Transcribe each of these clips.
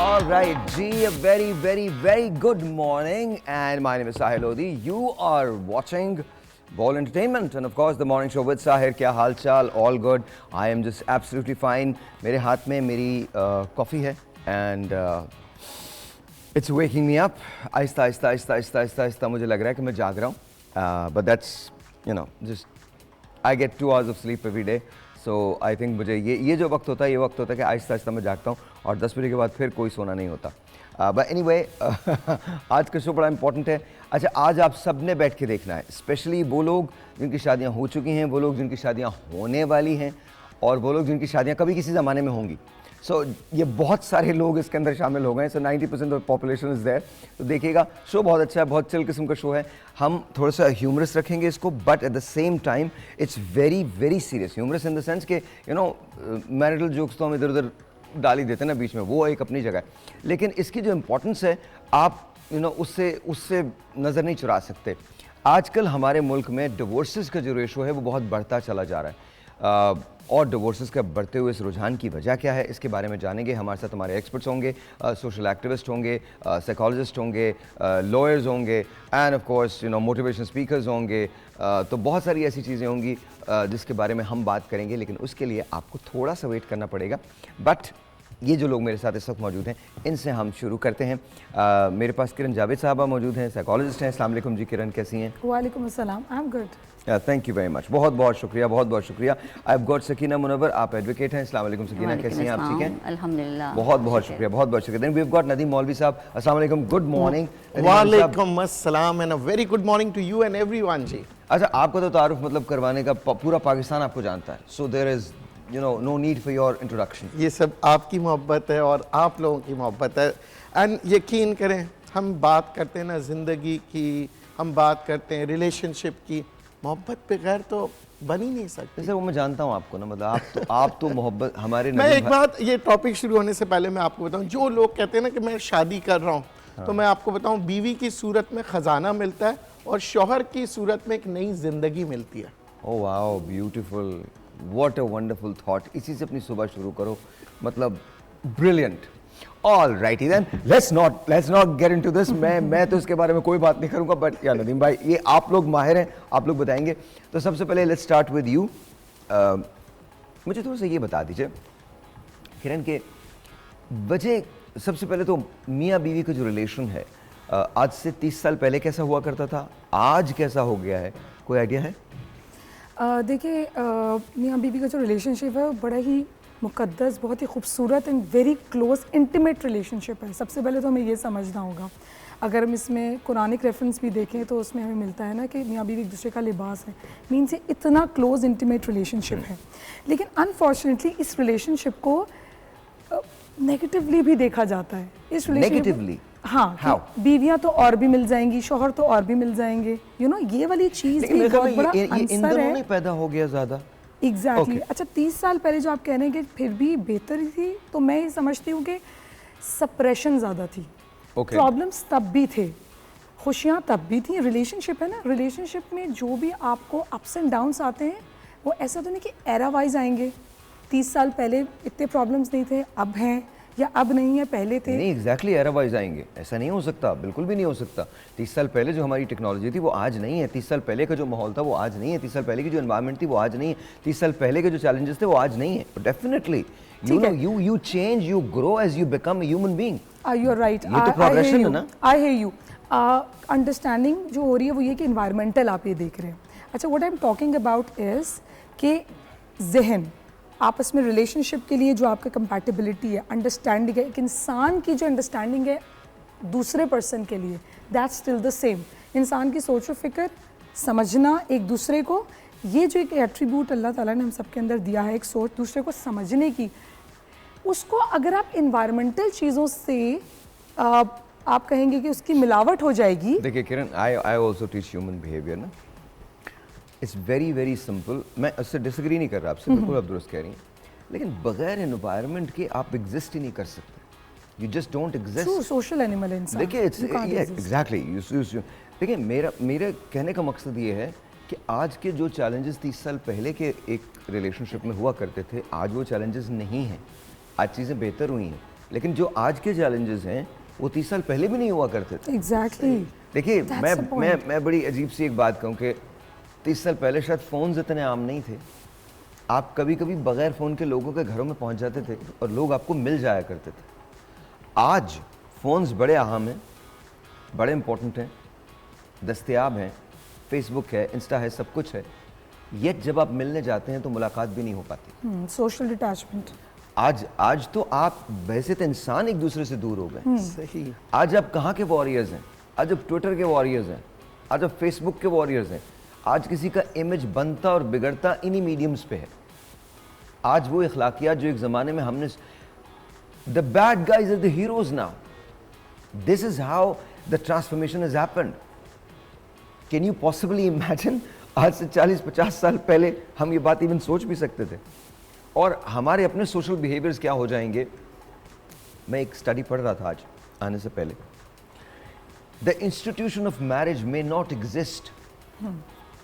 All right, G, a very, very, very good morning. And my name is Sahil Lodi. You are watching Ball Entertainment. And of course, the morning show with Sahir. Kya hal chal? All good. I am just absolutely fine. मेरे हाथ में मेरी coffee है. And it's waking me up. Aahista Aahista Aahista Aahista Aahista Aahista मुझे लग रहा है कि मैं जाग रहा हूँ. But that's, you know, just I get 2 hours of sleep every day. So I think मुझे ये जो वक्त होता है, ये वक्त होता है कि आहिस्ता आहिस्ता मैं जागता हूँ और 10 बजे के बाद फिर कोई सोना नहीं होता. बट एनीवे, आज का शो बड़ा इंपॉर्टेंट है. अच्छा, आज आप सब ने बैठ के देखना है, स्पेशली वो लोग जिनकी शादियाँ हो चुकी हैं, वो लोग जिनकी शादियाँ होने वाली हैं और वो लोग जिनकी शादियाँ कभी किसी ज़माने में होंगी. सो ये बहुत सारे लोग इसके अंदर शामिल हो गए हैं. सो 90% ऑफ पॉपुलेशन इज़ देयर. तो देखिएगा, शो बहुत अच्छा है, बहुत चिल किस्म का शो है. हम थोड़ा सा ह्यूमरस रखेंगे इसको, but at the same time it's very very serious. Humorous in the sense के यू नो मैरिटल जोक्स तो हम इधर उधर डाल ही देते हैं ना बीच में, वो एक अपनी जगह है. लेकिन इसकी जो इम्पोर्टेंस है, आप यू नो उससे नज़र नहीं चुरा सकते. आजकल हमारे मुल्क में डिवोर्सेस का जो रेशो है वो बहुत बढ़ता चला जा रहा है. और डिवोर्सेस का बढ़ते हुए इस रुझान की वजह क्या है, इसके बारे में जानेंगे. हमारे साथ हमारे एक्सपर्ट्स होंगे, सोशल एक्टिविस्ट होंगे, साइकोलॉजिस्ट होंगे, लॉयर्स होंगे end of course you know motivation speakers होंगे. तो बहुत सारी ऐसी चीज़ें होंगी जिसके बारे में हम बात करेंगे, लेकिन उसके लिए आपको थोड़ा सा वेट करना पड़ेगा. बट ये जो लोग मेरे साथ इस वक्त मौजूद हैं, इनसे हम शुरू करते हैं. मेरे पास किरण जावेद साहबा मौजूद हैं, साइकोलॉजिस्ट हैं. अस्सलाम वालेकुम जी किरण, कैसी हैं? वालेकुम अस्सलाम, I am good. Thank you very much. बहुत बहुत शुक्रिया, बहुत बहुत शुक्रिया. I have got Sakina Munawwar, आप एडवोकेट हैं. अस्सलाम वालेकुम सकीना, कैसी हैं आप? ठीक हैं, अल्हम्दुलिल्लाह. बहुत बहुत शुक्रिया, बहुत बहुत शुक्रिया. Then we have got Nadeem Maulvi साहब. अस्सलाम वालेकुम, गुड मॉर्निंग. वालेकुम अस्सलाम and a very good morning to you and everyone जी. अच्छा, आपको तो तारुफ मतलब करवाने का पूरा पाकिस्तान आपको जानता है. So there is you know no need for your introduction. ये सब आपकी मोहब्बत है और आप लोगों की मोहब्बत है. एंड यकीन करें, हम बात करते हैं ना ज़िंदगी की, हम बात करते हैं रिलेशनशिप की, मोहब्बत पे गैर तो बन ही नहीं सकती. सर वो मैं जानता हूँ आपको ना, मतलब आप तो मोहब्बत हमारे. मैं एक बात, ये टॉपिक शुरू होने से पहले मैं आपको बताऊँ, जो लोग कहते हैं ना कि मैं शादी कर रहा हूँ, तो मैं आपको बताऊँ, बीवी की सूरत में ख़जाना मिलता है और शौहर की सूरत में एक नई ज़िंदगी मिलती है. Oh wow, beautiful, what a wonderful thought. इसी से अपनी सुबह शुरू करो, मतलब brilliant. All righty then, let's not get into this. मैं तो इसके बारे में कोई बात नहीं करूंगा. बट या नदीम भाई, ये आप लोग माहिर हैं, आप लोग बताएंगे. तो सबसे पहले लेट्स स्टार्ट विद यू. मुझे थोड़ा सा ये बता दीजिए किरण के वजह. सबसे पहले तो मियाँ बीवी का जो रिलेशन है, आज से 30 साल पहले कैसा हुआ करता था, आज कैसा हो गया है, कोई आइडिया है? देखिए, मियाँ बीवी का जो रिलेशनशिप है वो बड़ा ही मुक़द्दस, बहुत ही खूबसूरत and very close intimate relationship है. सबसे पहले तो हमें ये समझना होगा, अगर हम इसमें कुरानिक रेफरेंस भी देखें तो उसमें हमें मिलता है ना कि मियाँ बीवी एक दूसरे का लिबास है. मीन्स ये इतना क्लोज इंटीमेट रिलेशनशिप है. लेकिन अनफॉर्चुनेटली इस रिलेशनशिप को नेगेटिवली भी देखा जाता है. इस नेगेटिवली? हाँ, बीवियां तो और भी मिल जाएंगी, शौहर तो और भी मिल जाएंगे, यू नो ये वाली चीज़ भी बहुत बड़ा आंसर है. पैदा हो गया ज़्यादा. एग्जैक्टली. अच्छा, 30 साल पहले जो आप कह रहे हैं कि फिर भी बेहतर थी, तो मैं ये समझती हूँ कि सप्रेशन ज़्यादा थी. प्रॉब्लम्स तब भी थे, खुशियाँ तब भी थी. रिलेशनशिप है ना, रिलेशनशिप में जो भी आपको अप्स एंड डाउन्स आते हैं, वो ऐसा तो नहीं कि एरा वाइज आएंगे. 30 साल पहले इतने प्रॉब्लम्स नहीं थे, अब हैं, या अब नहीं है, पहले थे. नहीं, एग्जैक्टली एरा वाइज आएंगे, ऐसा नहीं हो सकता, बिल्कुल भी नहीं हो सकता. 30 साल पहले जो हमारी टेक्नोलॉजी थी वो आज नहीं है. 30 साल पहले का जो माहौल था वो आज नहीं है. 30 साल पहले की जो एनवायरनमेंट थी वो आज नहीं है. 30 साल पहले के जो चैलेंजेस थे वो आज नहीं है. Definitely you know you change, you grow as you become a human being. You are right. ये तो प्रोग्रेशन है ना. I hear you. अंडरस्टैंडिंग जो हो रही है वो ये कि एनवायरमेंटल आप ये देख रहे हैं. अच्छा, what I am talking about is कि जहन आपस में रिलेशनशिप के लिए जो आपका कंपैटिबिलिटी है, अंडरस्टैंडिंग है, एक इंसान की जो अंडरस्टैंडिंग है दूसरे पर्सन के लिए, दैट्स स्टिल द सेम. इंसान की सोच व फिक्र, समझना एक दूसरे को, ये जो एक एट्रीब्यूट अल्लाह ताला ने हम सबके अंदर दिया है, एक सोच दूसरे को समझने की, उसको अगर आप इन्वायरमेंटल चीज़ों से आप कहेंगे कि उसकी मिलावट हो जाएगी. देखिए Kiran, I also teach human behaviour ना. It's very very simple. मैं उससे डिसएग्री नहीं कर रहा आपसे, बिल्कुल आप दुरुस्त कह रही हैं. लेकिन बगैर एनवायरनमेंट के आप एग्जिस्ट ही नहीं कर सकते. You just don't exist. Social animal इंसान. देखिए इट्स एग्जैक्टली. देखिए मेरा कहने का मकसद ये है कि आज के जो चैलेंजेस 30 साल पहले के एक रिलेशनशिप में हुआ करते थे, आज वो चैलेंजेस नहीं हैं। आज चीज़ें बेहतर हुई हैं, लेकिन जो आज के चैलेंजेस हैं वो 30 साल पहले भी नहीं हुआ करते थे। एग्जैक्टली। देखिए, That's the point. मैं बड़ी अजीब सी एक बात कहूँ कि 30 साल पहले शायद फ़ोन्स इतने आम नहीं थे। आप कभी कभी बगैर फ़ोन के लोगों के घरों में पहुँच जाते थे और लोग आपको मिल जाया करते थे। आज फ़ोन्स बड़े अहम हैं, बड़े इम्पोर्टेंट हैं, दस्तयाब हैं, फेसबुक है, इंस्टा है, सब कुछ है। येट जब आप मिलने जाते हैं तो मुलाकात भी नहीं हो पाती। Social detachment. आज तो आप वैसे तो इंसान एक दूसरे से दूर हो गए। सही। आज आप कहाँ के वॉरियर्स हैं? आज आप ट्विटर के वॉरियर्स हैं, आज आप फेसबुक के वॉरियर्स हैं। आज किसी का इमेज बनता और बिगड़ता इन्हीं मीडियम्स पे है। आज वो इखलाकियात जो एक ज़माने में हमने, the bad guys are the heroes now. This is how the transformation has happened. Can you possibly imagine? आज से 40-50 साल पहले हम ये बात इवन सोच भी सकते थे? और हमारे अपने सोशल बिहेवियर्स क्या हो जाएंगे। मैं एक स्टडी पढ़ रहा था आज आने से पहले। The institution of marriage may not exist.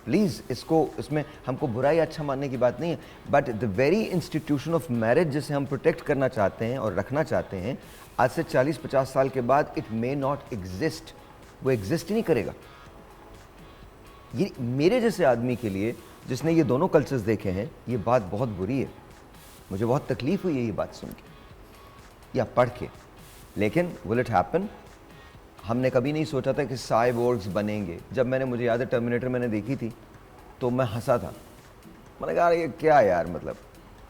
Please इसमें हमको बुराई अच्छा मानने की बात नहीं है, but the very institution of marriage जिसे हम प्रोटेक्ट करना चाहते हैं और रखना चाहते हैं, आज से 40-50 साल के बाद इट मे नॉट एग्जिस्ट। वो एग्जिस्ट ही नहीं करेगा। ये मेरे जैसे आदमी के लिए जिसने ये दोनों कल्चर्स देखे हैं, ये बात बहुत बुरी है। मुझे बहुत तकलीफ हुई है ये बात सुन के या पढ़ के। लेकिन विल इट हैपन? हमने कभी नहीं सोचा था कि साइबोर्ग्स बनेंगे। जब मुझे याद है टर्मिनेटर मैंने देखी थी तो मैं हंसा था। मैंने कहा ये क्या यार, मतलब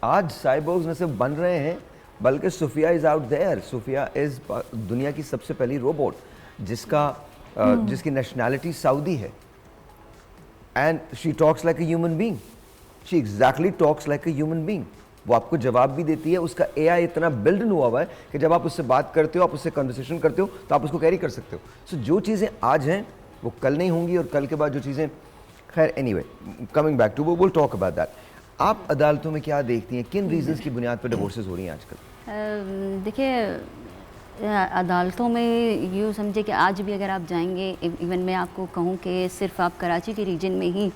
आज साइबोर्ग्स न सिर्फ बन रहे हैं बल्कि Sophia is out there. Sophia is दुनिया की सबसे पहली रोबोट जिसकी नेशनैलिटी सऊदी है, and she talks like a human being. She exactly talks like a human being. वो आपको जवाब भी देती है। उसका एआई इतना बिल्ड हुआ हुआ है कि जब आप उससे बात करते हो, आप उससे कन्वर्सेशन करते हो तो आप उसको कैरी कर सकते हो। सो जो चीज़ें आज हैं वो कल नहीं होंगी, और कल के बाद जो चीज़ें, खैर एनीवे, कमिंग बैक टू वो विल टॉक अबाउट दैट। आप अदालतों में क्या देखती हैं, किन रीजंस की बुनियाद पर डिवोर्सेस हो रही हैं आजकल? देखिए, अदालतों में यूँ समझे कि आज भी अगर आप जाएंगे, इवन मैं आपको कहूँ कि सिर्फ आप कराची के रीजन में ही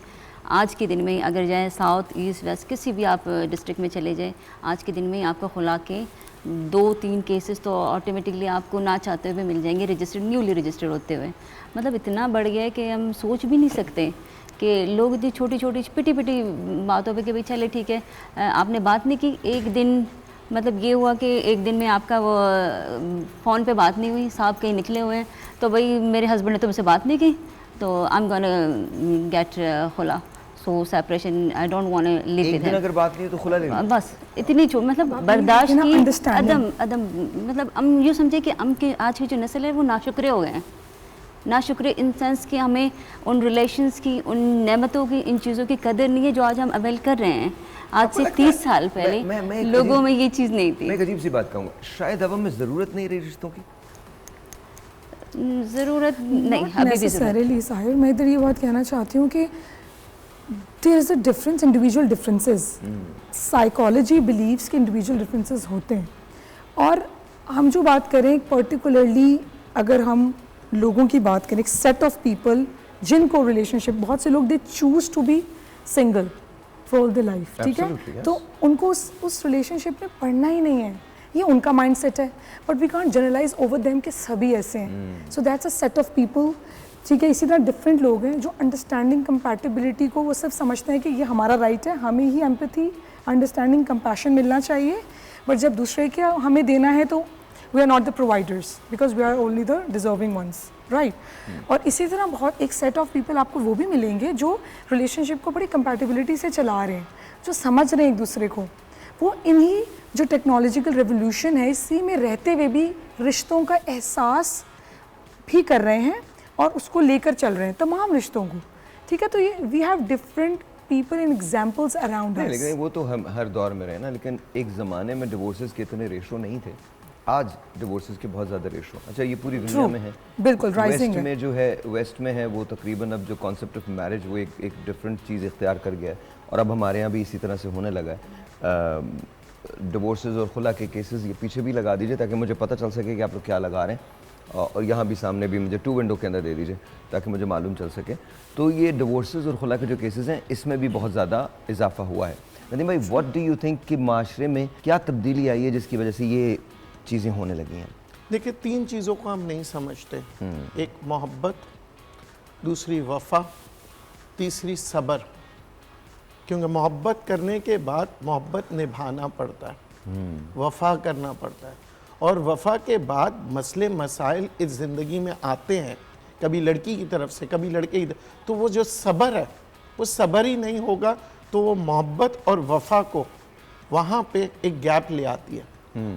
आज के दिन में अगर जाए, साउथ ईस्ट वेस्ट किसी भी आप डिस्ट्रिक्ट में चले जाए, आज के दिन में आपको खुला के 2-3 केसेस तो ऑटोमेटिकली आपको ना चाहते हुए मिल जाएंगे, रजिस्टर्ड, न्यूली रजिस्टर्ड होते हुए। मतलब इतना बढ़ गया है कि हम सोच भी नहीं सकते कि लोग इतनी छोटी छोटी पिटी पिटी बातों पे कि भाई चले ठीक है, आपने बात नहीं की एक दिन, मतलब ये हुआ कि एक दिन में आपका वो फ़ोन पे बात नहीं हुई, साहब कहीं निकले हुए हैं, तो भाई मेरे हस्बैंड ने तुमसे बात नहीं की तो आई एम गोना गेट खुला, so separation, I don't want to live with him. अगर बात नहीं है तो खुला ले लो। बस इतनी मतलब बर्दाश्त की अदम मतलब हम यूँ समझे कि हम के आज की जो नस्ल है वो नाशुक्रे हो गए हैं। नाशुक्रे इन सेंस कि हमें उन रिलेशंस की, उन नेमतों की, इन चीज़ों की कदर नहीं है जो आज हम अवेल कर रहे हैं। आज से 30 साल पहले लोगों में ये चीज़ नहीं थी। मैं एक अजीब सी बात कहूँगा, शायद अब हमें ज़रूरत नहीं रही रिश्तों की। ज़रूरत नहीं, अभी भी नेसेसरीली साहिर। मैं इधर ये बात कहना चाहती हूँ कि there is a difference, individual differences. Psychology believes कि इंडिविजुअल डिफरेंसेस होते हैं, और हम जो बात करें पर्टिकुलरली, अगर हम लोगों की बात करें, एक सेट ऑफ पीपल जिनको रिलेशनशिप, बहुत से लोग they choose to be single for all the life, ठीक है, तो उनको उस रिलेशनशिप में पढ़ना ही नहीं है, ये उनका माइंडसेट है, but we can't generalize over them कि सभी ऐसे हैं। So that's a set of people, ठीक है। इसी तरह डिफरेंट लोग हैं जो अंडरस्टैंडिंग, कंपैटिबिलिटी को वो सिर्फ समझते हैं कि ये हमारा राइट है, हमें ही एम्पैथी, अंडरस्टैंडिंग, कंपैशन मिलना चाहिए, बट जब दूसरे के हमें देना है तो we are not the providers because we are only the deserving ones, right. और इसी तरह बहुत एक सेट ऑफ पीपल आपको वो भी मिलेंगे जो रिलेशनशिप को बड़ी कंपैटिबिलिटी से चला रहे हैं, जो समझ रहे हैं एक दूसरे को। वो इन्हीं जो टेक्नोलॉजिकल रेवोल्यूशन है इसी में रहते हुए भी रिश्तों का एहसास भी कर रहे हैं और उसको लेकर चल रहे हैं तमाम रिश्तों को, ठीक है। तो ये we have different people and examples around us. लेकिन वो तो हम हर दौर में रहे ना, लेकिन एक ज़माने में डिवोर्सेस के इतने रेशो नहीं थे। आज डिवोर्सेस के बहुत ज़्यादा रेशो, अच्छा ये पूरी दुनिया में है, बिल्कुल राइजिंग वेस्ट में जो है, वेस्ट में है वो तकरीबन अब जो कॉन्सेप्ट ऑफ मैरिज वो एक डिफरेंट चीज़ इख्तियार कर गया है, और अब हमारे यहाँ भी इसी तरह से होने लगा है। डिवोर्सेस और खुला के केसेस ये पीछे भी लगा दीजिए ताकि मुझे पता चल सके कि आप लोग क्या लगा रहे हैं। और यहाँ भी सामने भी मुझे 2 विंडो के अंदर दे दीजिए ताकि मुझे मालूम चल सके। तो ये डिवोर्सेस और खुला के जो केसेस हैं इसमें भी बहुत ज़्यादा इजाफा हुआ है। नदीम भाई, व्हाट डू यू थिंक कि माशरे में क्या तब्दीली आई है जिसकी वजह से ये चीज़ें होने लगी हैं? देखिए, 3 चीज़ों को हम नहीं समझते। एक मोहब्बत, दूसरी वफ़ा, तीसरी सब्र। क्योंकि मोहब्बत करने के बाद मोहब्बत निभाना पड़ता है, वफ़ा करना पड़ता है, और वफ़ा के बाद मसले मसाइल इस ज़िंदगी में आते हैं, कभी लड़की की तरफ से कभी लड़के की तरफ। तो वो जो सब्र है, वो सब्र ही नहीं होगा तो वो मोहब्बत और वफ़ा को वहाँ पे एक गैप ले आती है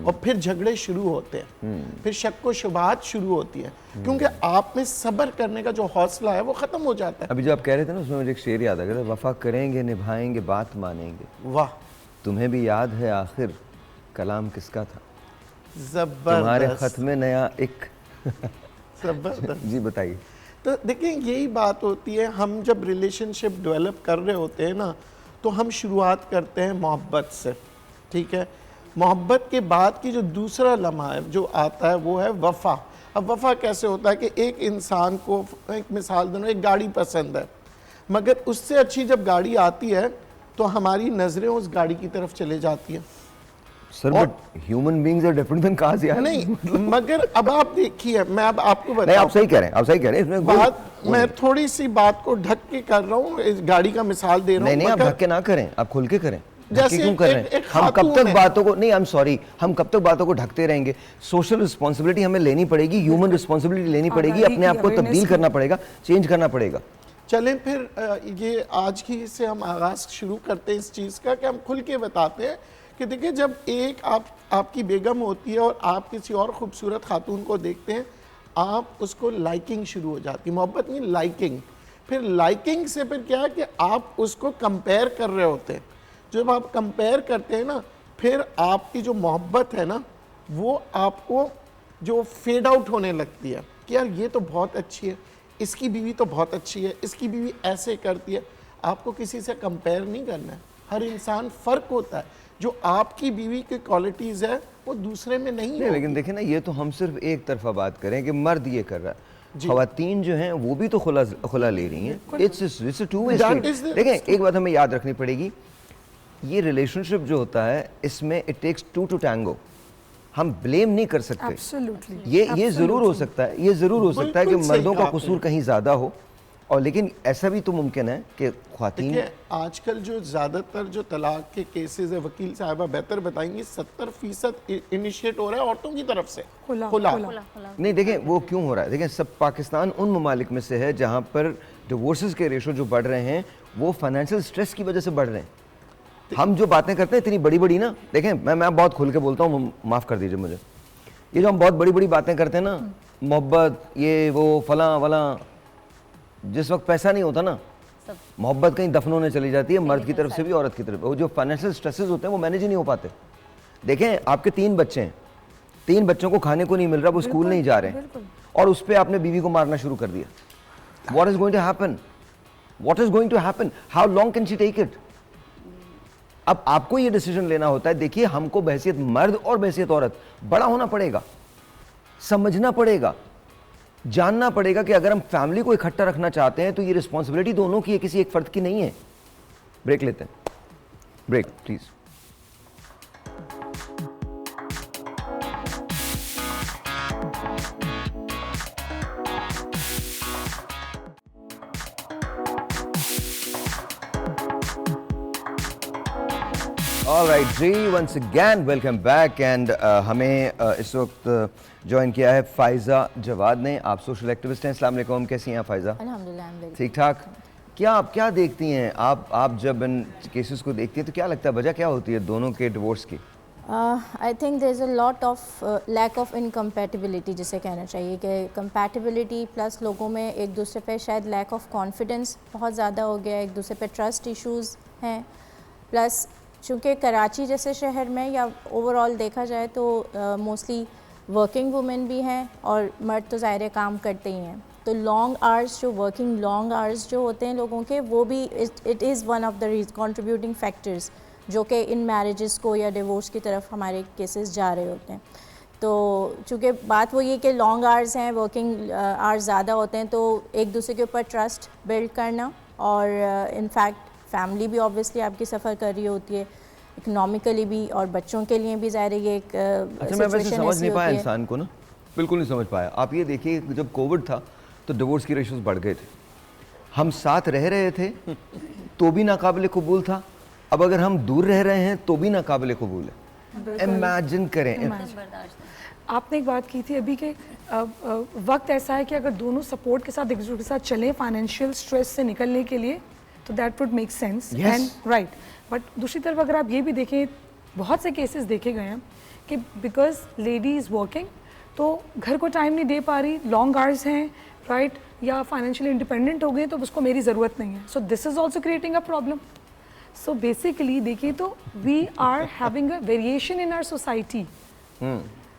और फिर झगड़े शुरू होते हैं, फिर शक व शुबहात शुरू होती है, क्योंकि आप में सब्र करने का जो हौसला है वो ख़त्म हो जाता है। अभी जो आप कह रहे थे ना उसमें मुझे एक शेर याद आ गया था, वफ़ा करेंगे निभाएंगे बात मानेंगे, वाह, तुम्हें भी याद है आखिर कलाम किसका था, तुम्हारे ज़बरदस्त, ख़त में नया एक ज़बरदस्त। जी बताइए। तो देखिए, यही बात होती है, हम जब रिलेशनशिप डेवलप कर रहे होते हैं ना, तो हम शुरुआत करते हैं मोहब्बत से, ठीक है। मोहब्बत के बाद की जो दूसरा लम्हा है जो आता है वो है वफ़ा। अब वफ़ा कैसे होता है कि एक इंसान को, एक मिसाल दूँ, एक गाड़ी पसंद है, मगर उससे अच्छी जब गाड़ी आती है तो हमारी नज़रें उस गाड़ी की तरफ चले जाती हैं। Sir but human beings are different than cars यार। नहीं, मगर अब आप देखिए, मैं अब आपको नहीं, बताऊं, आप सही कह रहे हैं, आप सही कह रहे हैं, इसमें बात मैं थोड़ी सी बात को ढक के कर रहा हूँ, इस गाड़ी का मिसाल दे रहा नहीं हूँ। नहीं, आप मगर ढक के ना करें, आप खुल के करें। जैसे क्यों कर रहे हैं? एक हम कब खातून तक है। बातों को, नहीं आई एम सॉरी, हम कब तक बातों को ढकते रहेंगे? सोशल रिस्पॉन्सिबिलिटी हमें लेनी पड़ेगी, ह्यूमन रिस्पॉन्सिबिलिटी लेनी पड़ेगी, आगाही अपने की आप को awareness तब्दील की। करना पड़ेगा, चेंज करना पड़ेगा। चलें फिर ये आज की से हम आगाज़ शुरू करते हैं इस चीज़ का, कि हम खुल के बताते हैं कि देखिए, जब एक आपकी बेगम होती है और आप किसी और ख़ूबसूरत खातून को देखते हैं, आप उसको लाइकिंग शुरू हो जाती है, मोहब्बत नहीं, लाइकिंग। फिर लाइकिंग से फिर क्या है कि आप उसको कंपेयर कर रहे होते हैं। जब आप कंपेयर करते हैं ना, फिर आपकी जो मोहब्बत है ना, वो आपको जो फेड आउट होने लगती है कि यार ये तो बहुत अच्छी है, इसकी बीवी तो बहुत अच्छी है, इसकी बीवी ऐसे करती है। आपको किसी से कंपेयर नहीं करना है, हर इंसान फ़र्क होता है। जो आपकी बीवी की क्वालिटीज़ है वो दूसरे में नहीं नहीं, होगी। लेकिन देखिए ना, ये तो हम सिर्फ एक तरफा बात करें कि मर्द ये कर रहा है, खवातीन जो हैं वो भी तो खुला ले रही हैं। It's a two way That is the- देखें, एक बात हमें याद रखनी पड़ेगी, ये रिलेशनशिप जो होता है इसमें इट टेक्स 2 टू टैंगो। हम ब्लेम नहीं कर सकते। Absolutely. ये ज़रूर हो सकता है, ये ज़रूर हो सकता है कि बिल्कुल सही मर्दों का कहा आपने। कसूर कहीं ज़्यादा हो, और लेकिन ऐसा भी तो मुमकिन है कि ख्वातीन, देखिए, आजकल जो ज़्यादातर जो तलाक के केसेस है, वकील साहबा बेहतर बताएंगी, 70% इनिशिएट हो रहा है औरतों की तरफ से। खुला। नहीं देखें वो क्यों हो रहा है। देखें, सब पाकिस्तान उन ममालिक में से है जहाँ पर डिवोर्सेस के रेशो जो बढ़ रहे हैं वो फाइनेंशियल स्ट्रेस की वजह से बढ़ रहे हैं। हम जो बातें करते हैं इतनी बड़ी बड़ी ना, देखें मैं बहुत खुल के बोलता हूँ, माफ़ कर दीजिए मुझे, ये जो हम बहुत बड़ी बड़ी बातें करते हैं ना, मोहब्बत ये वो फलां वलां, जिस वक्त पैसा नहीं होता ना, मोहब्बत कहीं दफन होने चली जाती है, मर्द की तरफ से भी औरत की तरफ। वो जो फाइनेंशियल स्ट्रेसेस होते हैं वो मैनेज ही नहीं हो पाते। देखें, आपके 3 बच्चे हैं, 3 बच्चों को खाने को नहीं मिल रहा, वो स्कूल नहीं जा रहे हैं, और उस पर आपने बीवी को मारना शुरू कर दिया। What is going to happen? What is going to happen? How long can she take it? अब आपको ये डिसीजन लेना होता है। देखिए, हमको बहैसियत मर्द और बहैसियत औरत बड़ा होना पड़ेगा, समझना पड़ेगा, जानना पड़ेगा कि अगर हम फैमिली को इकट्ठा रखना चाहते हैं तो ये रिस्पॉन्सिबिलिटी दोनों की है, किसी एक फर्द की नहीं है। ब्रेक लेते हैं, ब्रेक प्लीज। ऑल राइट जी, once again welcome back. And हमें इस वक्त ज्वाइन किया है फ़ायज़ा जवाद ने। आप सोशल एक्टिविस्ट हैं। अस्सलाम वालेकुम, कैसी हैं आप फ़ायज़ा? अल्हम्दुलिल्लाह, I'm very ठीक ठाक। आप क्या देखती हैं, आप जब इन केसेस को देखती हैं तो क्या लगता है वजह क्या होती है दोनों के डिवोर्स की? I think there is a lot of lack of incompatibility, जिसे कहना चाहिए कि कंपैटिबिलिटी प्लस लोगों में एक दूसरे पे शायद लैक ऑफ कॉन्फिडेंस बहुत ज़्यादा हो गया है, एक दूसरे पे ट्रस्ट इश्यूज़ हैं, प्लस चूँकि कराची जैसे शहर में या ओवरऑल देखा जाए तो मोस्टली वर्किंग वुमेन भी हैं और मर्द तो ज़ाहिर काम करते ही हैं, तो लॉन्ग आवर्स जो वर्किंग लॉन्ग आवर्स जो होते हैं लोगों के, वो भी it is one of the contributing factors जो कि इन मैरिजेस को या डिवोर्स की तरफ हमारे केसेस जा रहे होते हैं। तो चूँकि बात वो ये कि लॉन्ग आवर्स हैं, वर्किंग आवर्स ज़्यादा होते हैं, तो एक दूसरे के ऊपर ट्रस्ट बिल्ड करना, और इनफैक्ट फैमिली भी ऑब्वियसली आपकी सफ़र कर रही होती है, इकोनॉमिकली भी, और बच्चों के लिए भी ज़ाहिर है ये एक अच्छा, मैं वैसे समझ नहीं पाया इंसान को ना, बिल्कुल नहीं समझ पाया। आप ये देखिए, जब कोविड था तो डिवोर्स की रेशोज बढ़ गए थे, हम साथ रह रहे थे तो भी नाकाबिले कबूल था, अब अगर हम दूर रह रहे हैं तो भी नाकाबिले कबूल है। इमेजिन करें। आपने एक बात की थी अभी कि वक्त ऐसा है कि अगर दोनों सपोर्ट के साथ एक दूसरे के साथ चलें फाइनेंशियल स्ट्रेस से निकलने के लिए, तो that would make sense and right. But दूसरी तरफ अगर आप ये भी देखें, बहुत से केसेस देखे गए हैं कि बिकॉज लेडी इज़ वर्किंग तो घर को टाइम नहीं दे पा रही, लॉन्ग आवर्स हैं, राइट, या फाइनेंशियली इंडिपेंडेंट हो गए तो उसको मेरी ज़रूरत नहीं है। So this is also creating a problem. So basically देखिए तो we are having a variation in our society.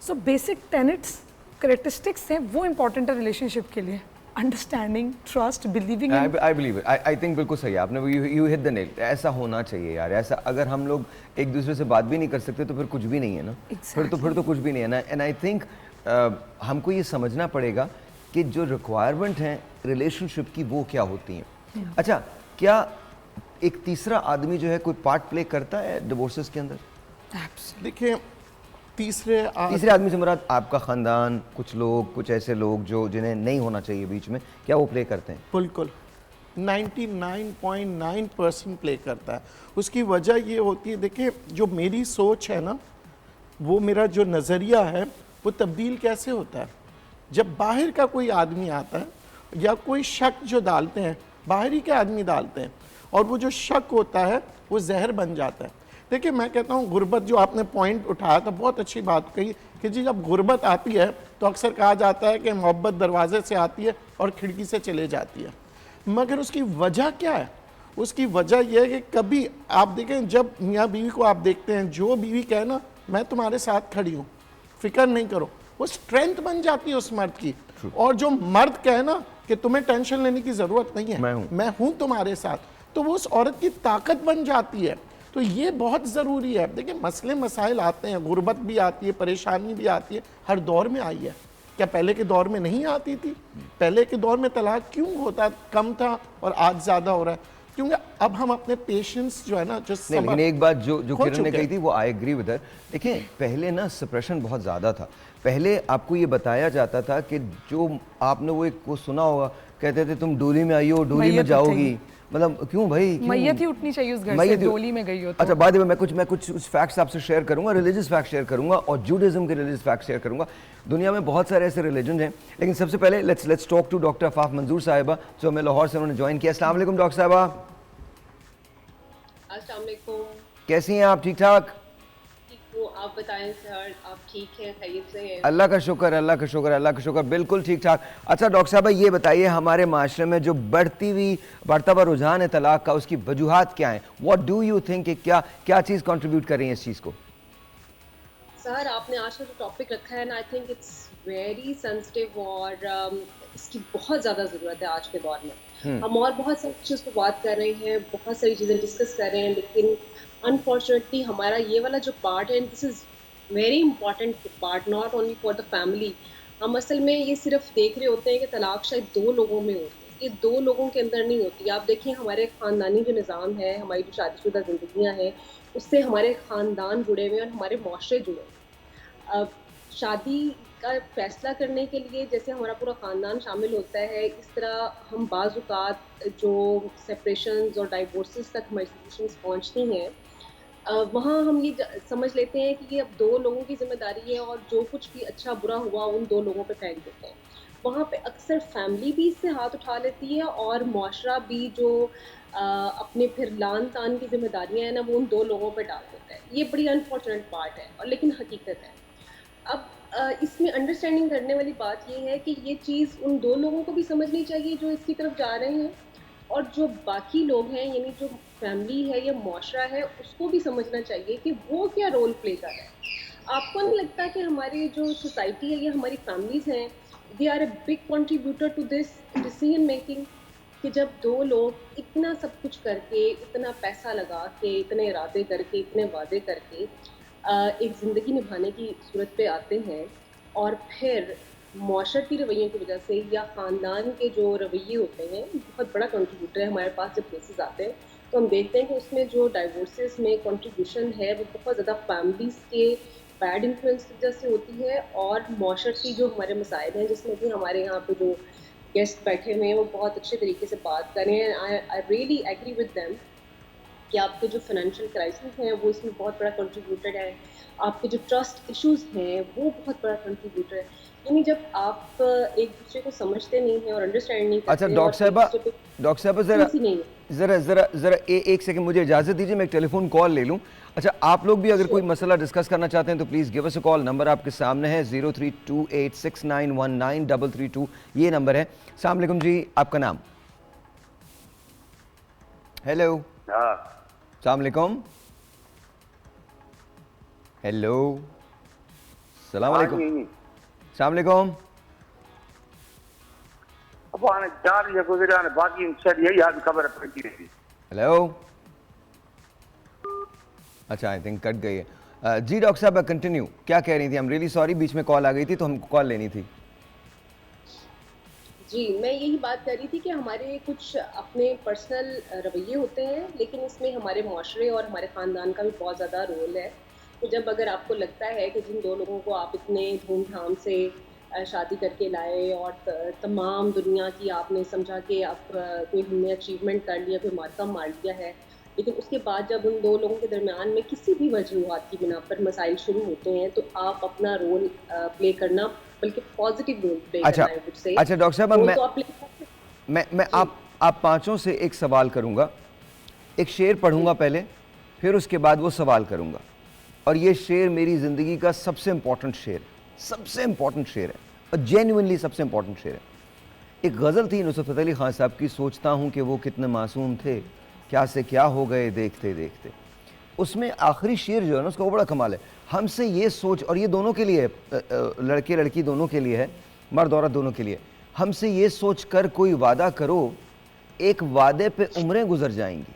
So basic tenets characteristics हैं वो इम्पॉर्टेंट है रिलेशनशिप के लिए, understanding, trust, believing in. I believe it, I think बिल्कुल सही है आपने, यू हिट द नेल। ऐसा होना चाहिए यार, ऐसा अगर हम लोग एक दूसरे से बात भी नहीं कर सकते तो फिर कुछ भी नहीं है ना। Exactly. फिर तो कुछ भी नहीं है ना। एंड आई थिंक हमको ये समझना पड़ेगा कि जो रिक्वायरमेंट हैं रिलेशनशिप की वो क्या होती हैं। अच्छा, क्या एक तीसरा आदमी जो है कोई पार्ट प्ले करता है डिवोर्सेस के अंदर? देखिए, तीसरे आदमी से मुराद आपका खानदान, कुछ लोग, कुछ ऐसे लोग जो जिन्हें नहीं होना चाहिए बीच में, क्या वो प्ले करते हैं? बिल्कुल 99.9% प्ले करता है। उसकी वजह ये होती है, देखिए जो मेरी सोच है ना, वो मेरा जो नज़रिया है वो तब्दील कैसे होता है जब बाहर का कोई आदमी आता है या कोई शक जो डालते हैं, बाहरी के आदमी डालते हैं, और वो जो शक होता है वो जहर बन जाता है। देखिए मैं कहता हूँ गुर्बत, जो आपने पॉइंट उठाया था, बहुत अच्छी बात कही कि जी जब गुर्बत आती है तो अक्सर कहा जाता है कि मोहब्बत दरवाजे से आती है और खिड़की से चले जाती है, मगर उसकी वजह क्या है? उसकी वजह यह है कि कभी आप देखें, जब मियाँ बीवी को आप देखते हैं, जो बीवी कहे ना मैं तुम्हारे साथ खड़ी हूँ, फिक्र नहीं करो, वो स्ट्रेंथ बन जाती है उस मर्द की। और जो मर्द कहे ना कि तुम्हें टेंशन लेने की ज़रूरत नहीं है, मैं हूँ तुम्हारे साथ, तो वो उस औरत की ताकत बन जाती है। तो ये बहुत ज़रूरी है। देखिए मसले मसाइल आते हैं, गुर्बत भी आती है, परेशानी भी आती है, हर दौर में आई है। क्या पहले के दौर में नहीं आती थी? पहले के दौर में तलाक क्यों होता कम था और आज ज़्यादा हो रहा है? क्योंकि अब हम अपने पेशेंस जो है ना, जो नहीं, लेकिन एक बात जो किरण ने कही थी वो आई एग्री विद हर। देखिए पहले ना सप्रेशन बहुत ज़्यादा था। पहले आपको ये बताया जाता था कि जो आपने वो एक को सुना होगा, कहते थे तुम डोली में आई हो, डोली में जाओगी, मतलब क्यों भाई, मैयत ही उठनी चाहिए उस घर से, डोली में गई हो तो। अच्छा, बाद में मैं कुछ फैक्ट्स आपसे शेयर करूंगा, रिलीजियस फैक्ट शेयर करूंगा और जूडिज्म के रिलीजियस फैक्ट शेयर करूंगा। दुनिया में बहुत सारे ऐसे रिलीजन हैं, लेकिन सबसे पहले let's talk to doctor Afaf मंजूर साहिबा, जो हमें लाहौर से उन्होंने ज्वाइन किया। अस्सलाम वालेकुम डॉक्टर साहिबा। अस्सलाम वालेकुम। कैसी हैं आप? ठीक ठाक? आप बताएं सर, आप ठीक हैं, खैरियत से हैं? अल्लाह का शुक्र, अल्लाह का शुक्र, अल्लाह का शुक्र, बिल्कुल ठीक ठाक। अच्छा डॉक्टर साहब, ये बताइए हमारे माशरे में जो बढ़ता हुआ रुझान है तलाक का, उसकी वजूहात क्या हैं? व्हाट डू यू थिंक, क्या चीज़ कंट्रीब्यूट कर रही है इस चीज़ को? सर आपने आज का जो टॉपिक रखा है ना, I think it's very sensitive और इसकी बहुत ज़्यादा ज़रूरत है आज के दौर में। हम और बहुत सारी चीज़ पर बात कर रहे हैं, बहुत सारी चीज़ें डिस्कस कर रहे हैं, लेकिन अनफॉर्चुनेटली हमारा ये वाला जो पार्ट है, this is very important part, not only for the family. हम असल में ये सिर्फ देख रहे होते हैं कि तलाक शायद दो लोगों में होती है, ये दो लोगों के अंदर नहीं होती। आप देखिए हमारे ख़ानदानी जो निज़ाम है, हमारी जो शादीशुदा ज़िंदगियाँ हैं, उससे हमारे ख़ानदान जुड़े हुए हैं और हमारे माशरे जुड़े हुए हैं। अब शादी का फ़ैसला करने के लिए जैसे हमारा पूरा ख़ानदान शामिल होता है, इस तरह हम बाज़ औक़ात जो सेपरेशंस और डाइवोर्सेस तक हमारी सिचुएशंस पहुँचती हैं, वहाँ हम ये समझ लेते हैं कि ये अब दो लोगों की ज़िम्मेदारी है और जो कुछ भी अच्छा बुरा हुआ उन दो लोगों पे फेंक देते हैं। वहाँ पे अक्सर फैमिली भी इससे हाथ उठा लेती है और मुआशरा भी जो अपने फिर लान तान की ज़िम्मेदारियाँ हैं ना, वो उन दो लोगों पे डाल देता है। ये बड़ी अनफॉर्चुनेट पार्ट है और लेकिन हकीकत है। अब इसमें अंडरस्टैंडिंग करने वाली बात ये है कि ये चीज़ उन दो लोगों को भी समझनी चाहिए जो इसकी तरफ जा रहे हैं, और जो बाकी लोग हैं यानी जो फैमिली है या मुआशरा है, उसको भी समझना चाहिए कि वो क्या रोल प्ले कर रहा है। आपको नहीं लगता कि हमारी जो सोसाइटी है या हमारी फैमिलीज़ हैं, they are a big contributor to this decision making, कि जब दो लोग इतना सब कुछ करके, इतना पैसा लगा के, इतने इरादे करके, इतने वादे करके एक ज़िंदगी निभाने की सूरत पे आते हैं और फिर माशरती रवैयों की वजह से या ख़ानदान के जो रवैये होते हैं बहुत बड़ा कंट्रीब्यूटर है हमारे पास जब केसेस आते हैं तो हम देखते हैं कि उसमें जो डाइवोर्सेस में कंट्रीब्यूशन है वो बहुत ज़्यादा फैमिलीज़ के बैड इन्फ्लुएंस की वजह से होती है और माशरती जो हमारे मसाइल हैं जिसमें कि हमारे यहाँ पे जो गेस्ट बैठे हुए हैं वो बहुत अच्छे तरीके से बात कर रहे हैं I really agree with them कि आपके जो फाइनेंशियल क्राइसिस हैं वो इसमें बहुत बड़ा कंट्रीब्यूटर है, आपके जो ट्रस्ट इश्यूज हैं वो बहुत बड़ा कंट्रीब्यूटर है। यानी जब आप एक दूसरे को समझते नहीं हैं और अंडरस्टैंड नहीं करते अच्छा डॉक्टर साहबा ज़रा ज़रा ज़रा एक सेकंड मुझे इजाज़त दीजिए, मैं एक टेलीफोन कॉल ले लूँ। अच्छा आप लोग भी अगर कोई मसला डिस्कस करना चाहते हैं तो please give us a call, number आपके सामने है 032869193332 ये नंबर है। अस्सलाम वालेकुम जी, आपका नाम? हेलो अस्सलाम वालेकुम। हेलो अस्सलाम वालेकुम। अस्सलाम वालेकुम। हेलो अच्छा आई थिंक कट गई है। जी डॉक्टर साहब कंटिन्यू, क्या कह रही थी? आई एम रियली सॉरी, बीच में कॉल आ गई थी तो हमको कॉल लेनी थी। जी मैं यही बात कर रही थी कि हमारे कुछ अपने पर्सनल रवैये होते हैं लेकिन इसमें हमारे माशरे और हमारे ख़ानदान का भी बहुत ज़्यादा रोल है। तो जब अगर आपको लगता है कि जिन दो लोगों को आप इतने धूमधाम से शादी करके लाए और तमाम दुनिया की आपने समझा कि आप कोई हमने अचीवमेंट कर लिया, कोई मार्का मार लिया है, लेकिन उसके बाद जब उन दो लोगों के दरमियान में किसी भी वजूहात की बिना पर मसाइल शुरू होते हैं तो आप अपना रोल प्ले करना, बल्कि पॉजिटिव रोल प्ले करना है। अच्छा डॉक्टर साहब मैं आप पांचों से एक सवाल करूंगा, एक शेर पढ़ूंगा पहले, फिर उसके बाद वो सवाल करूंगा और ये शेर मेरी ज़िंदगी का सबसे इम्पोर्टेंट शेर है और जेन्युइनली सबसे इम्पोर्टेंट शेर है। एक गज़ल थी नुसरत फ़तेह अली ख़ान साहब की, सोचता हूँ कि वो कितने मासूम थे, क्या से क्या हो गए देखते देखते। उसमें आखिरी शेर जो है ना उसका वो बड़ा कमाल है। हमसे ये सोच, और ये दोनों के लिए है, लड़के लड़की दोनों के लिए है, मर्द औरत दोनों के लिए। हमसे ये सोच कर कोई वादा करो, एक वादे पे उम्रें गुजर जाएंगी।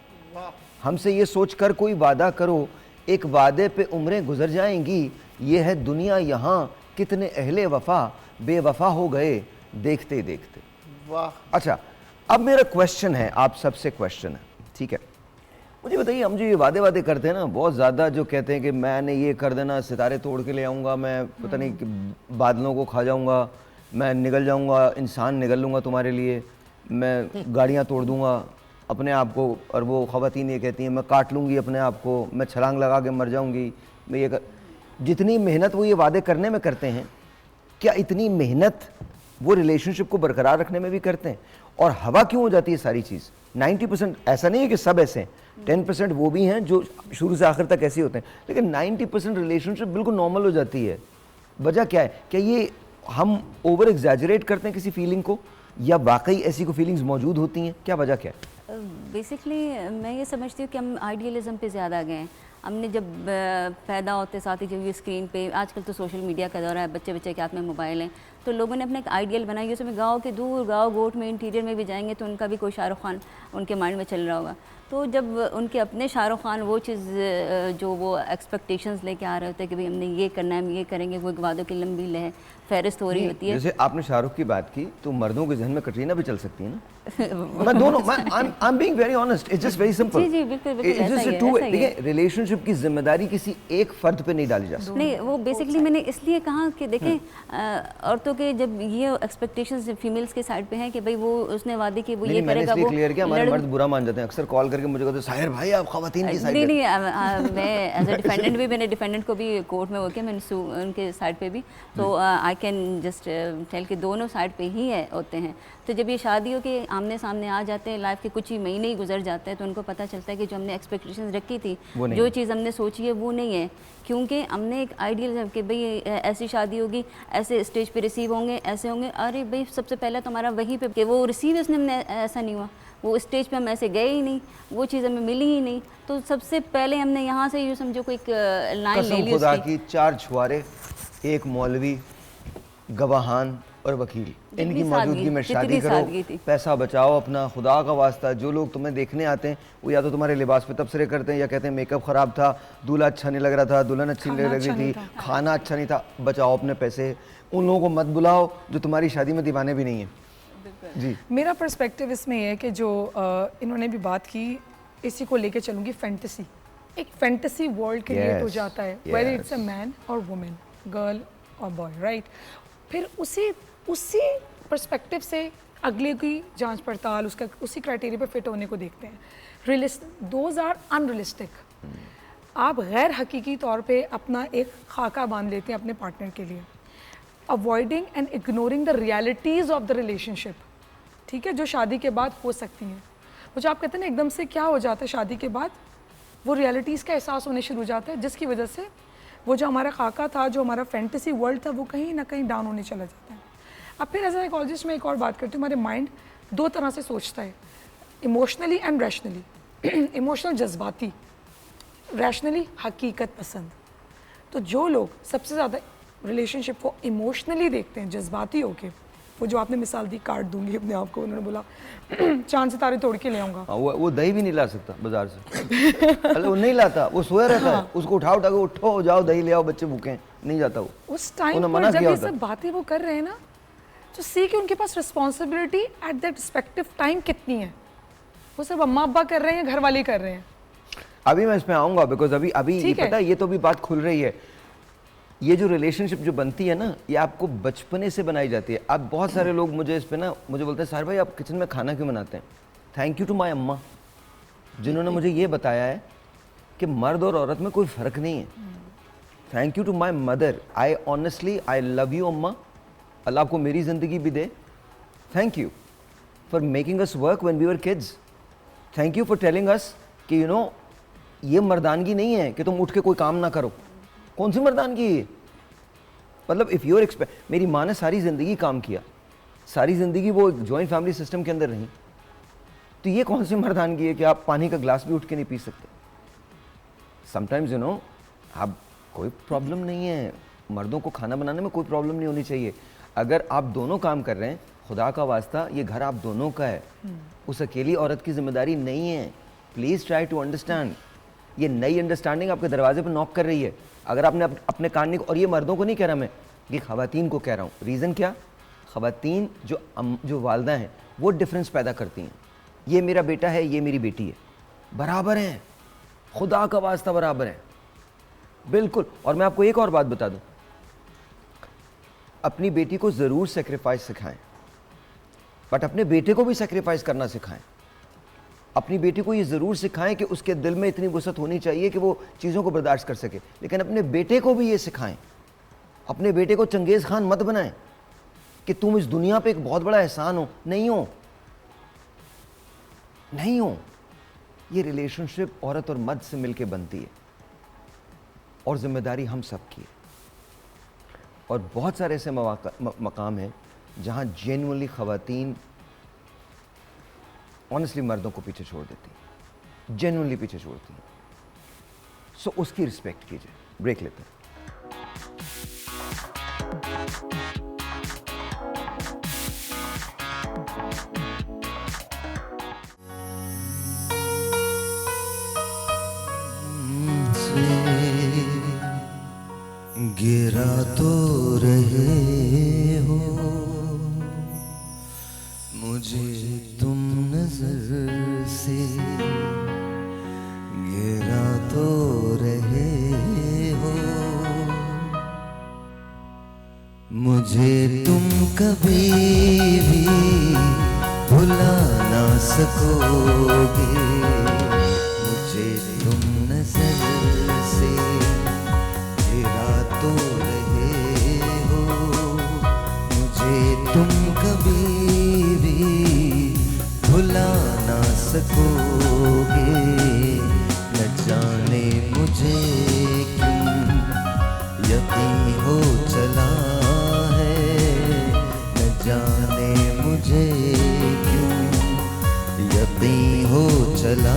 हमसे ये सोच कर कोई वादा करो, एक वादे पे उम्रें गुजर जाएंगी। ये है दुनिया यहाँ, कितने अहले वफा बेवफा हो गए देखते देखते। वाह। अच्छा अब मेरा क्वेश्चन है, आप सबसे क्वेश्चन है, ठीक है, मुझे बताइए, हम जो ये वादे करते हैं ना बहुत ज़्यादा, जो कहते हैं कि मैंने ये कर देना, सितारे तोड़ के ले आऊँगा, मैं पता नहीं कि बादलों को खा जाऊँगा, मैं निगल जाऊँगा, इंसान निगल लूँगा तुम्हारे लिए, मैं गाड़ियाँ तोड़ दूँगा अपने आप को, और वो ख़वातीन ये कहती हैं मैं काट लूँगी अपने आप को, मैं छलांग लगा के मर जाऊँगी, मैं ये जितनी मेहनत वो ये वादे करने में करते हैं, क्या इतनी मेहनत वो रिलेशनशिप को बरकरार रखने में भी करते हैं? और हवा क्यों हो जाती है सारी चीज़? 90% ऐसा नहीं है कि सब ऐसे हैं, 10% वो भी हैं जो शुरू से आखिर तक ऐसे होते हैं, लेकिन 90% रिलेशनशिप बिल्कुल नॉर्मल हो जाती है। वजह क्या है? क्या ये हम ओवर एग्जैजरेट करते हैं किसी फीलिंग को, या वाकई ऐसी को फीलिंग्स मौजूद होती हैं? क्या वजह क्या है? बेसिकली मैं ये समझती हूँ कि हम आइडियलिज्म पे ज़्यादा गए हैं। हमने जब पैदा होते साथ ही जब ये स्क्रीन पे, आजकल तो सोशल मीडिया का दौरा है, बच्चे के हाथ में मोबाइल हैं, तो लोगों ने अपने एक आइडियल बनाई। उसमें गाँव के दूर, गाँव गोट में, इंटीरियर में भी जाएंगे तो उनका भी कोई शाहरुख खान उनके माइंड में चल रहा होगा। तो जब उनके अपने शाहरुख खान वो चीज़ जो वो एक्सपेक्टेशंस लेके आ रहे होते हैं कि भाई हमने ये करना है, हम ये करेंगे, वो एक वादों की लंबी लहर फहरिस्त हो रही होती है। जैसे आपने शाहरुख की बात की, तो मर्दों के जहन में कटरीना भी चल सकती है ना। मैं दोनों, I am being very honest, it's just very simple. जी बिल्कुल ऐसा ही है। देखिए रिलेशनशिप की जिम्मेदारी किसी एक फर्द पे नहीं डाली जा सकती। नहीं, वो बेसिकली मैंने इसलिए कहा कि देखें औरतों के जब ये एक्सपेक्टेशंस फीमेल्स के साइड पे हैं कि भाई वो उसने वादे की, वो ये करेगा, वो क्लियर किया, हमारे मर्द बुरा मान जाते हैं, अक्सर कॉल करके मुझे कहते हैं साहिर भाई आप खवातीन की साइड। नहीं मैं एज अ डिफेंडेंट भी, मैंने डिफेंडेंट को भी कोर्ट में वो किया, मैंने उनके साइड पे भी, तो आई कैन जस्ट टेल कि दोनों साइड पे ही होते हैं। तो जब ये शादियों के आमने सामने आ जाते हैं, लाइफ के कुछ ही महीने ही गुजर जाते हैं, तो उनको पता चलता है कि जो हमने एक्सपेक्टेशंस रखी थी, जो चीज़ हमने सोची है वो नहीं है, क्योंकि हमने एक आइडियल कि भाई ऐसी शादी होगी, ऐसे स्टेज पे रिसीव होंगे, ऐसे होंगे। अरे भाई सबसे पहले तो हमारा वहीं पे कि वो रिसीव उसने हमने ऐसा नहीं हुआ, वो स्टेज पे हम ऐसे गए ही नहीं, वो चीज़ हमें मिली ही नहीं। तो सबसे पहले हमने यहाँ से यूँ समझो कोई एक लाइन ले ली खुदा की, 4 छुआरे, एक मौलवी, गवाहान और वकील, जितनी इनकी सादगी- मौजूदगी में शादी जितनी सादगी करो, थी। पैसा बचाओ अपना, खुदा का वास्ता। जो लोग तुम्हें देखने आते हैं वो या तो तुम्हारे लिबास पे तबसरे करते हैं या कहते हैं मेकअप ख़राब था, दूल्हा अच्छा नहीं लग रहा था, दुल्हन अच्छी नहीं खाना लग अच्छा रही नहीं थी, था। खाना अच्छा नहीं था। बचाओ अपने पैसे, उन लोगों को मत बुलाओ जो तुम्हारी शादी में दीवाने भी नहीं है। जी मेरा पर्सपेक्टिव इसमें ये है कि जो इन्होंने भी बात की, इसी को लेके चलूँगी, फैंटेसी। एक फैंटेसी वर्ल्ड क्रिएट हो Yes, जाता है, whether yes. It's a man और वुमेन, गर्ल और बॉय, राइट। फिर उसी पर्सपेक्टिव से अगले की जांच पड़ताल उसका उसी क्राइटेरिया पे फिट होने को देखते हैं। Those are unrealistic. आप गैर हकीकी तौर पे अपना एक खाका बांध लेते हैं अपने पार्टनर के लिए, avoiding and ignoring the realities of the relationship, ठीक है, जो शादी के बाद हो सकती हैं। वो जो आप कहते हैं ना एकदम से क्या हो जाता है शादी के बाद, वो रियलिटीज़ का एहसास होने शुरू हो जाता है, जिसकी वजह से वो जो हमारा खाका था, जो हमारा फैंटेसी वर्ल्ड था, वो कहीं ना कहीं डाउन होने चला जाता है। अब फिर एज ए साइकोलॉजिस्ट मैं एक और बात करती हूँ, हमारे माइंड दो तरह से सोचता है, इमोशनली एंड रैशनली। इमोशनल जज्बाती, रैशनली हकीकत पसंद। तो जो लोग सबसे ज़्यादा रिलेशनशिप को इमोशनली देखते हैं, जज्बाती होके, वो जो आपने मिसाल दी, काट दूंगी अपने आप को, उन्होंने बोला चांद सितारे तोड़ के ले आऊँगा। वो दही भी नहीं ला सकता बाजार से। अरे वो नहीं लाता, वो सोया रहता है, उसको उठा के उठो जाओ दही ले आओ, बच्चे भूखे हैं, नहीं जाता वो। उस टाइम उन्हें पर मना जब किया ये होता। सब बातें वो कर रहे हैं ना, तो सी कि उनके पास responsibility at that respective time कितनी है। वो सब अम्मा अब्बा कर रहे हैं, घर वाले कर रहे हैं। अभी मैं इसमें आऊंगा, बिकॉज अभी ये ठीक है। पता है, ये तो भी बात खुल रही है। ये जो रिलेशनशिप जो बनती है ना, ये आपको बचपने से बनाई जाती है। अब बहुत सारे लोग मुझे इस पे ना मुझे बोलते हैं, साहिर भाई आप किचन में खाना क्यों बनाते हैं? थैंक यू टू माई अम्मा, जिन्होंने मुझे ये बताया है कि मर्द और औरत में कोई फ़र्क नहीं है। Thank you to my mother, I honestly I love you अम्मा, अल्लाह आपको मेरी ज़िंदगी भी दे। Thank you for making us work when we were kids. Thank you for telling us कि यू नो ये मर्दानगी नहीं है कि तुम उठ के कोई काम ना करो। कौन सी मर्दानगी है? मतलब इफ़ यूर एक्सपेक्ट, मेरी माँ ने सारी ज़िंदगी काम किया, सारी ज़िंदगी वो जॉइंट फैमिली सिस्टम के अंदर रही, तो ये कौन सी मर्दानगी है कि आप पानी का ग्लास भी उठ के नहीं पी सकते? समटाइम्स यू नो, आप कोई प्रॉब्लम नहीं है, मर्दों को खाना बनाने में कोई प्रॉब्लम नहीं होनी चाहिए। अगर आप दोनों काम कर रहे हैं, खुदा का वास्ता ये घर आप दोनों का है, उस अकेली औरत की जिम्मेदारी नहीं है। Please try to understand. ये नई अंडरस्टैंडिंग आपके दरवाजे पर नॉक कर रही है। अगर आपने अपने कान नहीं, और ये मर्दों को नहीं कह रहा मैं, ये ख़वातीन को कह रहा हूँ। रीज़न क्या? ख़वातीन जो वालदा हैं वो डिफरेंस पैदा करती हैं। ये मेरा बेटा है, ये मेरी बेटी है, बराबर हैं, खुदा का वास्ता बराबर है, बिल्कुल। और मैं आपको एक और बात बता दूं, अपनी बेटी को ज़रूर सेक्रीफाइस सिखाएं, बट अपने बेटे को भी सेक्रीफाइस करना सिखाएं। अपनी बेटी को ये ज़रूर सिखाएं कि उसके दिल में इतनी वसअत होनी चाहिए कि वो चीज़ों को बर्दाश्त कर सके, लेकिन अपने बेटे को भी ये सिखाएं। अपने बेटे को चंगेज़ खान मत बनाएं कि तुम इस दुनिया पे एक बहुत बड़ा एहसान हो। नहीं हो, नहीं हो। ये रिलेशनशिप औरत और मर्द से मिलके बनती है और जिम्मेदारी हम सब की है। और बहुत सारे ऐसे मकाम हैं जहां जेन्युइनली ख़वातीन ऑनेस्टली मर्दों को पीछे छोड़ देती हैं, जेन्युइनली पीछे छोड़ती हैं। सो उसकी रिस्पेक्ट कीजिए। ब्रेक लेते हैं। गिरा तो रहे हो मुझे तुम नजर से, गिरा तो रहे हो मुझे तुम कभी भी भुला ना सकोगे। मुझे तुम नजर से गिरा तो रहे हो, मुझे तुम कभी भी भुला ना सकोगे। न जाने मुझे क्यों यकीन हो चला है, न जाने मुझे क्यों यकीन हो चला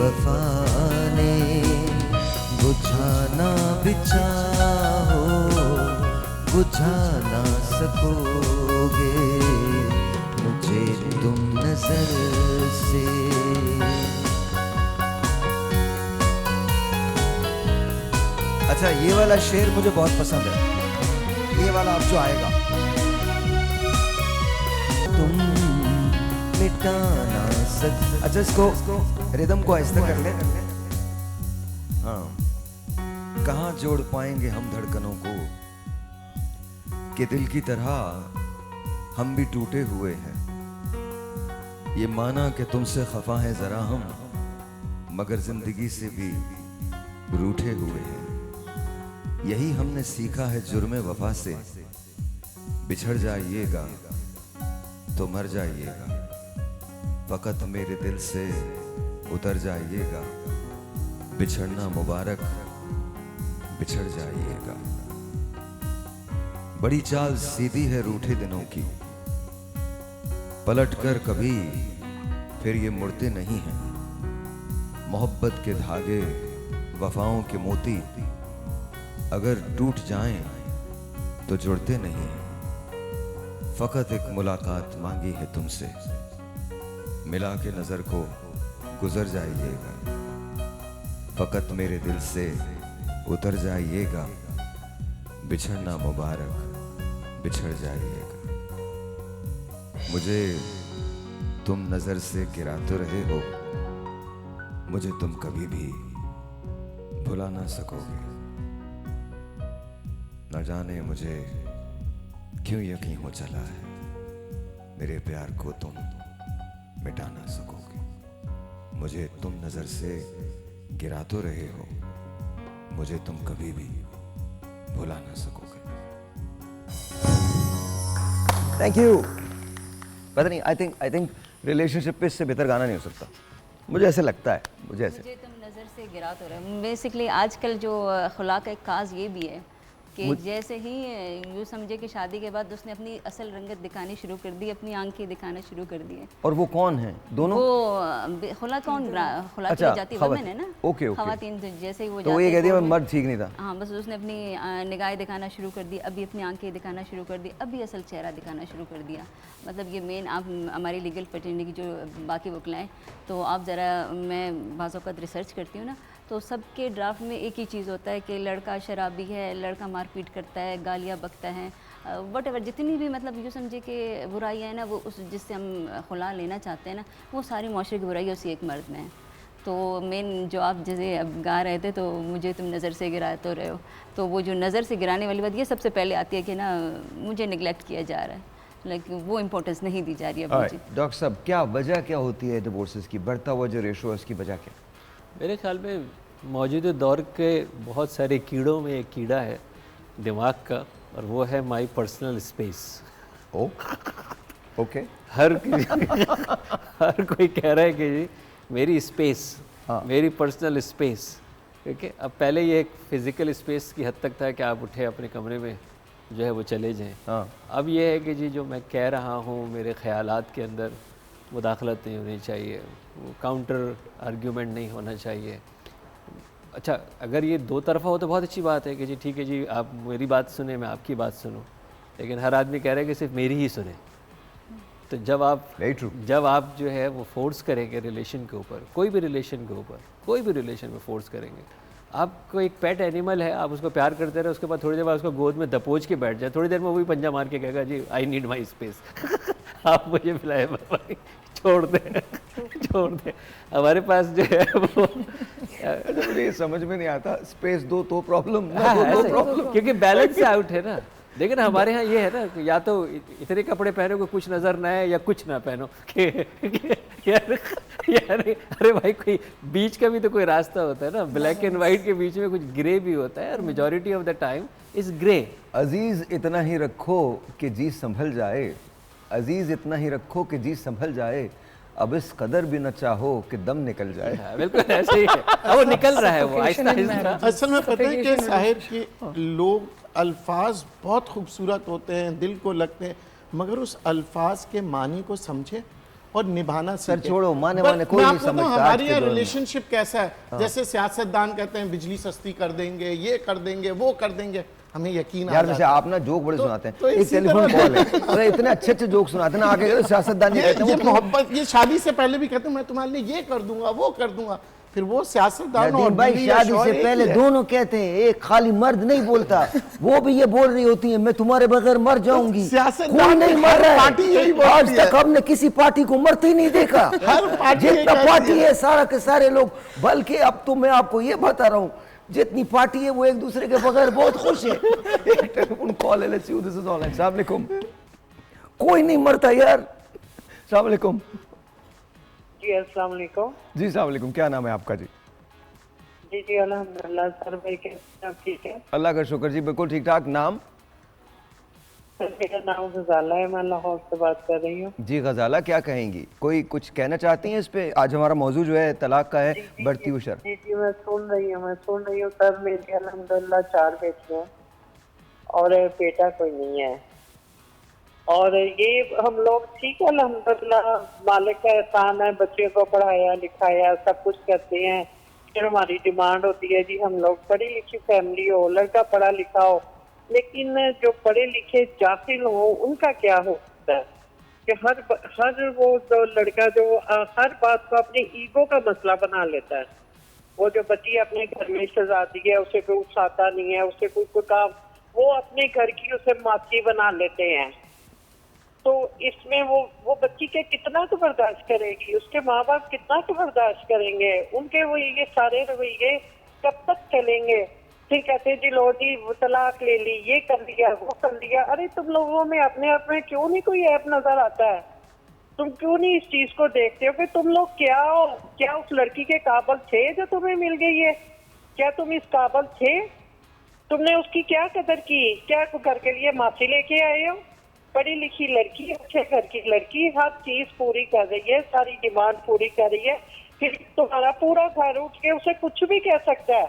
वफा ने बुझाना भी चाहो बुझा ना सकोगे मुझे तुम नजर से। अच्छा, ये वाला शेर मुझे बहुत पसंद है, ये वाला अब जो आएगा। तुम मिटा ना सक। अच्छा, इसको रिदम को आहिस्ता कर ले। हाँ, कहाँ जोड़ पाएंगे हम धड़कनों को कि दिल की तरह हम भी टूटे हुए हैं। ये माना कि तुमसे खफा है जरा हम, मगर जिंदगी से भी रूठे हुए हैं। यही हमने सीखा है जुर्मे वफा से, बिछड़ जाइएगा तो मर जाइएगा, फकत मेरे दिल से उतर जाइएगा, बिछड़ना मुबारक बिछड़ जाइएगा। बड़ी चाल सीधी है रूठे दिनों की, पलट कर कभी फिर ये मुड़ते नहीं हैं। मोहब्बत के धागे वफाओं के मोती अगर टूट जाएं तो जुड़ते नहीं हैं। फकत एक मुलाकात मांगी है तुमसे, मिला के नजर को गुजर जाइएगा, फकत मेरे दिल से उतर जाइएगा, बिछड़ना मुबारक बिछड़ जाइएगा। मुझे तुम नजर से गिरा तो रहे हो, मुझे तुम कभी भी भुला ना सकोगे। न जाने मुझे क्यों यकीन हो चला है, मेरे प्यार को तुम मिटा ना सकोगे। मुझे तुम नजर से गिरा तो रहे हो, मुझे तुम कभी भी भुला ना सकोगे। Thank you. पता नहीं, आई थिंक रिलेशनशिप पे इससे बेहतर गाना नहीं हो सकता, मुझे ऐसे लगता है। मुझे तुम नज़र से गिरा तो रहे। बेसिकली आजकल जो खुला का एक काज ये भी है कि जैसे ही यूँ समझे कि शादी के बाद उसने अपनी असल रंगत दिखानी शुरू कर दी, अपनी आंखें दिखाना शुरू कर दी है। और वो कौन है दोनों? वो खुला कौन, खुला की जाती वुमेन है ना, ओके ओके। खवातीन जैसे ही वो तो ये कहती है मर्द ठीक नहीं था। हाँ, बस उसने अपनी निगाहें दिखाना शुरू कर दी, अभी अपनी आंखें दिखाना शुरू कर दी, अभी असल चेहरा दिखाना शुरू कर दिया। मतलब ये मेन, आप हमारी लीगल फैटर्निटी की जो बाकी वकलाएँ, तो आप ज़रा, मैं बाज़ औक़ात रिसर्च करती हूँ ना, तो सबके ड्राफ्ट में एक ही चीज़ होता है कि लड़का शराबी है, लड़का मारपीट करता है, गालियाँ बकता है, वट एवर जितनी भी मतलब यूँ समझे कि बुराइयाँ हैं ना, वो उस जिससे हम खुला लेना चाहते हैं ना, वो सारी माशरे की बुराई उसी एक मर्द में है। तो मेन जो आप जैसे अब गा रहे थे, तो मुझे तुम नज़र से गिरा तो रहे हो, तो वो जो नज़र से गिराने वाली बात ये सबसे पहले आती है कि ना मुझे निगलेक्ट किया जा रहा है, लेकिन वो इम्पोर्टेंस नहीं दी जा रही है मुझे। डॉक्टर साहब, क्या वजह क्या होती है डिवोर्सेस की? बढ़ता हुआ जो रेशो है उसकी वजह क्या? मेरे ख्याल में मौजूदा दौर के बहुत सारे कीड़ों में एक कीड़ा है दिमाग का, और वो है माई पर्सनल स्पेस। ओके। हर कोई कह रहा है कि जी मेरी स्पेस, मेरी पर्सनल स्पेस। ठीक है, अब पहले ये एक फिज़िकल स्पेस की हद तक था कि आप उठे अपने कमरे में जो है वो चले जाएं। अब ये है कि जी जो मैं कह रहा हूँ मेरे ख़यालात के अंदर मुदाखलत नहीं होनी चाहिए, वो काउंटर आर्ग्यूमेंट नहीं होना चाहिए। अच्छा, अगर ये दो तरफ़ा हो तो बहुत अच्छी बात है कि जी ठीक है जी, आप मेरी बात सुने, मैं आपकी बात सुनूं, लेकिन हर आदमी कह रहा है कि सिर्फ मेरी ही सुने। तो जब आप जो है वो फोर्स करेंगे रिलेशन के ऊपर, कोई भी रिलेशन के ऊपर, कोई भी रिलेशन में फोर्स करेंगे, आपको एक पेट एनिमल है, आप उसको प्यार करते रहे, उसके बाद थोड़ी देर बाद उसको गोद में दबोच के बैठ जाए, थोड़ी देर में वो भी पंजा मार के कहेगा जी आई नीड माई स्पेस आप मुझे पिलाए भाई, छोड़ दे। हमारे पास जो है वो मुझे समझ में नहीं आता, स्पेस दो तो प्रॉब्लम, क्योंकि बैलेंस आउट है ना। देखिए ना, हमारे यहाँ ये है ना, या तो इतने कपड़े पहनो कि कुछ नज़र ना आए, या कुछ ना पहनो यार अरे भाई, कोई बीच का भी तो कोई रास्ता होता है ना, ब्लैक एंड वाइट के बीच में कुछ ग्रे भी होता है, और majority of the time is grey. Aziz इतना ही रखो कि जी संभल जाए, अजीज इतना ही रखो कि जी संभल जाए, अब इस कदर भी न चाहो कि दम निकल जाए। बिल्कुल ऐसे ही है, अब वो निकल रहा है वो आहिस्ता आहिस्ता। असल में पता है कि साहिर कि लोग अल्फाज बहुत खूबसूरत होते हैं, दिल को लगते हैं, मगर उस अल्फाज के मानी को समझे और निभाना सर सीखें। छोड़ो, माने But माने कोई मैं नहीं आपको बताऊं, समझता आज हमारे के यहाँ दौर में। रिलेशनशिप कैसा है, जैसे सियासतदान कहते हैं बिजली सस्ती कर देंगे, ये कर देंगे, वो कर देंगे, हमें यकीन आ यार वैसे जाता है। आप ना जोक बड़े सुनाते हैं। तो एक इसी टेलीफोन तरह- कॉल है, अरे इतने अच्छे अच्छे जोक सुनाते हैं ना, आगे सियासतदान नहीं कहते ये वो मोहब्बत, ये शादी से पहले भी कहते हैं मैं तुम्हारे लिए ये कर दूंगा, वो कर दूंगा, फिर वो सियासतदान और नदीम भाई बीवी या शादी शौहर से एक ही पहले है। दोनों कहते हैं, एक खाली मर्द नहीं बोलता, वो भी ये बोल रही होती है मैं तुम्हारे बगैर मर जाऊंगी। सियासतदान कोई नहीं में मर हर रहा पार्टी यही है, बोलती आज है। तक हमने किसी पार्टी को मरते ही नहीं देखा। हर पार्टी यही जितना कहती पार्टी है। है सारा के सारे लोग, बल्कि अब तो मैं आपको ये बता रहा हूँ, जितनी पार्टी है वो एक दूसरे के बगैर बहुत खुश है। एक टेलीफोन कॉल है, let's see who this is online. अस्सलाम वालेकुम। कोई नहीं मरता यार। अस्सलाम वालेकुम। जी अस्सलाम वालेकुम। जी अस्सलाम वालेकुम, क्या नाम है आपका? जी जी जी अल्हम्दुलिल्लाह सर, भाई कैसे हैं आप? ठीक है अल्लाह का शुक्र जी, बिल्कुल ठीक ठाक। नाम? सर, मेरा नाम गजाला है, मैं लाहौर से बात कर रही हूँ। जी गजाला, क्या कहेंगी? कोई कुछ कहना चाहती हैं इस पे? आज हमारा मौजूद जो है तलाक का है, बढ़ती हुई शर्त। जी जी मैं सुन रही हूँ सर। मेरे अल्हम्दुलिल्लाह 4 बेटे हैं और बेटा कोई नहीं है, और ये हम लोग ठीक है अल्हम्दुलिल्लाह, मालिक का एहसान है, बच्चे को पढ़ाया लिखाया सब कुछ करते हैं। फिर हमारी डिमांड होती है जी हम लोग पढ़ी लिखी फैमिली हो, लड़का पढ़ा लिखा हो, लेकिन जो पढ़े लिखे जाहिल हो उनका क्या होता है कि हर वो जो लड़का जो हर बात को अपनी ईगो का मसला बना लेता है। वो जो बच्ची अपने घर में शहजादी है, उसे कोई उठाता नहीं है, उसे कोई काम, वो अपने घर की उसे मासी बना लेते हैं। तो इसमें वो बच्ची के कितना तो बर्दाश्त करेगी, उसके माँ बाप कितना तो बर्दाश्त करेंगे, उनके वो ये सारे रवैये कब तक चलेंगे? फिर कहते हैं जी लो जी वो तलाक ले ली, ये कर लिया, वो कर लिया। अरे तुम लोगों में अपने आप में क्यों नहीं कोई ऐप नजर आता है? तुम क्यों नहीं इस चीज को देखते हो कि तुम लोग क्या हो? क्या उस लड़की के काबिल थे जो तुम्हें मिल गई है? क्या तुम इस काबिल थे? तुमने उसकी क्या कदर की? क्या घर के लिए माफी लेके आए हो? पढ़ी लिखी लड़की, अच्छे घर की लड़की, हर चीज पूरी कर रही है, सारी डिमांड पूरी कर रही है, फिर तुम्हारा पूरा घर उठ के उसे कुछ भी कह सकता है।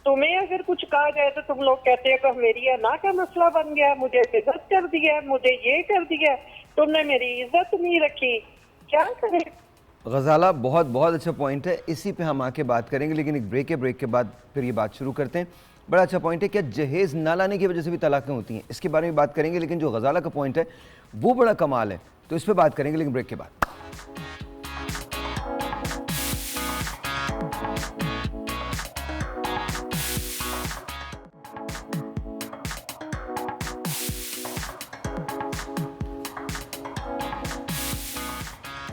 तुम्हें अगर कुछ कहा जाए तो तुम लोग कहते हैं कि मेरी ना का मसला बन गया, मुझे इज्जत कर दिया, मुझे ये कर दिया, तुमने मेरी इज्जत नहीं रखी, क्या करें? गजाला बहुत बहुत अच्छा पॉइंट है, इसी पे हम आके बात करेंगे, लेकिन एक ब्रेक के बाद फिर ये बात शुरू करते हैं। बड़ा अच्छा पॉइंट है, क्या जहेज़ ना लाने की वजह से भी तलाक़ें होती हैं? इसके बारे में बात करेंगे, लेकिन जो गजाला का पॉइंट है वो बड़ा कमाल है, तो इस पर बात करेंगे, लेकिन ब्रेक के बाद।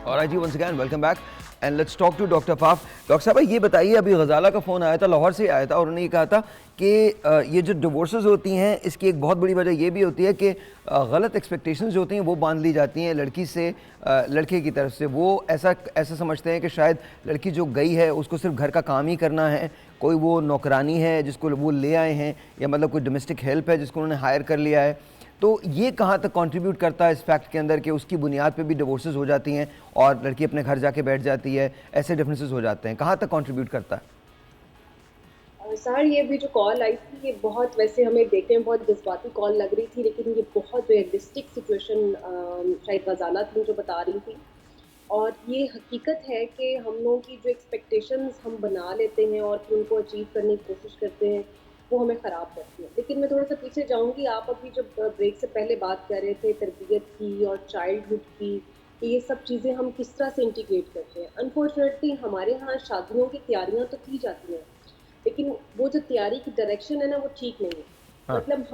और जी once again welcome back and let's talk to doctor फाफ। डॉक्टर साहब ये बताइए, अभी गजाला का फ़ोन आया था, लाहौर से आया था, और उन्होंने ये कहा था कि ये जो डिवोर्सेस होती हैं इसकी एक बहुत बड़ी वजह ये भी होती है कि गलत एक्सपेक्टेशंस जो होती हैं वो बांध ली जाती हैं लड़की से, लड़के की तरफ से। वो ऐसा समझते हैं कि शायद लड़की जो गई है उसको सिर्फ घर का काम ही करना है, कोई वो नौकरानी है जिसको वो ले आए हैं, या मतलब कोई डोमेस्टिक हेल्प है जिसको उन्होंने हायर कर लिया है। तो ये कहाँ तक कंट्रीब्यूट करता है इस फैक्ट के अंदर कि उसकी बुनियाद पे भी डिवोर्सेस हो जाती हैं और लड़की अपने घर जाके बैठ जाती है, ऐसे डिफरेंसेस हो जाते हैं, कहाँ तक कंट्रीब्यूट करता है? सर ये भी जो कॉल आई थी ये बहुत, वैसे हमें देखने में बहुत जज्बाती कॉल लग रही थी, लेकिन ये बहुत रियलिस्टिक सिचुएशन शायद गजाला थी जो बता रही थी। और ये हकीकत है कि हम लोगों की जो एक्सपेक्टेशंस हम बना लेते हैं और फिर उनको अचीव करने की कोशिश करते हैं वो हमें ख़राब करती है। लेकिन मैं थोड़ा सा पीछे जाऊंगी, आप अभी जब ब्रेक से पहले बात कर रहे थे तरबियत की और चाइल्डहुड की, ये सब चीज़ें हम किस तरह से इंटीग्रेट करते हैं। अनफॉर्चुनेटली हमारे यहाँ शादियों की तैयारियाँ तो की जाती हैं, लेकिन वो जो तैयारी की डायरेक्शन है ना वो ठीक नहीं है। मतलब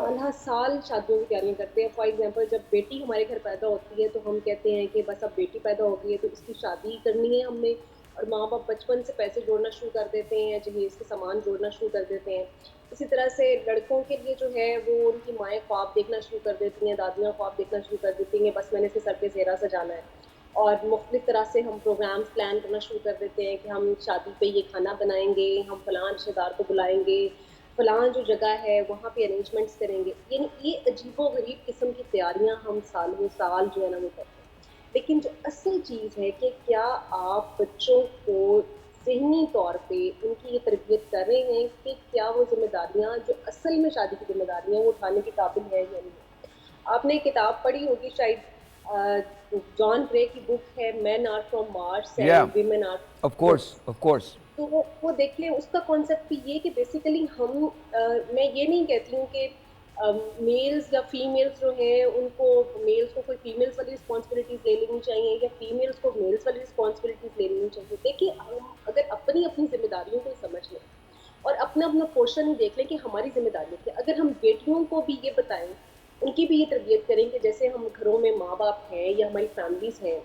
हम साल शादियों की तैयारियां करते हैं। फॉर एग्जांपल जब बेटी हमारे घर पैदा होती है तो हम कहते हैं कि बस अब बेटी पैदा हो गई है तो इसकी शादी करनी है हमने, और माँ बाप बचपन से पैसे जोड़ना शुरू कर देते हैं, जहेज के सामान जोड़ना शुरू कर देते हैं। इसी तरह से लड़कों के लिए जो है वो उनकी माएँ ख्वाब देखना शुरू कर देती हैं, दादियाँ ख्वाब देखना शुरू कर देती हैं, बस मैंने इसे सर पे सेहरा सजाना है। और मुख्तलिफ तरह से हम प्रोग्राम्स प्लान करना शुरू कर देते हैं कि हम शादी पे ये खाना बनाएंगे, हम फलां रिश्तेदार को बुलाएंगे, फलां जो जगह है वहाँ पे अरेंजमेंट्स करेंगे। यानी ये अजीबोगरीब किस्म की तैयारियाँ हम सालों साल जो है ना वो करते हैं। लेकिन जो असल चीज़ है कि क्या आप बच्चों को ज़हनी तौर पे उनकी ये तरबियत कर रहे हैं कि क्या वो जिम्मेदारियाँ जो असल में शादी की जिम्मेदारियाँ वो उठाने के काबिल है या नहीं। आपने किताब पढ़ी होगी शायद जॉन ग्रे की बुक है men are from Mars Yeah. And women are, of course तो वो देखिए उसका कॉन्सेप्ट भी ये कि बेसिकली हम मैं ये नहीं कहती हूँ कि मेल्स या फीमेल्स जो हैं उनको मेल्स को कोई फीमेल्स वाली रिस्पॉन्सिबिलिटीज ले लेनी चाहिए या फीमेल्स को मेल्स वाली रिस्पॉन्सिबिलिटीज ले लेनी चाहिए। देखिए हम अगर अपनी अपनी जिम्मेदारियों को समझ लें और अपना अपना पोर्शन ही देख लें कि हमारी जिम्मेदारी है, अगर हम बेटियों को भी ये बताएं, उनकी भी ये तरबियत करें कि जैसे हम घरों में माँ बाप हैं या हमारी फैमिलीज हैं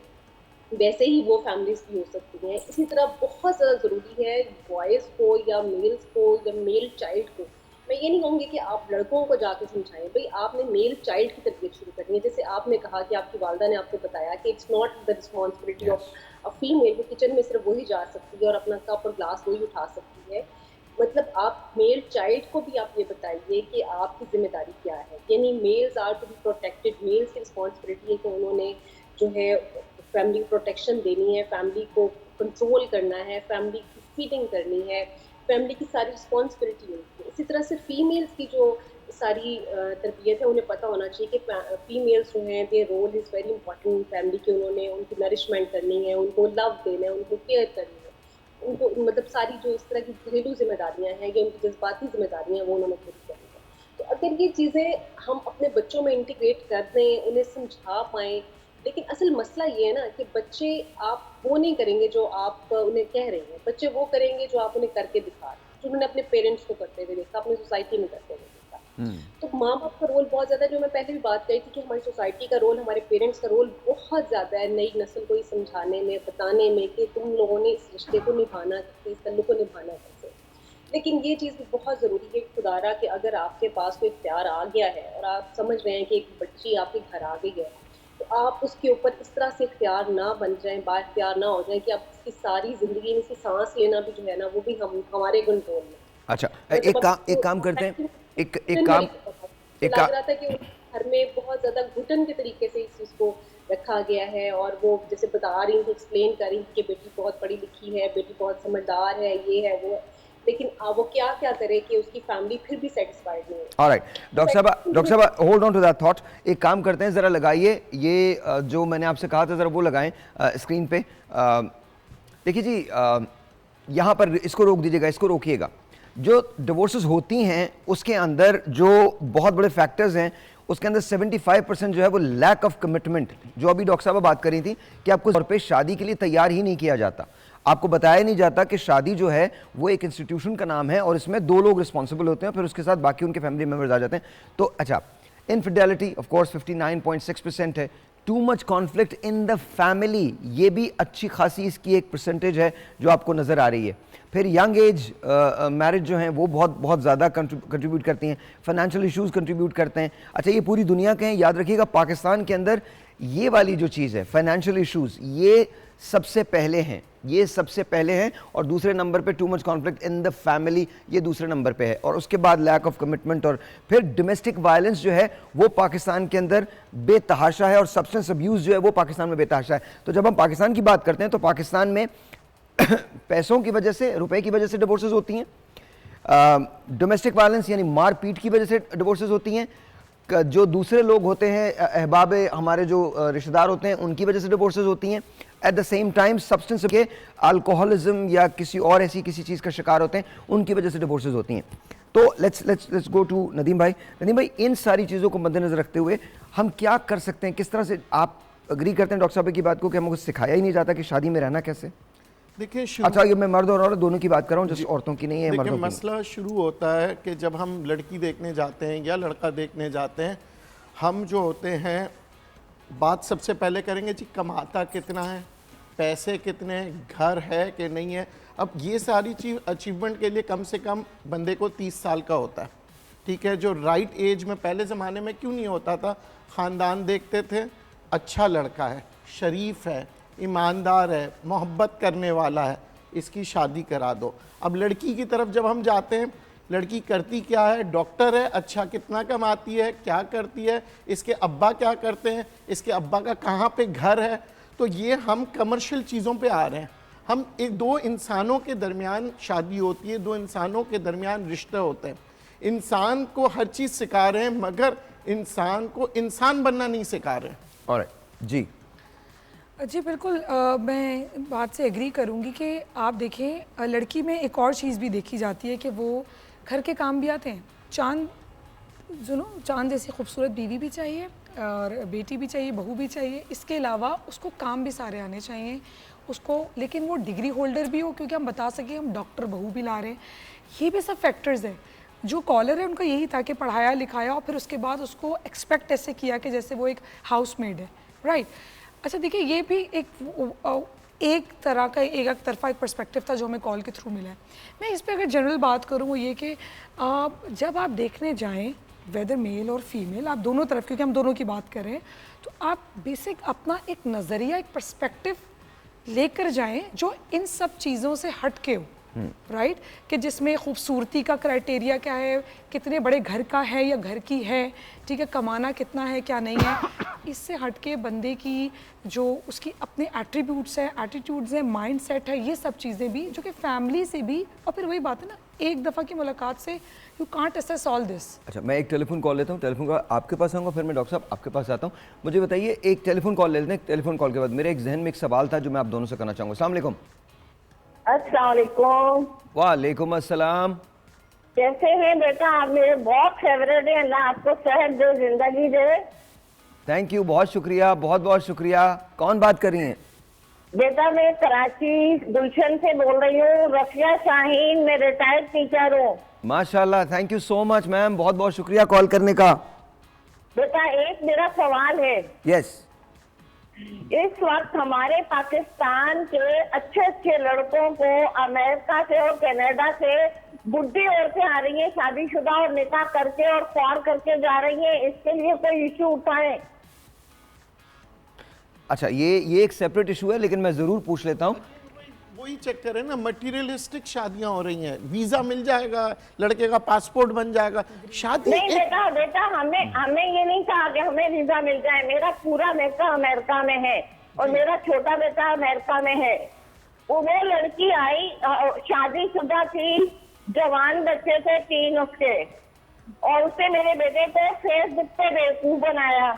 वैसे ही वो फैमिलीज भी हो सकती हैं। इसी तरह बहुत ज़्यादा ज़रूरी है बॉयज़ को या मेल्स को या मेल चाइल्ड को, मैं ये नहीं कहूँगी कि आप लड़कों को जाके समझाएं, भाई आपने मेल चाइल्ड की तरबियत शुरू करनी है। जैसे आपने कहा कि आपकी वालदा ने आपको बताया कि it's not the responsibility of a female, वो किचन में सिर्फ वही जा सकती है और अपना कप और ग्लास वही उठा सकती है। मतलब आप मेल चाइल्ड को भी आप ये बताइए कि आपकी जिम्मेदारी क्या है, यानी males are to be protected, males की रिस्पॉन्सिबिलिटी है कि उन्होंने जो है फैमिली प्रोटेक्शन देनी है, फैमिली को कंट्रोल करना है, फैमिली की फीडिंग करनी है, फैमिली की सारी रिस्पॉन्सिबिलिटी उनकी। इसी तरह से फीमेल्स की जो सारी तरबियत है उन्हें पता होना चाहिए कि फीमेल्स जो हैं their role is very important family की, उन्होंने उनकी नरिशमेंट करनी है, उनको लव देना है, उनको केयर करनी है, उनको मतलब सारी जो इस तरह की घरेलू जिम्मेदारियाँ हैं या उनकी जज्बाती जिम्मेदारियाँ हैं वो उन्होंने पूरी करनी है। तो अगर ये चीज़ें हम अपने बच्चों में इंटीग्रेट कर दें, उन्हें समझा पाएँ, लेकिन असल मसला ये है ना कि बच्चे आप वो नहीं करेंगे जो आप उन्हें कह रहे हैं, बच्चे वो करेंगे जो आप उन्हें करके दिखा रहे हैं, जो उन्होंने अपने पेरेंट्स को करते हुए देखा, अपनी सोसाइटी में करते हुए देखा। तो माँ बाप का रोल बहुत ज़्यादा, जो मैं पहले भी बात कही थी कि हमारी सोसाइटी का रोल, हमारे पेरेंट्स का रोल बहुत ज़्यादा है नई नस्ल को ये समझाने में, बताने में कि तुम लोगों ने इस रिश्ते को निभाना कैसे, इस तल्लुक को निभाना कैसे। लेकिन ये चीज़ भी बहुत ज़रूरी है खुदारा कि अगर आपके पास कोई इख्तियार आ गया है और आप समझ रहे हैं कि एक बच्ची आपके घर आ गई है, तो आप उसके ऊपर इस तरह से इख्तियार ना बन जाएं, बाइख्तियार ना हो जाएं कि आप उसकी सारी ज़िंदगी में से सांस लेना भी जो है ना वो भी हमारे कंट्रोल में। अच्छा, एक काम करते हैं, लग रहा था कि घर में बहुत ज़्यादा घुटन के तरीके से इस चीज़ को रखा गया है और वो जैसे बता रही थी, एक्सप्लेन कर रही थी कि बेटी बहुत पढ़ी लिखी है, बेटी बहुत समझदार है, ये है वो है, लेकिन वो क्या क्या करे कि उसकी फैमिली फिर भी सेटिस्फाइड नहीं है। ऑलराइट, डॉक्टर साहब hold on to that thought. एक काम करते हैं, ज़रा लगाइए ये जो मैंने आपसे कहा था, ज़रा वो लगाएं स्क्रीन पे। देखिए जी, यहाँ पर इसको रोक दीजिएगा, इसको रोकिएगा। जो डिवोर्सेस होती हैं उसके अंदर जो बहुत बड़े फैक्टर्स हैं, उसके अंदर 75% जो है वो लैक ऑफ कमिटमेंट, जो अभी डॉक्टर साहब बात करी थी कि आपको तौर पे शादी के लिए तैयार ही नहीं किया जाता, आपको बताया नहीं जाता कि शादी जो है वो एक इंस्टीट्यूशन का नाम है और इसमें 2 लोग रिस्पॉन्सिबल होते हैं, फिर उसके साथ बाकी उनके फैमिली मेम्बर्स आ जाते हैं। तो अच्छा, इनफिडेलिटी ऑफ कोर्स 59.6% है। Too much conflict in the family, ये भी अच्छी खासी इसकी एक परसेंटेज है जो आपको नज़र आ रही है। फिर यंग एज मैरिज जो हैं वो बहुत ज़्यादा कंट्रीब्यूट करती हैं। फाइनेंशियल इश्यूज़ कंट्रीब्यूट करते हैं। अच्छा, ये पूरी दुनिया के हैं, याद रखिएगा पाकिस्तान के अंदर ये वाली जो चीज़ है फाइनेंशियल इश्यूज़, ये सबसे पहले हैं, ये सबसे पहले हैं, और दूसरे नंबर पे too much conflict in the family, ये दूसरे नंबर पे है, और उसके बाद लैक ऑफ कमिटमेंट, और फिर डोमेस्टिक वायलेंस जो है वो पाकिस्तान के अंदर बेतहाशा है, और सब्सटेंस अब्यूज़ जो है वो पाकिस्तान में बेतहाशा है। तो जब हम पाकिस्तान की बात करते हैं तो पाकिस्तान में पैसों की वजह से, रुपए की वजह से डिवोर्सेस होती हैं, डोमेस्टिक वायलेंस यानी मार पीट की वजह से डिवोर्सेस होती हैं, जो दूसरे लोग होते हैं अहबाब हमारे जो रिश्तेदार होते हैं उनकी वजह से डिवोर्सेस होती हैं। Eight the same time substance के अल्कोहलिज्म या किसी और ऐसी किसी चीज़ का शिकार होते हैं, उनकी वजह से डिवोर्सेस होती हैं। तो लेट्स गो टू नदीम भाई। नदीम भाई, इन सारी चीज़ों को मद्देनजर रखते हुए हम क्या कर सकते हैं, किस तरह से आप अग्री करते हैं डॉक्टर साहब की बात को कि हमको सिखाया ही नहीं जाता कि शादी में रहना कैसे? देखिए, अच्छा, ये मैं मर्द और औरत दोनों की बात कर रहा हूँ, जैसे औरतों की नहीं है, मर्दों की। मसला शुरू होता है कि जब हम लड़की देखने जाते हैं या लड़का देखने जाते हैं, हम जो होते हैं बात सबसे पहले करेंगे जी कमाता कितना है, पैसे कितने हैं, घर है कि नहीं है। अब ये सारी चीज़ अचीवमेंट के लिए कम से कम बंदे को 30 साल का होता है, ठीक है, जो राइट एज में पहले ज़माने में क्यों नहीं होता था। ख़ानदान देखते थे, अच्छा लड़का है, शरीफ है, ईमानदार है, मोहब्बत करने वाला है, इसकी शादी करा दो। अब लड़की की तरफ जब हम जाते हैं, लड़की करती क्या है, डॉक्टर है, अच्छा कितना कमाती है, क्या करती है, इसके अब्बा क्या करते हैं, इसके अब्बा का कहाँ पे घर है। तो ये हम कमर्शियल चीज़ों पे आ रहे हैं। हम एक दो इंसानों के दरमियान शादी होती है, दो इंसानों के दरमियान रिश्ते होते हैं। इंसान को हर चीज़ सिखा रहे हैं मगर इंसान को इंसान बनना नहीं सिखा रहे हैं। ऑलराइट, जी जी बिल्कुल, मैं बात से एग्री करूंगी कि आप देखें, लड़की में एक और चीज़ भी देखी जाती है कि वो घर के काम भी आते हैं। चांद सुनो, चांद जैसी खूबसूरत बीवी भी चाहिए और बेटी भी चाहिए, बहू भी चाहिए, इसके अलावा उसको काम भी सारे आने चाहिए उसको, लेकिन वो डिग्री होल्डर भी हो, क्योंकि हम बता सकें हम डॉक्टर बहू भी ला रहे हैं। ये भी सब फैक्टर्स हैं। जो कॉलर है उनका यही था कि पढ़ाया लिखाया और फिर उसके बाद उसको एक्सपेक्ट ऐसे किया कि जैसे वो एक हाउसमेड है, राइट। अच्छा देखिए, ये भी एक तरह का एक तरफा एक पर्सपेक्टिव था जो हमें कॉल के थ्रू मिला है। मैं इस पर अगर जनरल बात करूँ वो ये कि जब आप देखने जाएं वेदर मेल और फीमेल, आप दोनों तरफ, क्योंकि हम दोनों की बात कर रहे हैं, तो आप बेसिक अपना एक नज़रिया, एक पर्सपेक्टिव लेकर जाएं जो इन सब चीज़ों से हट के हो, राइट। कि जिसमें खूबसूरती का क्राइटेरिया क्या है, कितने बड़े घर का है या घर की है, ठीक है, कमाना कितना है क्या नहीं है, इससे हट के बंदे की जो उसकी अपने एट्रीब्यूट्स हैं, एटीट्यूड्स हैं, माइंड सेट है, ये सब चीज़ें भी जो कि फैमिली से भी, और फिर वही बात है ना, एक दफ़ा की मुलाकात से you can't assess all this. अच्छा, मैं एक टेलीफोन कॉल लेता हूँ, टेलीफोन कॉल आपके पास आऊँगा, फिर मैं डॉक्टर साहब आपके पास आता हूँ। मुझे बताइए, एक टेलीफोन कॉल ले लेते हैं, टेलीफोन कॉल के बाद मेरे एक जहन में एक सवाल था जो मैं आप दोनों से करना चाहूँगा। अस्सलाम वालेकुम। अस्सलाम वालेकुम। वालेकुम अस्सलाम। कैसे हैं बेटा आप? मेरे बहुत फेवरेट है। अल्लाह आपको सेहत दे, जिंदगी दे। थैंक यू, बहुत शुक्रिया, बहुत बहुत शुक्रिया। कौन बात कर रही हैं? बेटा मैं कराची गुलशन से बोल रही हूँ, रफिया शाहीन, मैं रिटायर्ड टीचर हूँ। माशाल्लाह, thank you so much ma'am, बहुत बहुत शुक्रिया कॉल करने का। बेटा एक मेरा सवाल है। यस। इस वक्त हमारे पाकिस्तान के अच्छे अच्छे लड़कों को अमेरिका से और कनाडा से बुढ़ी औरतें आ रही हैं शादीशुदा और निकाह करके और ख्वार करके जा रही हैं, इसके लिए कोई इशू उठाएं? अच्छा, ये एक सेपरेट इशू है, लेकिन मैं ज़रूर पूछ लेता हूँ। वही चक्कर है ना, मटीरियलिस्टिक शादियां हो रही हैं, वीजा मिल जाएगा, लड़के का पासपोर्ट बन जाएगा, शादी नहीं बेटा हमने ये नहीं कहा कि हमें वीजा मिल जाए। मेरा पूरा बेटा अमेरिका में है और मेरा छोटा बेटा अमेरिका में है। वो लड़की आई, शादीशुदा थी, जवान बच्चे थे 3 उसके, और उसने मेरे बेटे को फेसबुक पे बेवकूफ बनाया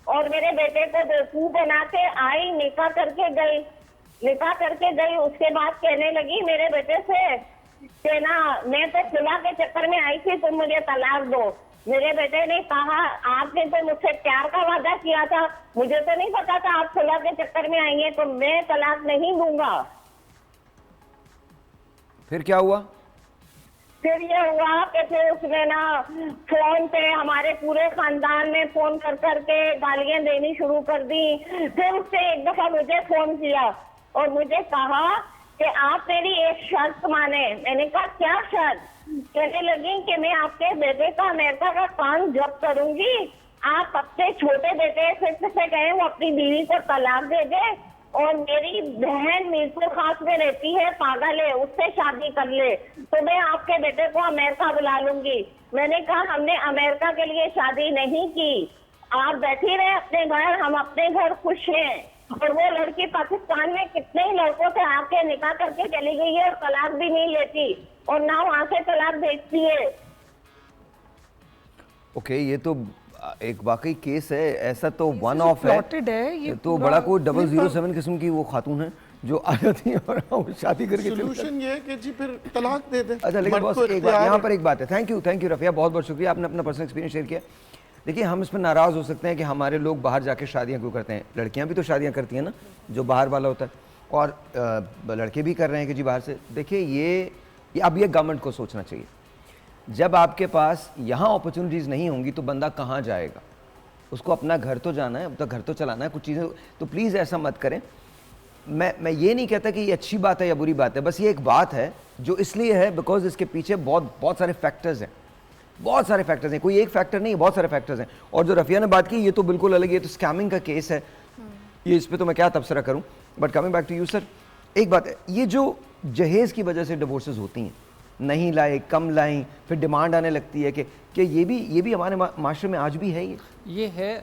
और मेरे बेटे को बेवकूफ बना के आई, निकाह करके गई। उसके बाद कहने लगी मेरे बेटे से कि ना मैं तो सुलह के चक्कर में आई थी, तुम मुझे तलाक दो। मेरे बेटे ने कहा आपने तो मुझसे प्यार का वादा किया था, मुझे तो नहीं पता था आप सुलह के चक्कर में आई हैं, तो मैं तलाक नहीं दूंगा। फिर क्या हुआ? फिर ये हुआ कि फिर उसने ना फोन पे हमारे पूरे खानदान में फोन कर करके गालियां देनी शुरू कर दी। फिर उसने एक दफा मुझे फोन किया और मुझे कहा कि आप मेरी एक शर्त माने। मैंने कहा क्या शर्त? कहने लगी कि मैं आपके बेटे का अमेरिका का काम जब्त करूंगी, आप अपने छोटे बेटे से कहें वो अपनी बीवी को तलाक दे दे, और मेरी बहन मीरपुर खास में रहती है, पागल है, उससे शादी कर ले, तो मैं आपके बेटे को अमेरिका बुला लूंगी। मैंने कहा हमने अमेरिका के लिए शादी नहीं की, आप बैठी रहे अपने घर, हम अपने घर खुश हैं। और वो लड़की पाकिस्तान में कितने ही लड़कों से आके निकाह करके चली गई है और तलाक भी नहीं लेती और ना वहां से तलाक भेजती है। ओके, ये तो एक वाकई केस है, ऐसा तो वन ऑफ है, ये तो बड़ा कोई 007 किस्म की वो खातून है जो आ जाती है और शादी करके सॉल्यूशन ये है कि जी फिर तलाक दे दे। अच्छा, लेकिन बॉस एक बात यहाँ पर एक बात है। थैंक यू रफिया, बहुत बहुत शुक्रिया, आपने अपना पर्सनल एक्सपीरियंस शेयर किया। देखिए, हम इस पर नाराज़ हो सकते हैं कि हमारे लोग बाहर जाके शादियाँ क्यों करते हैं, लड़कियाँ भी तो शादियाँ करती हैं ना, जो बाहर वाला होता है, और लड़के भी कर रहे हैं कि जी बाहर से। देखिए, ये अब ये गवर्नमेंट को सोचना चाहिए। जब आपके पास यहाँ अपॉर्चुनिटीज़ नहीं होंगी तो बंदा कहाँ जाएगा? उसको अपना घर तो जाना है, तो घर तो चलाना है, कुछ चीज़ें, तो प्लीज़ ऐसा मत करें। मैं ये नहीं कहता कि ये अच्छी बात है या बुरी बात है, बस ये एक बात है जो इसलिए है बिकॉज इसके पीछे बहुत सारे फैक्टर्स हैं, बहुत सारे फैक्टर्स हैं, कोई एक फैक्टर नहीं, बहुत सारे फैक्टर्स हैं। और जो रफिया ने बात की ये तो बिल्कुल अलग, ये तो स्कैमिंग का केस है, ये इस पर तो मैं क्या तबसरा करूँ। But coming back to you sir, एक बात है, ये जो जहेज़ की वजह से डिवोर्सेस होती हैं, नहीं लाए, कम लाई, फिर डिमांड आने लगती है कि ये भी हमारे माशरे में आज भी है। ये है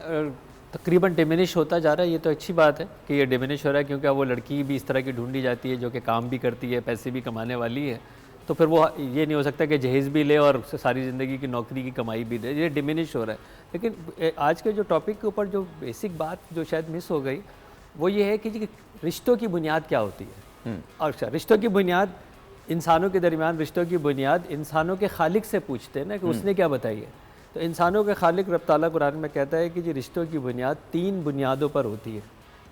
तकरीबन डिमिनिश होता जा रहा है। ये तो अच्छी बात है कि ये डिमिनिश हो रहा है, क्योंकि वो लड़की भी इस तरह की ढूंढी जाती है जो कि काम भी करती है, पैसे भी कमाने वाली है, तो फिर वो ये नहीं हो सकता कि जहेज़ भी ले और सारी ज़िंदगी की नौकरी की कमाई भी दे, ये डिमिनिश हो रहा है। लेकिन आज के जो टॉपिक के ऊपर जो बेसिक बात जो शायद मिस हो गई वो ये है कि जी रिश्तों की बुनियाद क्या होती है। और अच्छा, रिश्तों की बुनियाद, इंसानों के दरमियान रिश्तों की बुनियाद इंसानों के खालिक से पूछते हैं ना कि उसने क्या बताई है। तो इंसानों के खालिक रब ताला कुरान में कहता है कि जी रिश्तों की बुनियाद 3 बुनियादों पर होती है।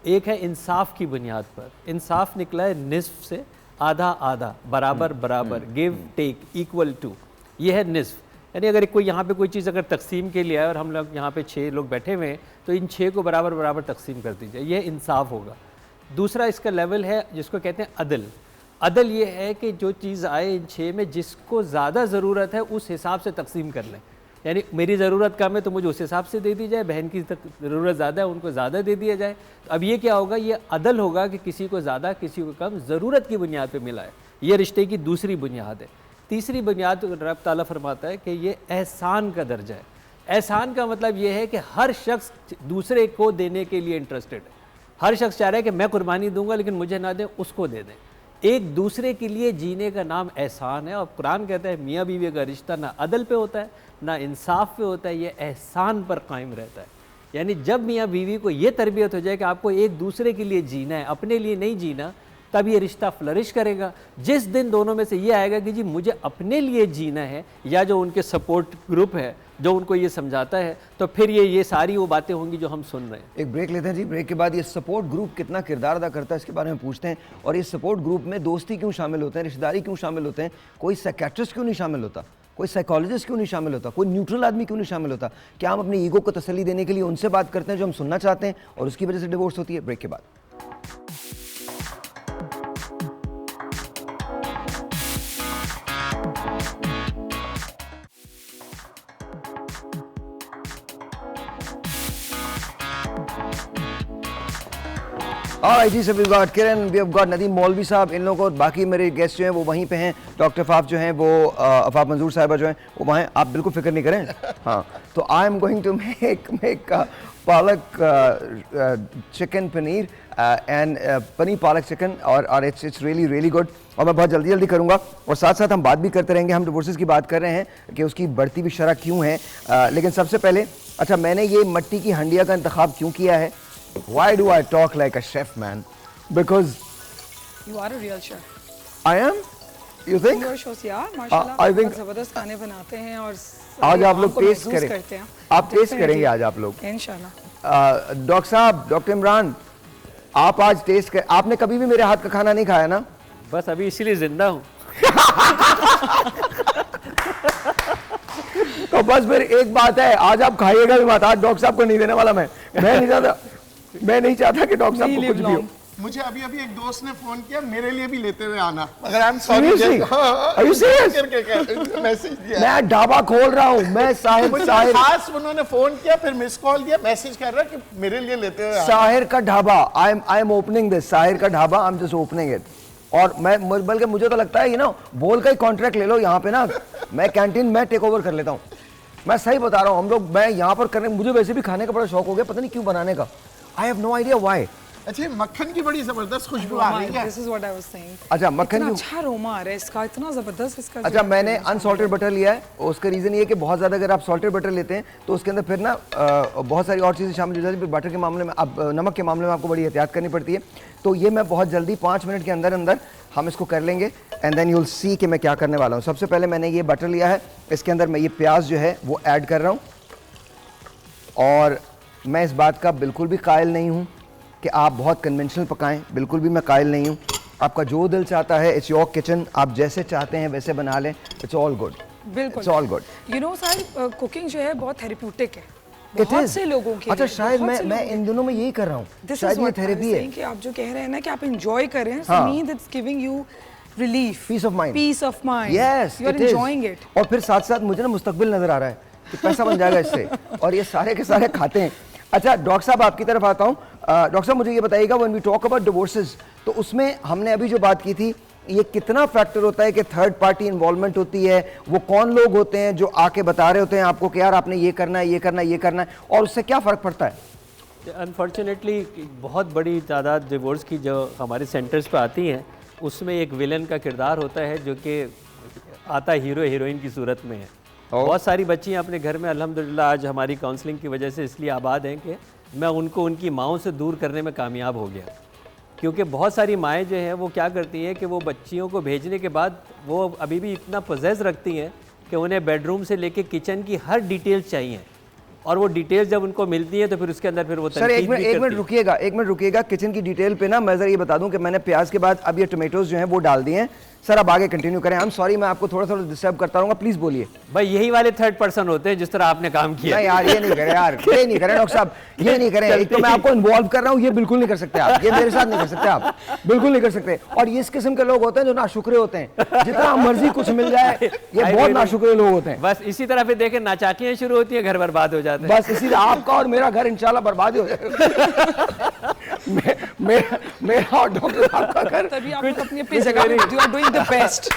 एक है इंसाफ की बुनियाद पर, इंसाफ निकला है निस्फ से, आधा आधा, बराबर बराबर, गिव टेक, इक्वल टू, ये है निस्फ। यानी अगर कोई यहाँ पे कोई चीज़ अगर तकसीम के लिए आए और हम लोग यहाँ पे 6 लोग बैठे हुए हैं तो इन 6 को बराबर बराबर तकसीम कर दीजिए, यह इंसाफ होगा। दूसरा इसका लेवल है जिसको कहते हैं अदल। अदल ये है कि जो चीज़ आए इन 6 में जिसको ज़्यादा ज़रूरत है उस हिसाब से तकसीम कर लें। यानी मेरी ज़रूरत कम है तो मुझे उस हिसाब से दे दी जाए, बहन की ज़रूरत ज़्यादा है उनको ज़्यादा दे दिया जाए। अब ये क्या होगा, ये अदल होगा कि किसी को ज़्यादा किसी को कम ज़रूरत की बुनियाद पे मिला है। ये रिश्ते की दूसरी बुनियाद है। तीसरी बुनियाद रब ताला फरमाता है कि ये एहसान का दर्जा है। एहसान का मतलब ये है कि हर शख्स दूसरे को देने के लिए इंटरेस्टेड है। हर शख्स चाह रहा है कि मैं कुर्बानी दूंगा लेकिन मुझे ना दें, उसको दे दें। एक दूसरे के लिए जीने का नाम एहसान है। और कुरान कहता है मियाँ बीवी का रिश्ता ना अदल पे होता है ना इंसाफ पे होता है, ये एहसान पर कायम रहता है। यानी जब मियाँ बीवी को ये तरबियत हो जाए कि आपको एक दूसरे के लिए जीना है, अपने लिए नहीं जीना, तब ये रिश्ता फ्लरिश करेगा। जिस दिन दोनों में से ये आएगा कि जी मुझे अपने लिए जीना है, या जो उनके सपोर्ट ग्रुप है जो उनको ये समझाता है, तो फिर ये सारी वो बातें होंगी जो हम सुन रहे हैं। एक ब्रेक लेते हैं जी। ब्रेक के बाद ये सपोर्ट ग्रुप कितना किरदार अदा करता है इसके बारे में पूछते हैं। और ये सपोर्ट ग्रुप में दोस्ती क्यों शामिल होते हैं, रिश्तेदारी क्यों शामिल होते हैं, कोई साइकियाट्रिस्ट क्यों नहीं शामिल होता, कोई साइकोलॉजिस्ट क्यों नहीं शामिल होता, कोई न्यूट्रल आदमी क्यों नहीं शामिल होता। क्या हम अपनी ईगो को तसल्ली देने के लिए उनसे बात करते हैं जो हम सुनना चाहते हैं और उसकी वजह से डिवोर्स होती है। ब्रेक के बाद Alright ji, so we've got Kiran, we have got Nadeem Maulvi साहब, इन लोगों को, बाकी मेरे गेस्ट जो हैं वो वहीं पे हैं। डॉक्टर अफाफ जो हैं वो अफाफ मंजूर साहिबा जो हैं वो वहाँ हैं, आप बिल्कुल फिक्र नहीं करें। हाँ, तो I am going to make palak chicken paneer and paneer palak chicken, और इट्स रियली गुड। और मैं बहुत जल्दी करूँगा। और साथ साथ हम बात भी करते रहेंगे। हम डिवोर्सेस की बात कर रहे हैं कि उसकी बढ़ती हुई शरह क्यों है। लेकिन सबसे पहले, अच्छा, मैंने ये मट्टी की हंडिया का इंतखाब क्यों किया है? Why do I talk like a chef, man? Because You are a real chef. I am. You think? Your shows, yeah, माशाल्लाह। I think- बहुत ज़बरदस्त खाने बनाते हैं और आज आप लोग आपको टेस्ट महसूस करें। करते हैं। आप टेस्ट Definitely. करेंगे आज आप लोग। इंशाल्लाह। डॉक्टर साहब, डॉक्टर इमरान, आप आज टेस्ट कर, आपने कभी भी मेरे हाथ का खाना नहीं खाया ना? बस अभी इसीलिए जिंदा हूँ। तो बस फिर एक बात है, आज आप खाइएगा भी मत। आज डॉक्टर साहब को नहीं देने वाला मैं नहीं चाहता कि डॉक्टर साहब को कुछ भी हो। मुझे अभी एक दोस्त ने फोन किया, मेरे लिए भी लेते हुए आना, मगर I am Seriously? Are you serious? Message दिया। मैं ढाबा खोल रहा हूँ, मैं मुझे खास उन्होंने फोन किया, फिर मिस कॉल दिया, मैसेज कर रहा कि मेरे लिए लेते हुए आना। साहिर का Dhaba, I am opening this, Sahir का Dhaba, I am just opening it. और मैं बल्कि मुझे तो लगता है ये ना, बोल का ही कॉन्ट्रैक्ट ले लो यहाँ पे ना, मैं कैंटीन में टेक ओवर कर लेता हूँ। मैं सही बता रहा हूँ, हम लोग, मैं यहाँ पर करने, मुझे वैसे भी खाने का बड़ा शौक हो गया, पता नहीं क्यों बनाने का। I have no idea why. अच्छा, मक्खन की बड़ी जबरदस्त खुशबू आ रही है। This is what I was saying. अच्छा, मक्खन इतना की, अच्छा अरोमा आ रहा है इसका, इतना जबरदस्त इसका। अच्छा, मैंने अनसॉल्टेड बटर लिया है। उसका रीज़न ये है कि बहुत ज़्यादा अगर आप सॉल्टेड बटर लेते हैं तो उसके अंदर फिर ना बहुत सारी और चीज़ें शामिल हो जाती है। फिर बटर के मामले में, अब नमक के मामले में आपको बड़ी एहतियात करनी पड़ती है। तो ये मैं बहुत जल्दी 5 मिनट के अंदर हम इसको कर लेंगे, and then you will see कि मैं क्या करने वाला हूँ। सबसे पहले मैंने ये बटर लिया है, इसके अंदर मैं ये प्याज जो है वो ऐड कर रहा हूँ। और मैं इस बात का बिल्कुल भी कायल नहीं हूँ कि आप बहुत कन्वेंशनल पकाएं, बिल्कुल भी मैं कायल नहीं हूँ। आपका जो दिल चाहता है, इट्स योर किचन, आप जैसे चाहते हैं वैसे बना लें, इट्स ऑल गुड, बिल्कुल it's all good. You know sir, cooking जो है बहुत थेरेप्यूटिक है It बहुत is. से लोगों के अच्छा, लिए, शायद बहुत से मैं लोगों इन दिनों में यही कर रहा हूँ, This is शायद ये what I was थेरेपी है। saying कि आप जो कह रहे हैं ना कि आप एंजॉय कर रहे हैं, हाँ। for me that's giving you relief, peace of mind, peace of mind. Yes, you are enjoying it. और फिर साथ साथ मुझे ना मुस्तकबिल नजर आ रहा है कि पैसा बन जाएगा इससे, और ये सारे के सारे खाते हैं। अच्छा डॉक्टर साहब, आपकी तरफ आता हूँ। डॉक्टर साहब, मुझे ये बताइएगा, when we talk about divorces, तो उसमें हमने अभी जो बात की थी, ये कितना फैक्टर होता है कि थर्ड पार्टी इन्वॉल्वमेंट होती है? वो कौन लोग होते हैं जो आके बता रहे होते हैं आपको कि यार आपने ये करना है, ये करना है, ये करना है, और उससे क्या फ़र्क पड़ता है? अनफॉर्चुनेटली बहुत बड़ी तादाद डिवोर्स की जो हमारे सेंटर्स पे आती हैं, उसमें एक विलन का किरदार होता है जो कि आता हीरो हीरोइन की सूरत में है। बहुत सारी बच्चियाँ अपने घर में अल्हम्दुलिल्लाह आज हमारी काउंसलिंग की वजह से इसलिए आबाद हैं कि मैं उनको उनकी माँओं से दूर करने में कामयाब हो गया। क्योंकि बहुत सारी माएँ जो हैं वो क्या करती हैं कि वो बच्चियों को भेजने के बाद वो अभी भी इतना पोजेस रखती हैं कि उन्हें बेडरूम से लेके किचन की हर डिटेल्स चाहिए, और वो डिटेल्स जब उनको मिलती है तो फिर उसके अंदर फिर वो सर एक मिनट रुकिएगा किचन की डिटेल पे ना मैं जरा ये बता दूं कि मैंने प्याज के बाद अब ये टोमेटोज जो हैं वो डाल दिए हैं। सर अब आगे कंटिन्यू करें। आई एम सॉरी मैं आपको थोड़ा डिस्टर्ब करता रहूंगा, प्लीज बोलिए। भाई यही वाले थर्ड पर्सन होते हैं जिस तरह आपने काम किया। नहीं यार ये नहीं करें यार, ये नहीं करें डॉक्टर साहब, ये नहीं करें। एक तो मैं आपको इन्वॉल्व कर रहा हूँ, ये बिल्कुल नहीं कर सकते आप, ये मेरे साथ नहीं कर सकते आप, बिल्कुल नहीं कर सकते। और ये इस किस्म के लोग होते हैं जो नाशुक्रे होते हैं, जितना मर्जी कुछ मिल जाए, ये बहुत नाशुक्रे लोग होते हैं। बस इसी तरह फिर देखें नाचाकियां शुरू होती है, घर बर्बाद हो जाते हैं। बस इसीलिए आपका और मेरा घर इंशाल्लाह बर्बाद हो जाएगा। मेरा और डॉक्टर साहब का घर। तभी आप लोग अपनी अपनी जगह पे you are doing the best.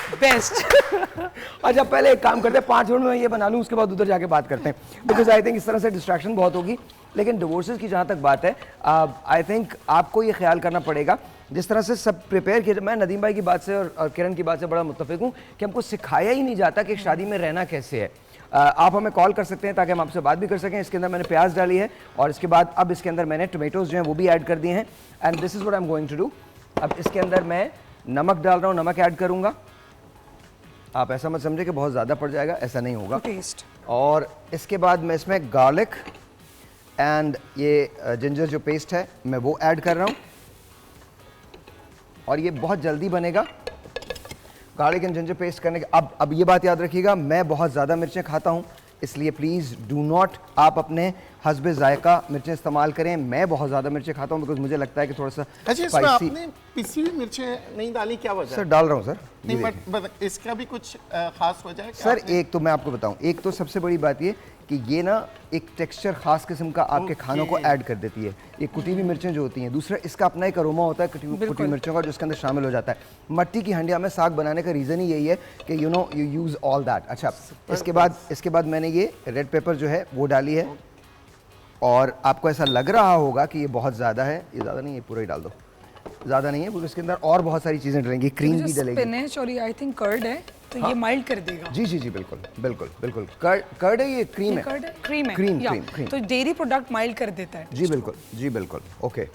अच्छा पहले एक काम करते हैं, 5 मिनट में ये बना लूँ, उसके बाद उधर जाके बात करते हैं, बिकॉज आई थिंक इस तरह से डिस्ट्रैक्शन बहुत होगी। लेकिन डिवोर्सेस की जहाँ तक बात है, आई थिंक आपको ये ख्याल करना पड़ेगा जिस तरह से सब प्रिपेयर किया। मैं नदीम भाई की बात से और किरण की बात से बड़ा मुत्तफिक हूँ कि हमको सिखाया ही नहीं जाता कि शादी में रहना कैसे है। आप हमें कॉल कर सकते हैं ताकि हम आपसे बात भी कर सकें। इसके अंदर मैंने प्याज डाली है और इसके बाद अब इसके अंदर मैंने टोमेटोज जो हैं वो भी ऐड कर दिए हैं, and this is what I am going to do. अब इसके अंदर मैं नमक डाल रहा हूँ, नमक ऐड करूँगा। आप ऐसा मत समझे कि बहुत ज़्यादा पड़ जाएगा, ऐसा नहीं होगा। टेस्ट। और इसके बाद मैं इसमें गार्लिक एंड ये जिंजर जो पेस्ट है मैं वो ऐड कर रहा हूँ, और ये बहुत जल्दी बनेगा गार्लिक एंड जिंजर पेस्ट करने के। अब ये बात याद रखिएगा, मैं बहुत ज़्यादा मिर्चें खाता हूँ, इसलिए प्लीज़ डू नॉट आप अपने हस्बे जायका मिर्चें इस्तेमाल करें। मैं बहुत ज़्यादा मिर्चें खाता हूँ बिकॉज मुझे लगता है कि थोड़ा सा अच्छा इसमें आपने पिसी हुई मिर्चें नहीं डाली, क्या वजह? सर डाल रहा हूँ सर। नहीं बट इसका भी कुछ खास वजह है सर? एक तो मैं आपको बताऊँ, एक तो सबसे बड़ी बात ये कि ये ना एक टेक्सचर ख़ास किस्म का आपके खानों को ऐड कर देती है, ये कुटी हुई मिर्चें जो होती हैं। दूसरा इसका अपना एक अरोमा होता है कुटी हुई मिर्चों का जो इसके अंदर शामिल हो जाता है। मट्टी की हंडिया में साग बनाने का रीज़न ही यही है कि you know you use all that. अच्छा इसके बाद मैंने ये रेड पेपर जो है वो डाली है, और आपको ऐसा लग रहा होगा कि ये बहुत ज़्यादा है, ये ज़्यादा नहीं है, पूरा ही डाल दो, ज़्यादा नहीं है क्योंकि इसके अंदर और बहुत सारी चीज़ें डलेंगी, क्रीम भी डलेगी। स्पिनच और ये आई थिंक कर्ड है तो ये माइल्ड कर देगा। जी जी जी बिल्कुल बिल्कुल बिल्कुल। कर्ड है, ये क्रीम है, क्रीम है, क्रीम। तो डेयरी प्रोडक्ट माइल्ड कर देता है। जी बिल्कुल जी बिल्कुल। ओके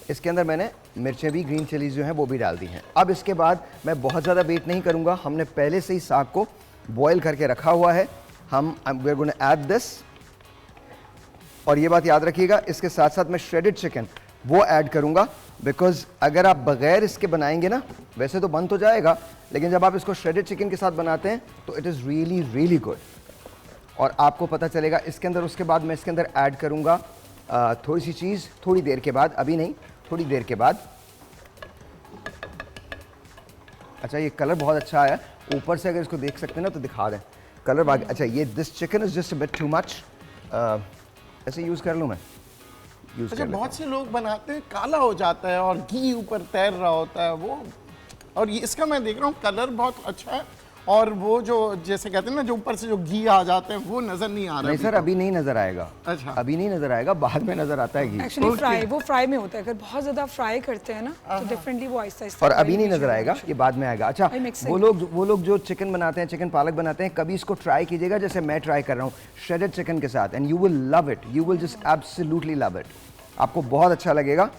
इसके अंदर मैंने मिर्चें भी, ग्रीन चिलीज जो हैं वो भी डाल दी हैं। अब इसके बाद मैं बहुत ज़्यादा वेट नहीं करूँगा, हमने पहले से ही साग को बॉयल करके रखा हुआ है। We are going to add this, और ये बात याद रखिएगा इसके साथ साथ मैं श्रेडेड चिकन वो ऐड करूँगा, बिकॉज अगर आप बगैर इसके बनाएंगे ना, वैसे तो बन तो जाएगा, लेकिन जब आप इसको श्रेडेड चिकन के साथ बनाते हैं तो it is really really good, और आपको पता चलेगा इसके अंदर। उसके बाद मैं इसके अंदर ऐड करूँगा थोड़ी सी चीज़, थोड़ी देर के बाद, अभी नहीं, थोड़ी देर के बाद। अच्छा ये कलर बहुत अच्छा आया, ऊपर से अगर इसको देख सकते हैं ना तो दिखा दें कलर बाकी। अच्छा ये this chicken is just a bit too much, ऐसे यूज़ कर लूँ मैं? यूज़ अच्छा कर बहुत से लोग बनाते हैं काला हो जाता है और घी ऊपर तैर रहा होता है वो, और ये इसका मैं देख रहा हूँ कलर बहुत अच्छा है, और वो जो जैसे कहते हैं ना जो ऊपर से जो घी आ जाते हैं वो नजर नहीं आ रहा। नहीं सर अभी नहीं नजर आएगा। अच्छा अभी नहीं नजर आएगा, बाद में नजर आता है घी। एक्चुअली फ्राई, वो फ्राई में होता है, अगर बहुत ज्यादा फ्राई करते हैं ना तो डिफरेंटली वो आहिस्ता आहिस्ता। और अभी नहीं नजर आएगा, ये बाद में आएगा। अच्छा वो लोग जो चिकन बनाते हैं, चिकन पालक बनाते हैं, कभी इसको ट्राई कीजिएगा जैसे मैं ट्राई कर रहा हूँ श्रेडेड चिकन के साथ, and you will love it, you will just absolutely love it. आपको बहुत अच्छा लगेगा,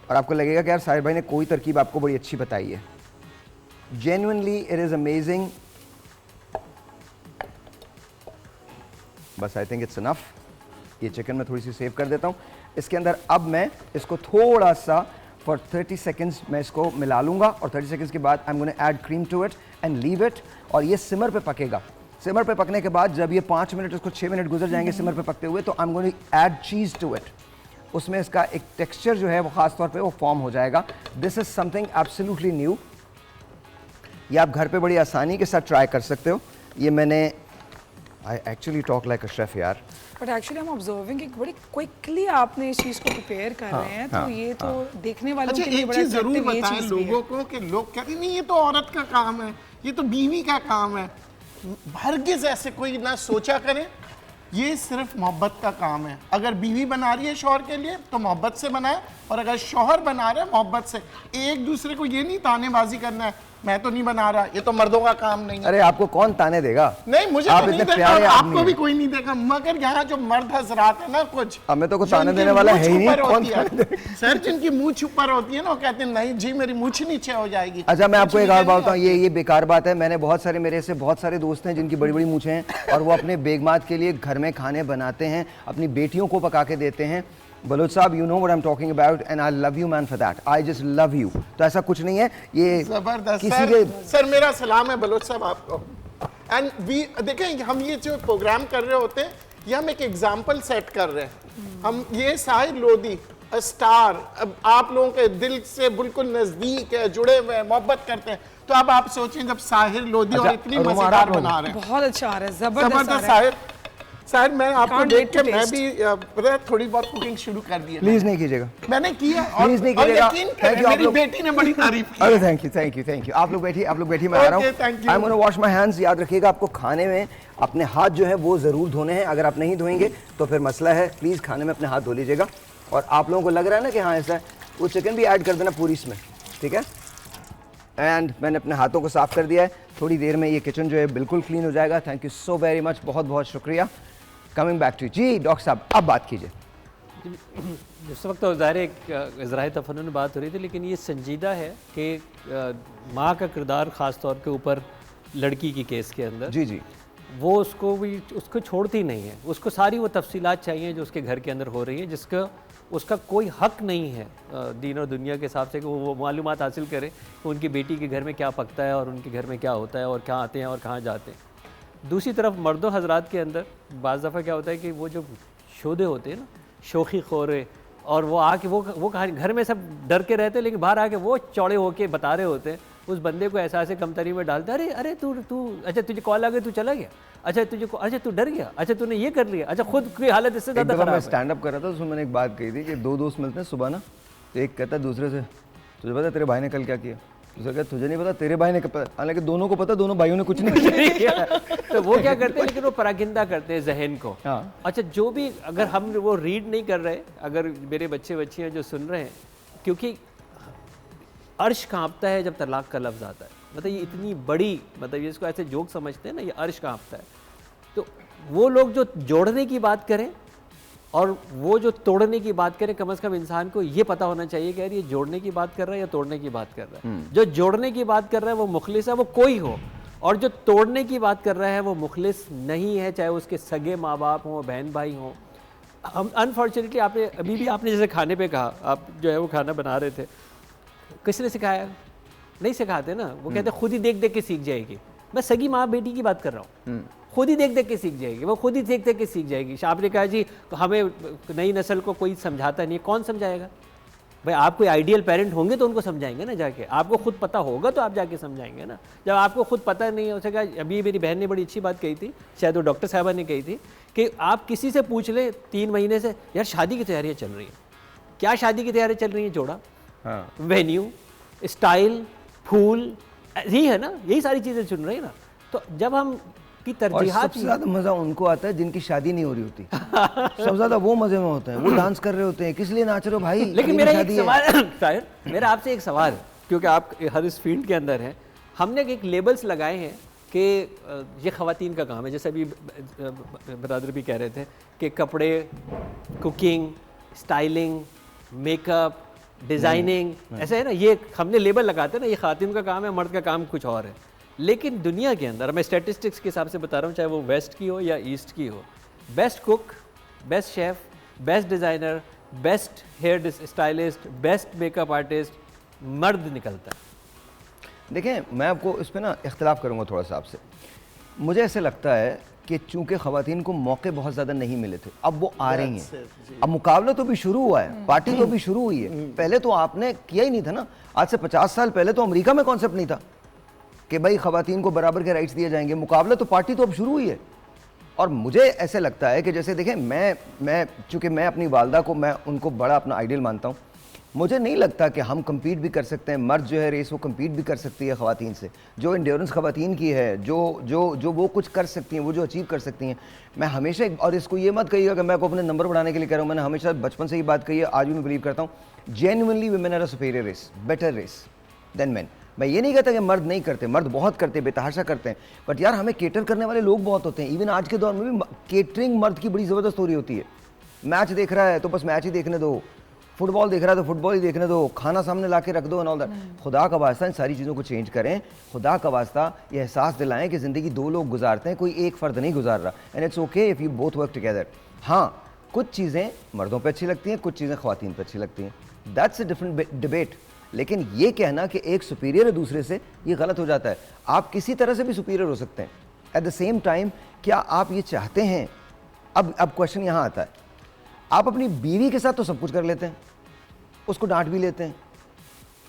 और आपको लगेगा कि यार साहिर भाई ने कोई तरकीब आपको बड़ी अच्छी बताई है। Genuinely it is amazing. बस आई थिंक इट्स इनफ। ये चिकन मैं थोड़ी सी सेव कर देता हूँ इसके अंदर। अब मैं इसको थोड़ा सा फॉर 30 सेकेंड्स मैं इसको मिला लूँगा, और 30 सेकेंड्स के बाद I am gonna add cream to it and leave it, और ये सिमर पे पकेगा। सिमर पे पकने के बाद जब ये 5 मिनट, इसको 6 मिनट गुजर जाएंगे सिमर पे पकते हुए, तो I am gonna add cheese to it. उसमें इसका एक टेक्सचर जो है वो ख़ास तौर पे वो फॉर्म हो जाएगा। This is something absolutely new, ये आप घर पे बड़ी आसानी के साथ ट्राई कर सकते हो। ये मैंने I actually talk like a chef यार। But actually I'm observing कि बड़ी क्विकली आपने इस चीज़ को प्रिपेयर कर रहे हैं, तो ये तो देखने वालों के लिए बड़ा जरूर बताएं लोगों को कि लोग कहते नहीं ये तो औरत का काम है, ये तो बीवी का काम है। हरगिज़ ऐसे कोई ना सोचा करें, ये सिर्फ मोहब्बत का काम है। अगर बीवी बना रही है शौहर के लिए तो मोहब्बत से बनाए, और अगर शौहर बना रहे हैं मोहब्बत से। एक दूसरे को ये नहीं तानेबाजी करना है मैं तो नहीं बना रहा, ये तो मर्दों का काम नहीं है। अरे आपको कौन ताने देगा? नहीं, मुझे आप तो नहीं इतने देखा, प्यारे आपको आदमी भी हैं। कोई नहीं देखा, मगर यहाँ जो मर्द हजरात है ना, कुछ हमें तो कोई जो ताने इनकी देने वाला मूंछ है ही नहीं, ऊपर कौन होती है। ताने सर जिनकी मूछ ऊपर होती है ना, वो कहते हैं नहीं जी मेरी मूछ नीचे हो जाएगी। अच्छा मैं आपको मूंछ एक और नीचे बात नहीं बताऊं, ये बेकार बात है। मैंने बहुत सारे, मेरे से बहुत सारे दोस्त हैं जिनकी बड़ी बड़ी मूछें हैं और वो अपने बेगमात के लिए घर में खाने बनाते हैं, अपनी बेटियों को पका के देते हैं। बलोच साहब, you know what I am talking about and I love you man for that, I just love you. तो ऐसा कुछ नहीं है, ये जबरदस्त। किसी सर, के सर मेरा सलाम है बलोच साहब आपको। एंड वी देखें, हम ये जो प्रोग्राम कर रहे होते हैं, ये हम एक एग्जाम्पल सेट कर रहे हैं। हम ये साहिर लोधी स्टार, अब आप लोगों के दिल से बिल्कुल नजदीक है, जुड़े हुए हैं, मोहब्बत करते हैं। तो अब आप सोचें जब साहिर लोधी और इतनी और हमारा मजेदार लोग- बना रहे हैं, बहुत अच्छा आ रहा है, जबरदस्त आ जबरदस्त रहा है। साहिर। शायद मैं आपको Can't देख wait के to मैं taste. भी पता है थोड़ी बहुत कुकिंग शुरू कर दी है। प्लीज नहीं कीजिएगा, मैंने किया और Please नहीं और कीजिएगा। यकीन Thank करें, you, आप मेरी लोग- बेटी ने बड़ी तारीफ की। अरे thank you thank you thank you. आप लोग बैठिए, आप लोग बैठिए, मैं आ रहा हूँ। Okay, thank you. I am gonna wash my hands. याद रखिएगा आपको खाने में अपने हाथ जो है वो ज़रूर धोने हैं, अगर आप नहीं धोएंगे तो फिर मसला है। प्लीज़ खाने में अपने हाथ धो लीजिएगा। और आप लोगों को लग रहा है ना कि हाँ ऐसा है, वो चिकन भी ऐड कर देना पूरी इसमें, ठीक है। एंड मैंने अपने हाथों को साफ़ कर दिया है, थोड़ी देर में ये किचन जो है बिल्कुल क्लीन हो जाएगा। Thank you so very much, बहुत बहुत शुक्रिया। कमिंग बैक टू जी डॉक्टर साहब, अब बात कीजिए। इस वक्त तो ज़ाहिर एक इज़राए तफन्नुन में बात हो रही थी, लेकिन ये संजीदा है कि माँ का किरदार ख़ास तौर के ऊपर लड़की की केस के अंदर, जी जी, वो उसको छोड़ती नहीं है। उसको सारी वो तफसीलात चाहिए जो उसके घर के अंदर हो रही है, जिसका उसका कोई हक नहीं है दीन और दुनिया के हिसाब से कि वो मालूमात हासिल करे कि उनकी बेटी के घर में क्या पकता है और उनके घर में क्या होता है और क्या आते हैं और कहाँ जाते हैं। दूसरी तरफ मर्दों हजरात के अंदर बाज़ दफ़ा क्या होता है कि वो जो शोधे होते हैं ना, शोखी खोरे, और वो आके वो घर में सब डर के रहते हैं, लेकिन बाहर आके वो चौड़े होके बता रहे होते हैं, उस बंदे को एहसास कमतरी में डालते हैं। अरे अरे तू अच्छा तुझे कॉल आ गई, तू चला गया, अच्छा अच्छा तू डर गया, अच्छा तूने ये कर लिया, अच्छा खुद की हालत इससे एक ज़्यादा दफ़ा खराब मैं है। स्टैंड अप कर रहा था, उसमें मैंने एक बात कही थी कि दो दोस्त मिलते हैं सुबह ना, तो एक कहता है दूसरे से, तुझे पता तेरे भाई ने कल क्या किया? दूसरा कहता तुझे नहीं पता, तेरे भाई ने पता। हालांकि दोनों को पता, दोनों भाइयों ने कुछ नहीं किया। तो वो क्या करते हैं, लेकिन वो परागिंदा करते हैं जहन को। हाँ। अच्छा जो भी, अगर हम वो रीड नहीं कर रहे, अगर मेरे बच्चे बच्चियाँ जो सुन रहे हैं, क्योंकि अर्श कांपता है जब तलाक का लफ्ज़ आता है, मतलब ये इतनी बड़ी, मतलब ये इसको ऐसे जोक समझते हैं ना, ये अर्श कांपता है। तो वो लोग जो जोड़ने की बात करें और वो जो तोड़ने की बात करें, कम से कम इंसान को ये पता होना चाहिए कि यार ये जोड़ने की बात कर रहा है या तोड़ने की बात कर रहा है। जो जोड़ने की बात कर रहा है वो मुखलिस है, वो कोई हो, और जो तोड़ने की बात कर रहा है वो मुखलिस नहीं है, चाहे उसके सगे माँ बाप हों, बहन भाई हों। हम अनफॉर्चुनेटली आपने अभी भी आपने जैसे खाने पे कहा, आप जो है वो खाना बना रहे थे, किसने सिखाया? नहीं सिखाते ना, वो कहते खुद ही देख देख के सीख जाएगी। मैं सगी माँ बेटी की बात कर रहा हूँ, खुद ही देख देख के सीख जाएगी, वो खुद ही देख देख के सीख जाएगी। आपने कहा जी हमें नई नस्ल को कोई समझाता नहीं है, कौन समझाएगा भाई? आप कोई आइडियल पेरेंट होंगे तो उनको समझाएंगे ना जाके, आपको खुद पता होगा तो आप जाके समझाएंगे ना। जब आपको खुद पता नहीं है, उसे कहा, अभी मेरी बहन ने बड़ी अच्छी बात कही थी, शायद वो डॉक्टर साहबा ने कही थी, कि आप किसी से पूछ ले 3 महीने से, यार शादी की तैयारियाँ चल रही हैं, क्या शादी की तैयारियाँ चल रही हैं? जोड़ा, हाँ। वेन्यू, स्टाइल, फूल, यही है ना, यही सारी चीज़ें चुन रही है ना। तो जब हम की और तरजीहात, सबसे ज्यादा मजा उनको आता है जिनकी शादी नहीं हो रही होती। सबसे ज्यादा वो मजे में होते हैं, वो डांस कर रहे होते हैं, किस लिए नाच रहे हो भाई? लेकिन अभी मेरा एक शादी है। सवाल शायद मेरा आपसे एक सवाल है, क्योंकि आप हर इस फील्ड के अंदर हैं, हमने एक लेबल्स लगाए हैं कि ये ख़वातीन का काम है, जैसे अभी बरादर भी कह रहे थे कि कपड़े, कुकिंग, स्टाइलिंग, मेकअप, डिज़ाइनिंग, ऐसा है ना, ये हमने लेबल लगाते हैं ना, ये ख़वातीन का काम है, मर्द का काम कुछ और है। लेकिन दुनिया के अंदर, मैं स्टैटिस्टिक्स के हिसाब से बता रहा हूँ, चाहे वो वेस्ट की हो या ईस्ट की हो, best cook, best chef, best designer, best hair stylist, best makeup artist मर्द निकलता है। देखें, मैं आपको इस पर ना इख्तलाफ करूँगा थोड़ा सा आपसे। मुझे ऐसे लगता है कि चूंकि ख़वातीन को मौके बहुत ज़्यादा नहीं मिले थे, अब वो आ रही हैं। अब मुकाबला तो भी शुरू हुआ है, पार्टी तो भी शुरू हुई है। पहले तो आपने किया ही नहीं था ना, आज से 50 साल पहले तो अमेरिका में कॉन्सेप्ट नहीं था कि भाई ख़वातीन को बराबर के राइट्स दिए जाएंगे। मुकाबला तो पार्टी तो अब शुरू हुई है। और मुझे ऐसे लगता है कि जैसे देखें, मैं चूँकि मैं अपनी वालदा को, मैं उनको बड़ा अपना आइडियल मानता हूँ। मुझे नहीं लगता कि हम कम्पीट भी कर सकते हैं, मर्द जो है रेस वो कम्पीट भी कर सकती है ख़वातीन से। जो इंड्योरेंस ख़वातीन की है, जो वो कुछ कर सकती हैं, वो जो अचीव कर सकती हैं। मैं हमेशा, और इसको ये मत कहिएगा कि मैं को अपने नंबर बढ़ाने के लिए कह रहा हूँ, मैंने हमेशा बचपन से ही बात कही है, आज भी मैं बिलीव करता हूँ, genuinely women are a superior race, better race than men. मैं ये नहीं कहता कि मर्द नहीं करते, मर्द बहुत करते, बेतहाशा करते हैं, बट यार हमें केटर करने वाले लोग बहुत होते हैं। इवन आज के दौर में भी केटरिंग मर्द की बड़ी ज़बरदस्त हो रही होती है। मैच देख रहा है तो बस मैच ही देखने दो, फुटबॉल देख रहा है तो फुटबॉल ही देखने दो, खाना सामने ला के रख दो एंड ऑल दैट। खुदा का वास्ता इन सारी चीज़ों को चेंज करें, खुदा का वास्ता ये एहसास दिलाएं कि ज़िंदगी दो लोग गुजारते हैं, कोई एक फ़र्द नहीं गुजार रहा, and it's okay if you both work together. हाँ, कुछ चीज़ें मर्दों पे अच्छी लगती हैं, कुछ चीज़ें ख़वातीन पे अच्छी लगती हैं, दैट्स अ डिफरेंट डिबेट। लेकिन ये कहना कि एक सुपीरियर है दूसरे से, ये गलत हो जाता है। आप किसी तरह से भी सुपीरियर हो सकते हैं। एट द सेम टाइम क्या आप ये चाहते हैं, अब क्वेश्चन यहाँ आता है, आप अपनी बीवी के साथ तो सब कुछ कर लेते हैं, उसको डांट भी लेते हैं,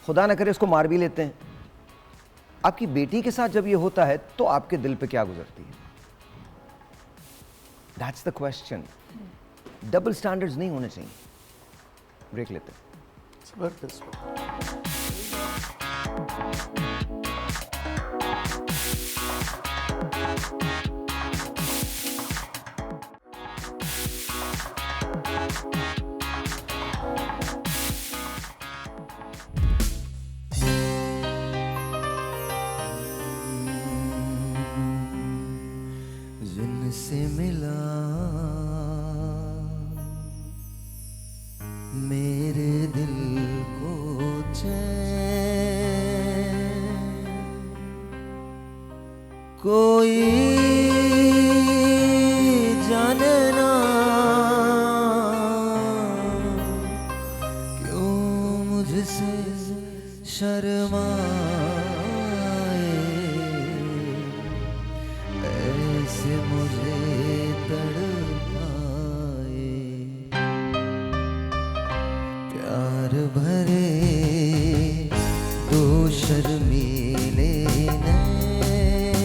खुदा ना करे उसको मार भी लेते हैं, आपकी बेटी के साथ जब ये होता है तो आपके दिल पे क्या गुजरती है? That's the question. Double standards नहीं होने चाहिए। ब्रेक लेते हैं। जिनसे मिला मेरे दिल को चैन, कोई जाने ना क्यों मुझसे शर्माए, ऐसे मुझे तड़पाए। प्यार भरे दो शर्मीले नैन,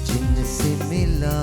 जिनसे मिला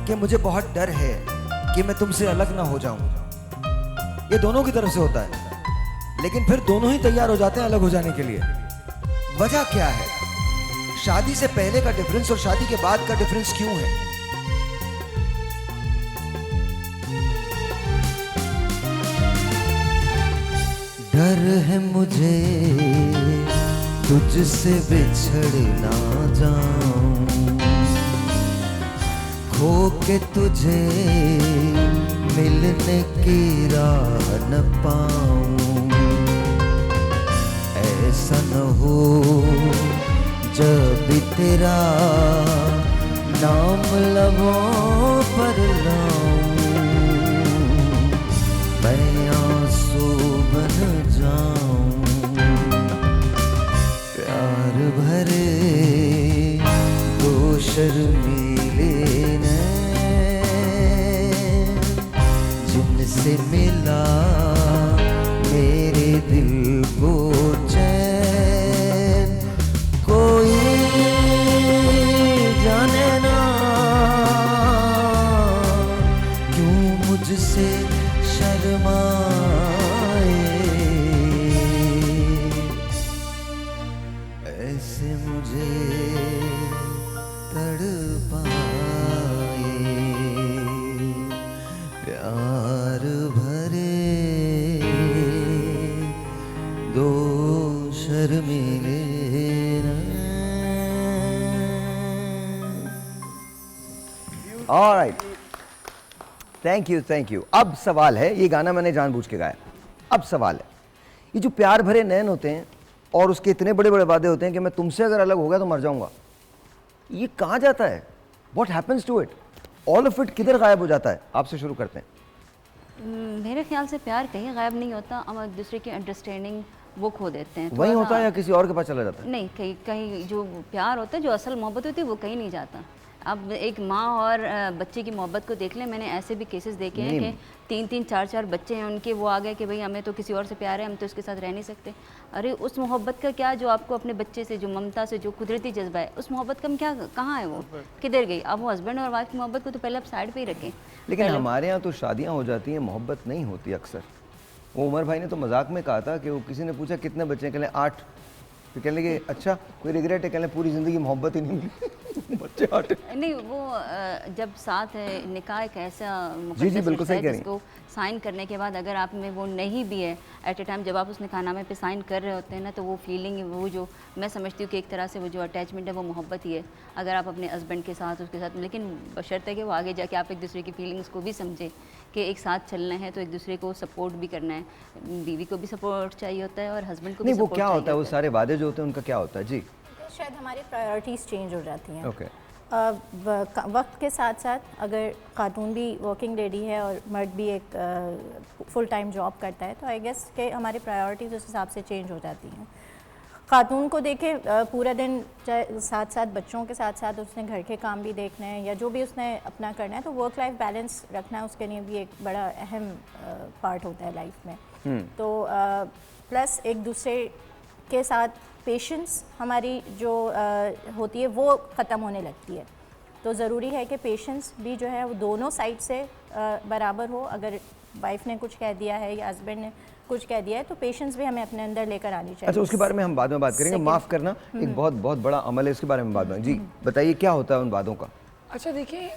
कि मुझे बहुत डर है कि मैं तुमसे अलग ना हो जाऊं। ये दोनों की तरफ से होता है, लेकिन फिर दोनों ही तैयार हो जाते हैं अलग हो जाने के लिए। वजह क्या है? शादी से पहले का डिफरेंस और शादी के बाद का डिफरेंस क्यों है? डर है मुझे तुझसे बिछड़ ना जाऊं, खो के तुझे मिलने की राह न पाऊं। ऐसा न हो जब भी तेरा नाम लबों पर लाऊं, भरे दो शर्मीले नैन, जिनसे मिला मेरे दिल को चैन, कोई जाने ना क्यों मुझसे शर्माए, ऐसे मुझे तड़पाए, प्यार भरे दो शर्मीले नैन। Alright, thank you thank you. अब सवाल है, ये गाना मैंने जानबूझ के गाया, अब सवाल है, ये जो प्यार भरे नैन होते हैं और उसके इतने बड़े बड़े वादे होते हैं कि मैं तुमसे अगर अलग हो गया तो मर जाऊंगा, ये कहाँ जाता है? What happens to it? All of it किधर गायब हो जाता है? आपसे शुरू करते हैं। मेरे ख्याल से प्यार कहीं गायब नहीं होता, हम एक दूसरे की अंडरस्टैंडिंग वो खो देते हैं। वही होता है या किसी और के पास चला जाता है? नहीं, कहीं कहीं जो प्यार होता है, जो असल मोहब्बत होती है, वो कहीं नहीं जाता। अब एक माँ और बच्चे की मोहब्बत को देख लें, मैंने ऐसे भी केसेस देखे हैं कि 3-3, 4-4 बच्चे हैं उनके, वो आ गए कि भाई हमें तो किसी और से प्यार है, हम तो उसके साथ रह नहीं सकते। अरे उस मोहब्बत का क्या, जो आपको अपने बच्चे से जो ममता से जो कुदरती जज्बा है, उस मोहब्बत का क्या, कहाँ है वो, किधर गई? अब वो हस्बैंड और वाइफ की मोहब्बत को तो पहले आप साइड पे ही रखें। लेकिन हमारे यहाँ तो शादियाँ हो जाती हैं, मोहब्बत नहीं होती अक्सर। वो उमर भाई ने तो मजाक में कहा था कि वो किसी ने पूछा कितने बच्चे हैं, कहले 8, फिर कहने लगे अच्छा कोई रिग्रेट है, कहने पूरी ज़िंदगी मोहब्बत ही नहीं मिली बच्चे 8। नहीं, वो जब साथ है, निकाह एक ऐसा जी बिल्कुल सही कह रही हैं। जिसको साइन करने के बाद अगर आप में वो नहीं भी है एट ए टाइम, जब आप उस निकाहनामे पे साइन कर रहे होते हैं ना, तो वो फीलिंग, वो जो मैं समझती हूँ कि एक तरह से वो जो अटैचमेंट है वो मोहब्बत ही है। अगर आप अपने हस्बैंड के साथ, उसके साथ, लेकिन बशर्ते कि वो आगे जाके आप एक दूसरे की फीलिंग्स को भी समझें कि एक साथ चलना है तो एक दूसरे को सपोर्ट भी करना है। बीवी को भी सपोर्ट चाहिए होता है और हस्बैंड को भी नहीं, वो सपोर्ट क्या चाहिए होता है, वो सारे वादे जो होते हैं उनका क्या होता है? जी, शायद हमारी प्रायोरिटीज़ चेंज हो जाती हैं। ओके। वक्त के साथ साथ अगर खातून भी वर्किंग लेडी है और मर्द भी एक फुल टाइम जॉब करता है, तो आई गेस कि हमारी प्रायोरिटीज़ उस हिसाब से चेंज हो जाती हैं। खातून को देखें पूरा दिन, चाहे साथ साथ बच्चों के साथ साथ उसने घर के काम भी देखने हैं या जो भी उसने अपना करना है, तो वर्क लाइफ बैलेंस रखना उसके लिए भी एक बड़ा अहम पार्ट होता है लाइफ में। तो प्लस एक दूसरे के साथ पेशेंस हमारी जो होती है वो ख़त्म होने लगती है। तो ज़रूरी है कि पेशेंस भी जो है वो दोनों साइड से बराबर हो। अगर वाइफ ने कुछ कह दिया है या हस्बैंड ने कुछ कह दिया है, तो पेशेंस भी हमें अपने अंदर लेकर आनी चाहिए। अच्छा, उसके बारे में हम बाद में बात करेंगे। माफ़ करना, एक बहुत बहुत बड़ा अमल है, इसके बारे में बात में। जी बताइए क्या होता है उन वादों का? अच्छा देखिए,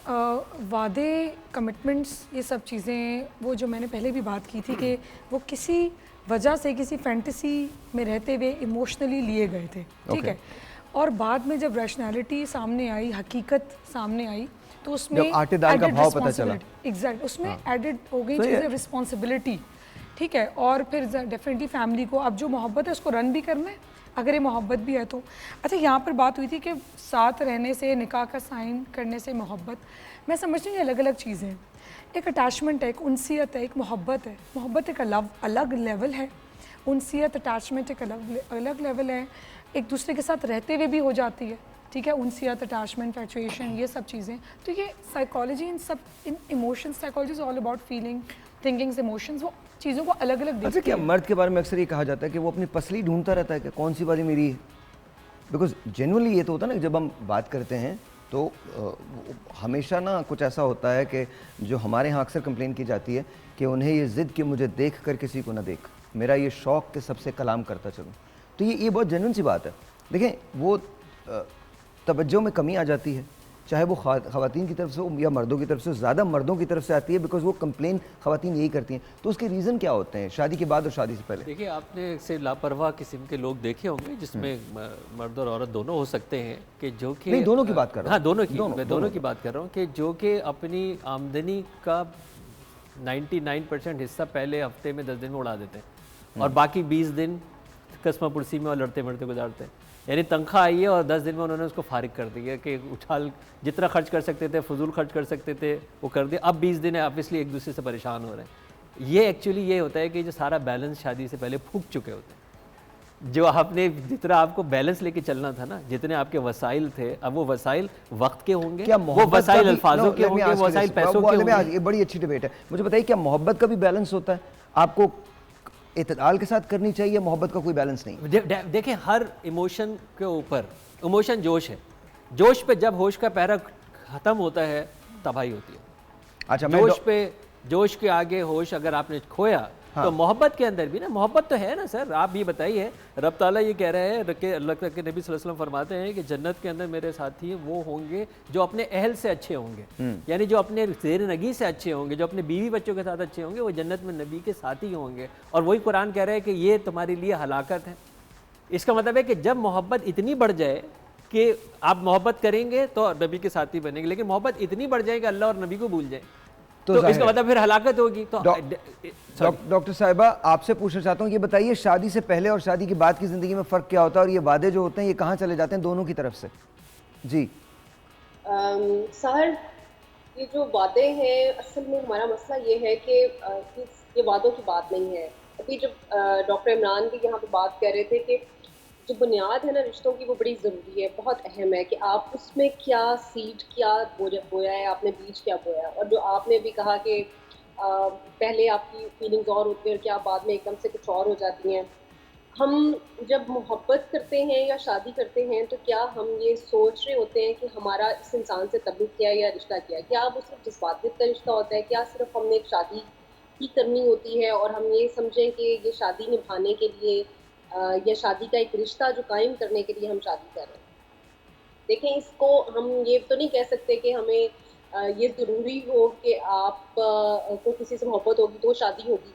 वादे, कमिटमेंट्स, ये सब चीज़ें वो जो मैंने पहले भी बात की थी कि वो किसी वजह से, किसी फैंटेसी में रहते हुए इमोशनली लिए गए थे, ठीक है। और बाद में जब रैशनैलिटी सामने आई, हकीकत सामने आई, तो उसमें जब आटे दाल का भाव पता चला, एग्जैक्ट, उसमें एडेड हो गई चीज़ें, रिस्पॉन्सिबिलिटी, ठीक है। और फिर डेफिनेटली फैमिली को अब जो मोहब्बत है उसको रन भी करना है, अगर ये मोहब्बत भी है तो। अच्छा, यहाँ पर बात हुई थी कि साथ रहने से, निकाह का साइन करने से मोहब्बत, मैं समझती हूँ ये अलग अलग चीज़ें हैं। एक अटैचमेंट है, एक उनसियत है, एक मोहब्बत है। मोहब्बत एक अलग लेवल है, उनसियत, अटैचमेंट एक अलग लेवल है। एक दूसरे के साथ रहते हुए भी हो जाती है, ठीक है, उनसियत, अटैचमेंट, फैचुएशन, ये सब चीज़ें। तो ये साइकोलॉजी, इन सब, इन emotions, psychology is all about feeling, thinkings, emotions, वो चीज़ों को अलग अलग देखते हैं। अच्छा, क्या मर्द के बारे में अक्सर ये कहा जाता है कि वो अपनी पसली ढूंढता रहता है कि कौन सी वाली मेरी? बिकॉज जेन्युइनली ये तो होता है ना, जब हम बात करते हैं तो हमेशा ना कुछ ऐसा होता है कि जो हमारे यहाँ अक्सर कंप्लेन की जाती है कि उन्हें ये ज़िद कि मुझे देख कर किसी को ना देख, मेरा ये शौक़ कि सबसे कलाम करता चलूँ। तो ये बहुत जेन्युइन सी बात है। देखें, वो तवज्जो में कमी आ जाती है, चाहे वो ख़वातीन की तरफ से हो या मर्दों की तरफ से। ज़्यादा मर्दों की तरफ से आती है बिकॉज वो कंप्लेन ख़वातीन यही करती हैं। तो उसके रीज़न क्या होते हैं शादी के बाद और शादी से पहले? देखिए, आपने से लापरवाह किस्म के लोग देखे होंगे जिसमें मर्द और औरत दोनों हो सकते हैं कि जो कि नहीं, दोनों की बात कर रहा हूँ। हाँ, दोनों की बात कर रहा हूँ कि जो कि अपनी आमदनी का 99% हिस्सा पहले हफ्ते में 10 दिन में उड़ा देते हैं और बाकी 20 दिन कस्मा पुरसी में और लड़ते मरते गुजारते हैं। यानी तनख्वाह आई है और 10 दिन में उन्होंने उसको फारिग कर दिया कि उछाल जितना खर्च कर सकते थे, फजूल खर्च कर सकते थे, वो कर दिया। अब 20 दिन है, ऑब्वियसली एक दूसरे से परेशान हो रहे हैं। ये एक्चुअली ये होता है कि जो सारा बैलेंस शादी से पहले फूक चुके होते हैं। जो आपने जितना आपको बैलेंस लेके चलना था ना, जितने आपके वसाइल थे, अब वो वसाइल वक्त के होंगे, क्या वो वसाइल अल्फाजों के होंगे, वो वसाइल पैसों के होंगे। ये बड़ी अच्छी डिबेट है। मुझे बताइए, क्या मोहब्बत का भी बैलेंस होता है? आपको इत्तेदाल के साथ करनी चाहिए, मोहब्बत का कोई बैलेंस नहीं? देखिए, हर इमोशन के ऊपर, इमोशन जोश है, जोश पे जब होश का पहरा खत्म होता है तबाही होती है। अच्छा, जोश के आगे होश अगर आपने खोया, हाँ। तो मोहब्बत के अंदर भी ना, मोहब्बत तो है ना सर, आप ये बताइए, रब ताला ये कह रहे हैं कि अल्लाह के नबी सल्लल्लाहु अलैहि वसल्लम फरमाते हैं कि जन्नत के अंदर मेरे साथी वो होंगे जो अपने अहल से अच्छे होंगे, यानी जो अपने ज़ेर नगी से अच्छे होंगे, जो अपने बीवी बच्चों के साथ अच्छे होंगे, वो जन्नत में नबी के साथी होंगे। और वही कुरान कह रहे हैं कि ये तुम्हारे लिए हलाकत है। इसका मतलब है कि जब मोहब्बत इतनी बढ़ जाए कि आप मोहब्बत करेंगे तो नबी के साथी बनेंगे, लेकिन मोहब्बत इतनी बढ़ जाए कि अल्लाह और नबी को भूल जाए, तो इसका मतलब फिर हलाकत होगी। तो डॉक्टर साहिबा, आपसे पूछना चाहता हूँ, ये बताइए, शादी से पहले और शादी के बाद की ज़िंदगी में फ़र्क क्या होता है, और ये वादे जो होते हैं ये कहाँ चले जाते हैं दोनों की तरफ से? जी सर, ये जो वादे हैं, असल में हमारा मसला ये है कि ये वादों की बात नहीं है। अभी जब डॉक्टर इमरान भी यहाँ पे बात कर रहे थे कि जो बुनियाद है ना रिश्तों की, वो बड़ी ज़रूरी है, बहुत अहम है कि आप उसमें क्या सीड क्या बोया है, आपने बीज क्या बोया। और जो आपने भी कहा कि पहले आपकी फीलिंग्स और होती हैं और क्या बाद में एकदम से कुछ और हो जाती हैं। हम जब मोहब्बत करते हैं या शादी करते हैं तो क्या हम ये सोच रहे होते हैं कि हमारा इस इंसान से तल्लुक़ क्या है या रिश्ता क्या है? क्या वो सिर्फ जज्बातियत का रिश्ता होता है? क्या सिर्फ हमने एक शादी ही करनी होती है और हम ये समझें कि ये शादी निभाने के लिए या शादी का एक रिश्ता जो कायम करने के लिए हम शादी कर रहे हैं? देखें, इसको हम ये तो नहीं कह सकते कि हमें ये ज़रूरी हो कि आप को किसी से मोहब्बत होगी तो शादी होगी।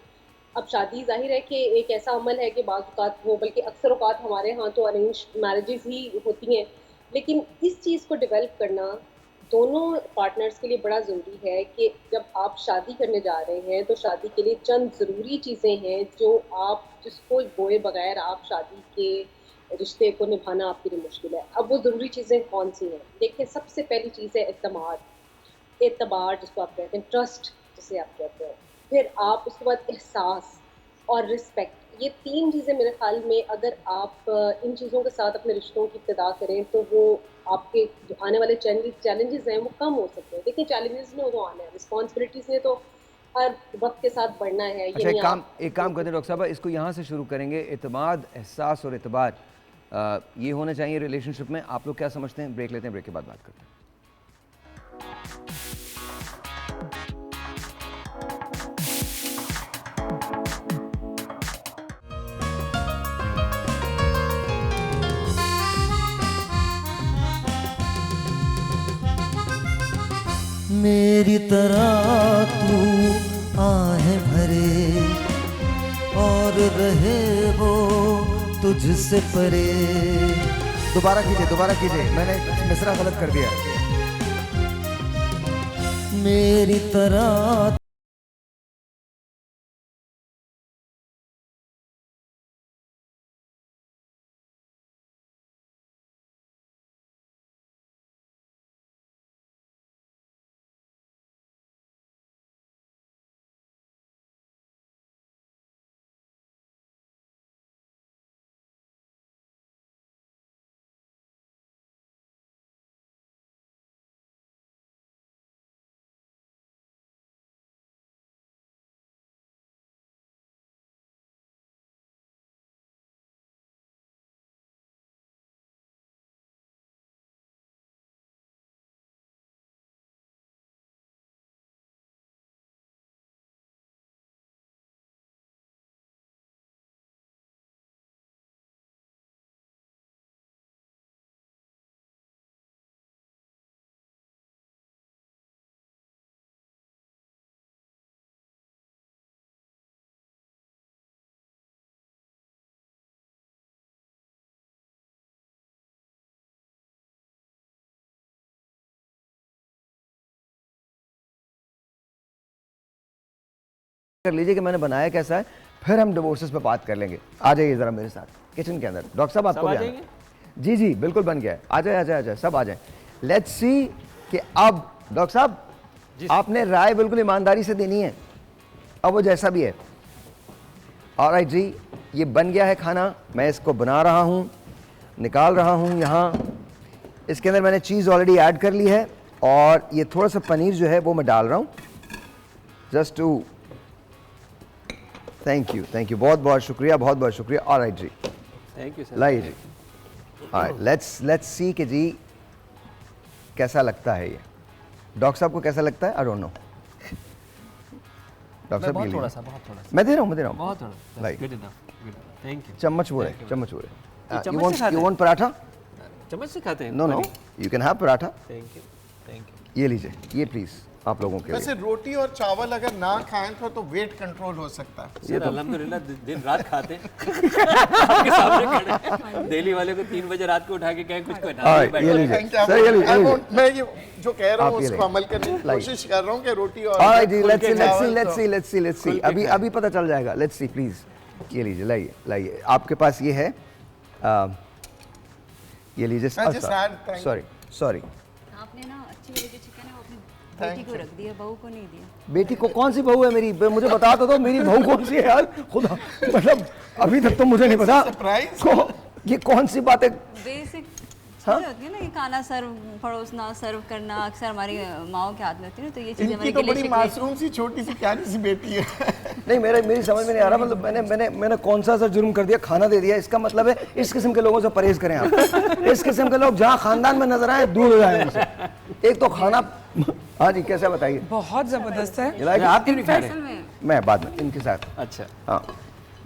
अब शादी ज़ाहिर है कि एक ऐसा अमल है कि बाज़ औक़ात हो, बल्कि अक्सर औक़ात हमारे यहाँ तो अरेंज मैरिजेस ही होती हैं, लेकिन इस चीज़ को डेवलप करना दोनों पार्टनर्स के लिए बड़ा ज़रूरी है कि जब आप शादी करने जा रहे हैं तो शादी के लिए चंद ज़रूरी चीज़ें हैं जो आप जिसको बोए बगैर आप शादी के रिश्ते को निभाना आपके लिए मुश्किल है। अब वो ज़रूरी चीज़ें कौन सी हैं? देखिए, सबसे पहली चीज़ है एतबार जिसको आप कहते हैं, ट्रस्ट जिसे आप कहते हैं। फिर आप उसके बाद एहसास और रिस्पेक्ट, ये 3 चीज़ें मेरे ख्याल में अगर आप इन चीज़ों के साथ अपने रिश्तों की इब्तिदा करें तो वो आपके जो आने वाले चैलेंजेस हैं वो कम हो सकते हैं। देखिए, चैलेंजेस ने तो आना है, रिस्पॉन्सिबिलिटीज़ ने तो हर वक्त के साथ बढ़ना है। अच्छा, एक काम करते हैं डॉक्टर साहब, इसको यहाँ से शुरू करेंगे। एतमाद, एहसास और एतबार, ये होने चाहिए रिलेशनशिप में। आप लोग क्या समझते हैं? ब्रेक लेते हैं, ब्रेक के बाद बात करते हैं। मेरी तरह तू आहें भरे और रहे वो तुझसे परे। दोबारा कीजिए, मैंने मिसरा गलत कर दिया। मेरी तरह कर लीजिए कि मैंने बनाया कैसा है, फिर हम डिवोर्सेस पे बात कर लेंगे। आ जाइए ज़रा मेरे साथ किचन के अंदर। डॉक्टर साहब, आपको भी आना? जी बिल्कुल बन गया है। आ जाए सब आ जाए। लेट्स सी कि अब डॉक्टर साहब आपने राय बिल्कुल ईमानदारी से देनी है, अब वो जैसा भी है। ऑलराइट जी, ये बन गया है खाना, मैं इसको बना रहा हूँ, निकाल रहा हूँ यहाँ। इसके अंदर मैंने चीज़ ऑलरेडी ऐड कर ली है और ये थोड़ा सा पनीर जो है वो मैं डाल रहा हूँ जस्ट टू। थैंक यू, बहुत बहुत शुक्रिया, बहुत बहुत शुक्रिया। ऑलराइट जी, थैंक यू सर। लाइए जी। ऑलराइट, लेट्स सी कि जी कैसा लगता है ये। डॉक्टर साहब को कैसा लगता है? I don't know. डॉक्टर साहब बहुत के थोड़ा लिए सा, बहुत थोड़ा सा, मैं दे रहा हूँ बहुत थोड़ा। Like good enough, good, thank you. चम्मच वो है, चम्मच वो ये है। चम्मच से खाते यू हैं? वांट पराठा? चम्मच से खाते हैं? No no, you can have paratha. Thank you. ये लीजिए, ये प्लीज आप लोगों के वैसे लिए। रोटी और चावल अगर ना खाएं तो वेट कंट्रोल हो सकता है। सर अल्हम्दुलिल्लाह दिन रात खाते हैं। आपके सामने खड़े हैं। दिल्ली वाले को 3 बजे रात को उठा के कहें कुछ ऑलराइट, ये लीजिए Thank you. सर, ये लीजिए। मैं ये जो कह रहा हूँ आप ये उसको लें। अमल करने की लाइक। कोशिश कर रहा हूँ कि रोटी और ऑलराइट जी, फुल लेट्स के सी चावल लेट्स सी खुल के अभी पता चल जाएगा। Let's see please. ये लीजिए, लाइए आपके पास ये है। ये लीजिए। I just had- thank you. Sorry आपने ना अच्छी वाली जो चिकन है वो अपनी बेटी को रख दिया, बहू को नहीं दिया। बेटी को? कौन सी बहू है मेरी? मुझे बता तो दो, मेरी बहू कौन सी है यार, खुदा, मतलब अभी तक तो मुझे नहीं पता। Surprise? ये कौन सी बात है? बेसिक चीज़ें होती है ना, ये खाना सर्व परोसना, सर्व करना अक्सर हमारी माओ के हाथ में होती है ना, तो ये चीज़ें इनकी हमारे तो गिले बड़ी शिकवे। मासूम सी छोटी सी प्यारी सी बेटी है। नहीं, मेरी समझ में नहीं आ रहा। मतलब मैंने कौन सा जुर्म कर दिया? खाना दे दिया। इसका मतलब है इस किस्म के लोगों से परहेज करें आप। इस किस्म के लोग जहाँ खानदान में नजर आए दूर हो जाए उनसे। एक तो खाना। हाँ जी, कैसा बताइए? बहुत ज़बरदस्त है। You like it? आप क्यों नहीं खा असल रहे? में मैं बाद में इनके साथ। अच्छा, हाँ,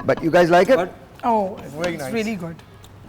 but you guys like it? Oh, it's really good.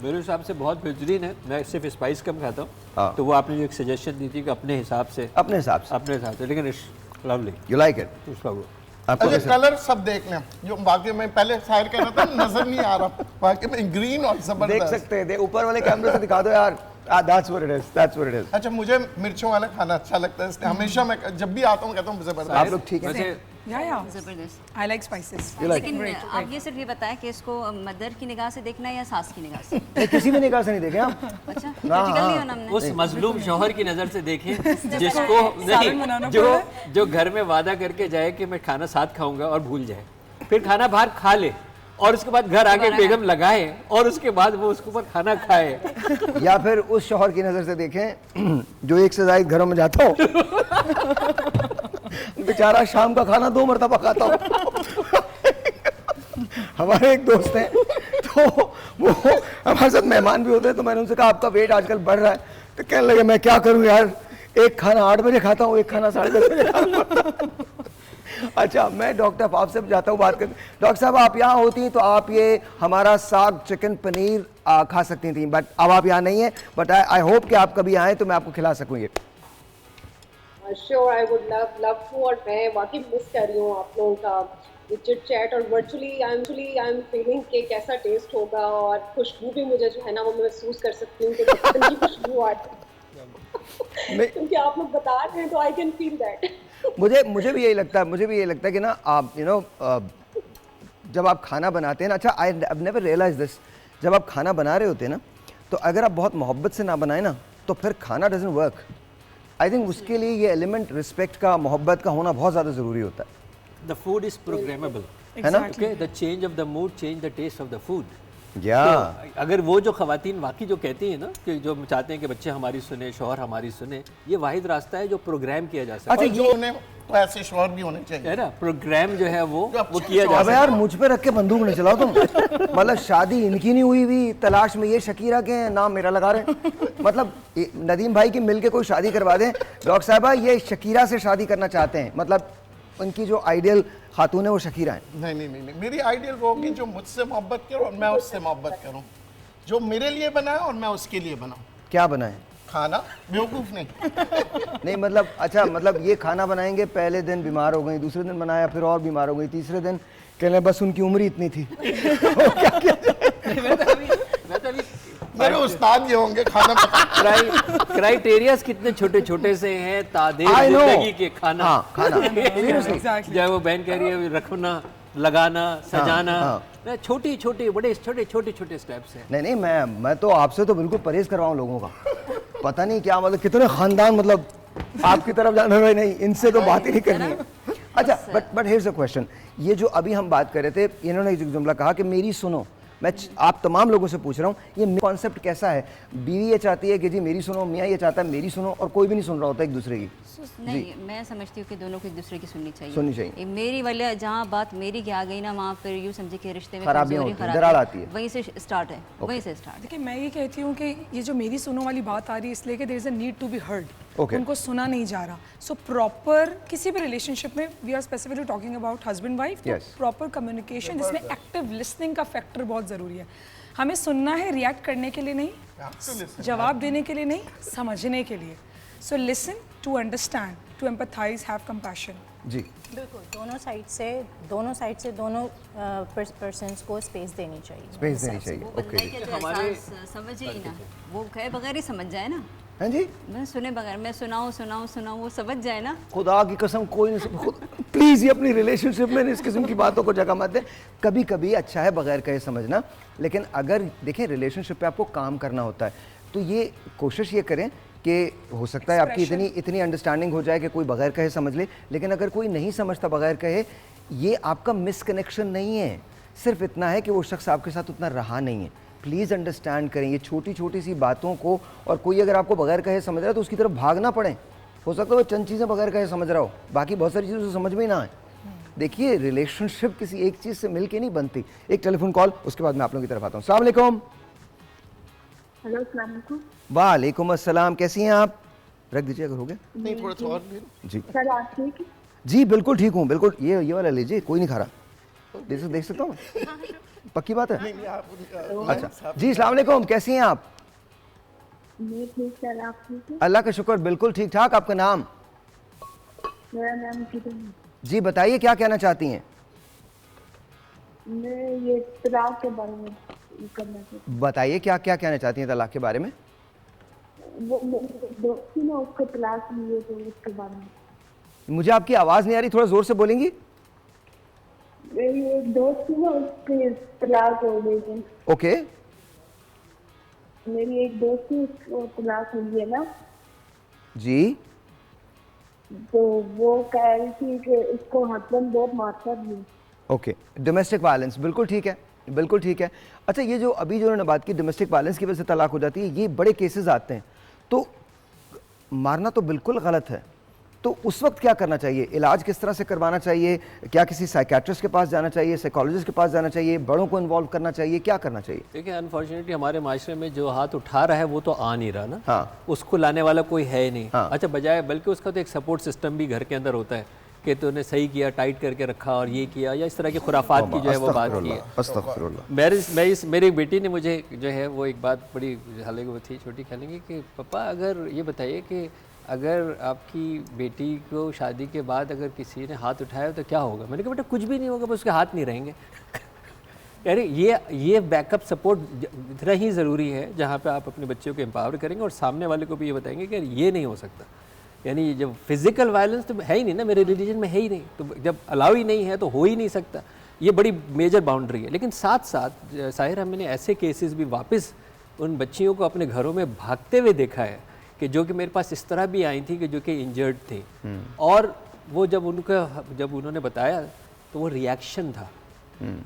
मेरे हिसाब से बहुत बेहतरीन है। मैं सिर्फ स्पाइस कम खाता हाँ। हूँ, तो वो आपने जो एक सजेशन दी थी कि अपने हिसाब से, अपने हिसाब से। लेकिन it's lovely. You like it? उसका वो आपको अच्छा, कैसा? कलर सब देख लें जो बाकी में पहले शायर कह रहा था नजर नहीं आ रहा, बाकी में ग्रीन और देख जबरदस्त। सकते हैं, ऊपर वाले कैमरे से दिखा दो यार। That's what it is. अच्छा, मुझे मिर्चों वाला खाना अच्छा लगता है, इसलिए हमेशा मैं जब भी आता हूँ कहता हूँ जबरदस्त। आप लोग ठीक हैं? वैसे या ज़बरदस्त। I like spices. लेकिन आप ये सिर्फ ये बताएं कि इसको मदर की निगाह से देखना है या सास की निगाह से? नहीं, किसी भी निगाह से नहीं देखे आप। अच्छा, क्रिटिकल नहीं होना हमने। उस मजलूम शौहर की नज़र से देखें जिसको नहीं, जो घर में वादा करके जाए कि मैं खाना साथ खाऊंगा और भूल जाए, फिर खाना बाहर खा ले और उसके बाद घर आके बेगम लगाए और उसके बाद वो उसके ऊपर खाना खाए। या फिर उस शौहर की नजर से देखें जो एक से ज्यादा घरों में जाता हो, बेचारा शाम का खाना 2 मरतबा खाता हो। हमारे एक दोस्त हैं, तो वो हमारे साथ मेहमान भी होते हैं, तो मैंने उनसे कहा आपका वेट आजकल बढ़ रहा है, तो कहने लगे मैं क्या करूं यार, एक खाना 8 बजे खाता हूँ, एक खाना 10:30 बजे खाता हूं। अच्छा, मैं डॉक्टर साहब आपसे जाता हूँ बात करते। डॉक्टर साहब आप यहाँ होती तो आप ये हमारा साग चिकन पनीर खा सकती थी, बट अब आप यहाँ नहीं है। बट आई होप कि आप कभी आए तो मैं आपको खिला सकूँ ये। Sure, I would love to. और मैं वाकई मिस कर रही हूँ आप लोगों का ये चिट चैट, और वर्चुअली आई एम फीलिंग कि कैसा टेस्ट होगा, और खुशबू भी मुझे जो है ना वो मैं महसूस कर सकती हूँ कि कितनी खुशबू आती है। क्योंकि आप लोग बता रहे हैं तो आई कैन फील दैट। मुझे भी यही लगता है कि ना आप जब आप खाना बनाते हैं ना, अच्छा I have never realize this, जब आप खाना बना रहे होते हैं ना, तो अगर आप बहुत मोहब्बत से ना बनाए ना तो फिर खाना डजंट वर्क। आई थिंक उसके लिए ये एलिमेंट रिस्पेक्ट का, मोहब्बत का होना बहुत ज़्यादा ज़रूरी होता है। द फूड इज प्रोग्रामेबल, है ना? Okay, the change of the mood change the taste of the food. या अगर वो जो खवातीन वाकई जो कहती हैं ना कि जो चाहते हैं कि बच्चे हमारी सुने, शौहर हमारी सुने, ये वाहिद रास्ता है जो प्रोग्राम किया जा सकता अच्छा, जो उन्हें तो ऐसे शौहर भी होने चाहिए, है ना। प्रोग्राम जो है वो किया जा अब सकता यार मुझ पे रख के बंदूक नहीं चलाओ तुम। मतलब शादी इनकी नहीं हुई भी, तलाश में ये शकीरा के हैं, नाम मेरा लगा रहे हैं। मतलब नदीम भाई की मिलके कोई शादी करवा दें। डॉक्टर साहबा ये शकीरा से शादी करना चाहते हैं, मतलब उनकी जो आइडियल खातून है वो शकीरा है। नहीं, मेरी आइडियल वो होगी जो मुझसे मोहब्बत करे और मैं उससे मोहब्बत करूं, जो मेरे लिए बनाए और मैं उसके लिए बनाऊं। क्या बनाए? खाना, बेवकूफ नहीं। नहीं मतलब, अच्छा मतलब ये खाना बनाएंगे, पहले दिन बीमार हो गई, दूसरे दिन बनाया फिर और बीमार हो गई, तीसरे दिन कहने बस उनकी उम्र ही इतनी थी। क्या मेरे उस्ताद ये होंगे खाना क्राइटेरियाज कितने छोटे छोटे से हैं तादेर I know. जिंदगी के खाना। हाँ, खाना Seriously. चाहे वो बहन कह रही है रखना, लगाना, सजाना, छोटी छोटी बड़े छोटे स्टेप्स हैं। नहीं मैं तो आपसे तो बिल्कुल परहेज करवाऊं लोगों का। पता नहीं क्या मतलब कितने खानदान, मतलब आपकी तरफ जाना है, नहीं इनसे तो बात ही नहीं करनी है। अच्छा, बट हियर्स अ क्वेश्चन, ये जो अभी हम बात कर रहे थे, इन्होंने जो जुमला कहा कि मेरी सुनो, मैं आप तमाम लोगों से पूछ रहा हूँ, ये कॉन्सेप्ट कैसा है? बीवी ये चाहती है कि जी मेरी सुनो, मियाँ ये चाहता है मेरी सुनो, और कोई भी नहीं सुन रहा होता एक दूसरे की। नहीं, मैं समझती हूँ कि दोनों को एक दूसरे की सुननी चाहिए। चाहिए। मेरी वाले जहाँ बात मेरी की आ गई ना, वहाँ फिर यूँ समझे कि रिश्ते में खराबियाँ कमजोरी, होती हैं, दरार आती है। वहीं से स्टार्ट है, वहीं से स्टार्ट। देखिए, मैं ये कहती हूँ कि ये जो मेरी सुनो वाली बात आ रही है इसलिए कि there is a need to be heard. उनको सुना नहीं जा रहा। सो प्रॉपर किसी भी रिलेशनशिप में, we are specifically talking about husband wife, तो प्रॉपर कम्युनिकेशन जिसमें एक्टिव लिसनिंग का फैक्टर बहुत ज़रूरी है। हमें सुनना है रिएक्ट करने के लिए नहीं, जवाब देने के लिए नहीं, समझने के लिए। So listen to understand, to empathise, have compassion. जी बिल्कुल, दोनों साइड से दोनों पर्सन्स को स्पेस देनी चाहिए। स्पेस देनी चाहिए। ओके, हमारे समझे ही ना, वो कहे बगैर ही समझ जाए ना। हाँ जी, मैं सुने बगैर, मैं सुनाऊं वो समझ जाए ना। खुदा की कसम कोई नहीं, प्लीज ये अपनी रिलेशनशिप में इस किस्म की बातों को जगह मत दें। कभी कभी अच्छा है बगैर कहे समझना, लेकिन अगर देखें रिलेशनशिप पे आपको काम करना होता है तो ये कोशिश ये करें कि हो सकता है आपकी इतनी अंडरस्टैंडिंग हो जाए कि कोई बगैर कहे समझ ले, लेकिन अगर कोई नहीं समझता बगैर कहे, ये आपका मिसकनेक्शन नहीं है, सिर्फ इतना है कि वो शख्स आपके साथ उतना रहा नहीं है। प्लीज़ अंडरस्टैंड करें ये छोटी छोटी सी बातों को, और कोई अगर आपको बगैर कहे समझ रहा है तो उसकी तरफ भागना पड़े। हो सकता है वो चंद चीज़ें बगैर कहे समझ रहा हो, बाकी बहुत सारी चीज़ें समझ में ही ना आए। देखिए, रिलेशनशिप किसी एक चीज़ से मिल के नहीं बनती। एक टेलीफोन कॉल, उसके बाद मैं आप लोगों की तरफ आता हूँ। अस्सलाम वालेकुम। हेलो, अस्सलाम वालेकुम। वालेकुम अस्सलाम, कैसी हैं आप? रख दीजिए अगर हो गया। नहीं, थोड़ा सा और जी सर, आप ठीक है? जी बिल्कुल ठीक हूँ, बिल्कुल। ये वाला लीजिए, कोई नहीं खा रहा। देख सकता हूँ, पक्की बात है। अच्छा जी, अस्सलाम वालेकुम, कैसी हैं आप? मैं ठीक, सर आप ठीक है? अल्लाह का शुक्र, बिल्कुल ठीक ठाक। आपका नाम? मेरा नाम किरण है। जी बताइए, क्या कहना चाहती हैं? मैं ये तलाक के बारे में करना चाहती बताइए, क्या क्या कहना चाहती हैं तलाक के बारे में? हूँ। वो मेरी दोस्त थी ना, उसको तलाक हुई है, तो उसके बारे में। मुझे आपकी आवाज़ नहीं आ रही, थोड़ा ज़ोर से बोलेंगी? मेरी एक दोस्त थी ना, उसकी तलाक हो गई थी। ओके। मेरी एक दोस्त थी, उसको तलाक हुई है ना, जी। तो वो कह रही थी कि उसको हस्बैंड बहुत मारता भी। ओके, डोमेस्टिक वायलेंस, बिल्कुल ठीक है, बिल्कुल ठीक है। अच्छा, ये जो अभी जो उन्होंने बात की डोमेस्टिक वायलेंस की वजह से तलाक हो जाती है, ये बड़े केसेस आते हैं। तो मारना तो बिल्कुल गलत है, तो उस वक्त क्या करना चाहिए? इलाज किस तरह से करवाना चाहिए? क्या किसी साइकेट्रिस्ट के पास जाना चाहिए, साइकोलॉजिस्ट के पास जाना चाहिए, बड़ों को इन्वॉल्व करना चाहिए, क्या करना चाहिए? देखिए, अनफॉर्चुनेटली हमारे माशरे में जो हाथ उठा रहा है वो तो आ नहीं रहा ना। हाँ। उसको लाने वाला कोई है ही नहीं। हाँ। अच्छा, बजाय बल्कि उसका तो एक सपोर्ट सिस्टम भी घर के अंदर होता है कि तूने सही किया, टाइट करके रखा और ये किया, या इस तरह की खुराफात की जो है वो बात की है। अस्तगफिरुल्लाह। मेरी बेटी ने मुझे जो है वो एक बात बड़ी, हालांकि वो थी छोटी, खेलेंगे कि पापा अगर ये बताइए कि अगर आपकी बेटी को शादी के बाद अगर किसी ने हाथ उठाया तो क्या होगा? मैंने कहा बेटा कुछ भी नहीं होगा, बस उसके हाथ नहीं रहेंगे। अरे ये बैकअप सपोर्ट इतना ही ज़रूरी है जहाँ पे आप अपने बच्चों को एम्पावर करेंगे और सामने वाले को भी ये बताएंगे कि ये नहीं हो सकता। यानी जब फिजिकल वायलेंस तो है ही नहीं ना, मेरे रिलीजन में है ही नहीं, तो जब अलाउ ही नहीं है तो हो ही नहीं सकता। ये बड़ी मेजर बाउंड्री है। लेकिन साथ साथ साहिर, हमने ऐसे केसेस भी वापस उन बच्चियों को अपने घरों में भागते हुए देखा है कि जो कि मेरे पास इस तरह भी आई थी कि जो कि इंजर्ड थी, और वो जब उन्होंने बताया तो वो रिएक्शन था।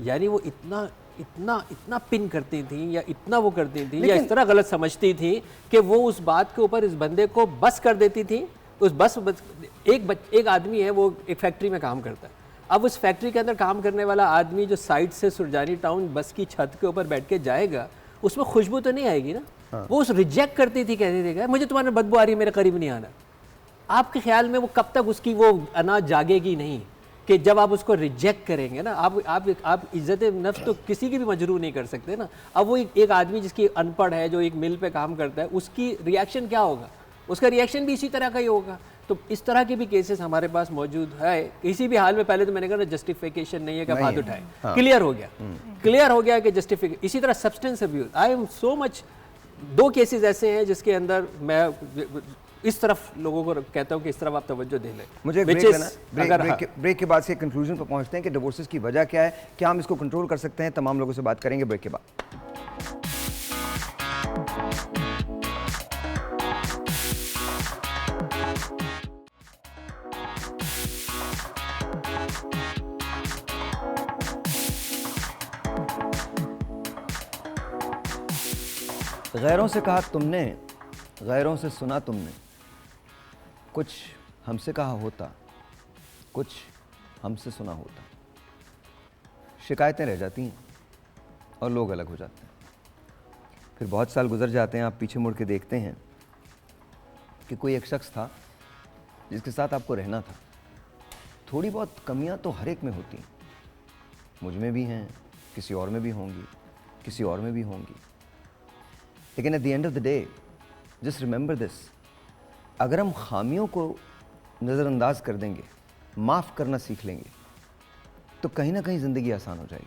यानी वो इतना पिन करती थी या इतना वो करती थी या इस तरह गलत समझती थी कि वो उस बात के ऊपर इस बंदे को बस कर देती थी। एक आदमी है, वो एक फैक्ट्री में काम करता है। अब उस फैक्ट्री के अंदर काम करने वाला आदमी जो साइड से सुरजानी टाउन बस की छत के ऊपर बैठ के जाएगा, उसमें खुशबू तो नहीं आएगी ना। हाँ। वो उस रिजेक्ट करती थी, कहती थी मुझे तुम्हारे बदबू आ रही है, मेरे करीब नहीं आना। आपके ख्याल में वो कब तक उसकी वो अनाज जागेगी नहीं कि जब आप उसको रिजेक्ट करेंगे ना। आप इज्जत नफ्स तो किसी की भी मजरूर नहीं कर सकते ना। अब वो एक आदमी जिसकी अनपढ़ है, जो एक मिल पे काम करता है, उसकी रिएक्शन क्या होगा? उसका रिएक्शन भी इसी तरह का ही होगा। तो इस तरह के भी केसेस हमारे पास मौजूद है। किसी भी हाल में पहले तो मैंने कहा जस्टिफिकेशन नहीं है कि हाथ उठाए। हाँ। क्लियर हो गया कि जस्टिफिकेशन। इसी तरह substance abuse, I am so much, 2 cases ऐसे हैं जिसके अंदर मैं इस तरफ लोगों को कहता हूं कि इस तरफ आप तवज्जो दे लें। मुझे ब्रेक के बाद से कंक्लूजन पर पहुंचते हैं कि डिवोर्सेस की वजह क्या है, क्या हम इसको कंट्रोल कर सकते हैं। तमाम लोगों से बात करेंगे ब्रेक के बाद। गैरों से कहा तुमने, गैरों से सुना तुमने, कुछ हमसे कहा होता, कुछ हमसे सुना होता। शिकायतें रह जाती हैं और लोग अलग हो जाते हैं। फिर बहुत साल गुजर जाते हैं, आप पीछे मुड़ के देखते हैं कि कोई एक शख्स था जिसके साथ आपको रहना था। थोड़ी बहुत कमियां तो हर एक में होती हैं, मुझ में भी हैं, किसी और में भी होंगी, किसी और में भी होंगी, लेकिन at the end of the day just remember this, अगर हम खामियों को नज़रअंदाज कर देंगे, माफ़ करना सीख लेंगे, तो कहीं ना कहीं ज़िंदगी आसान हो जाएगी।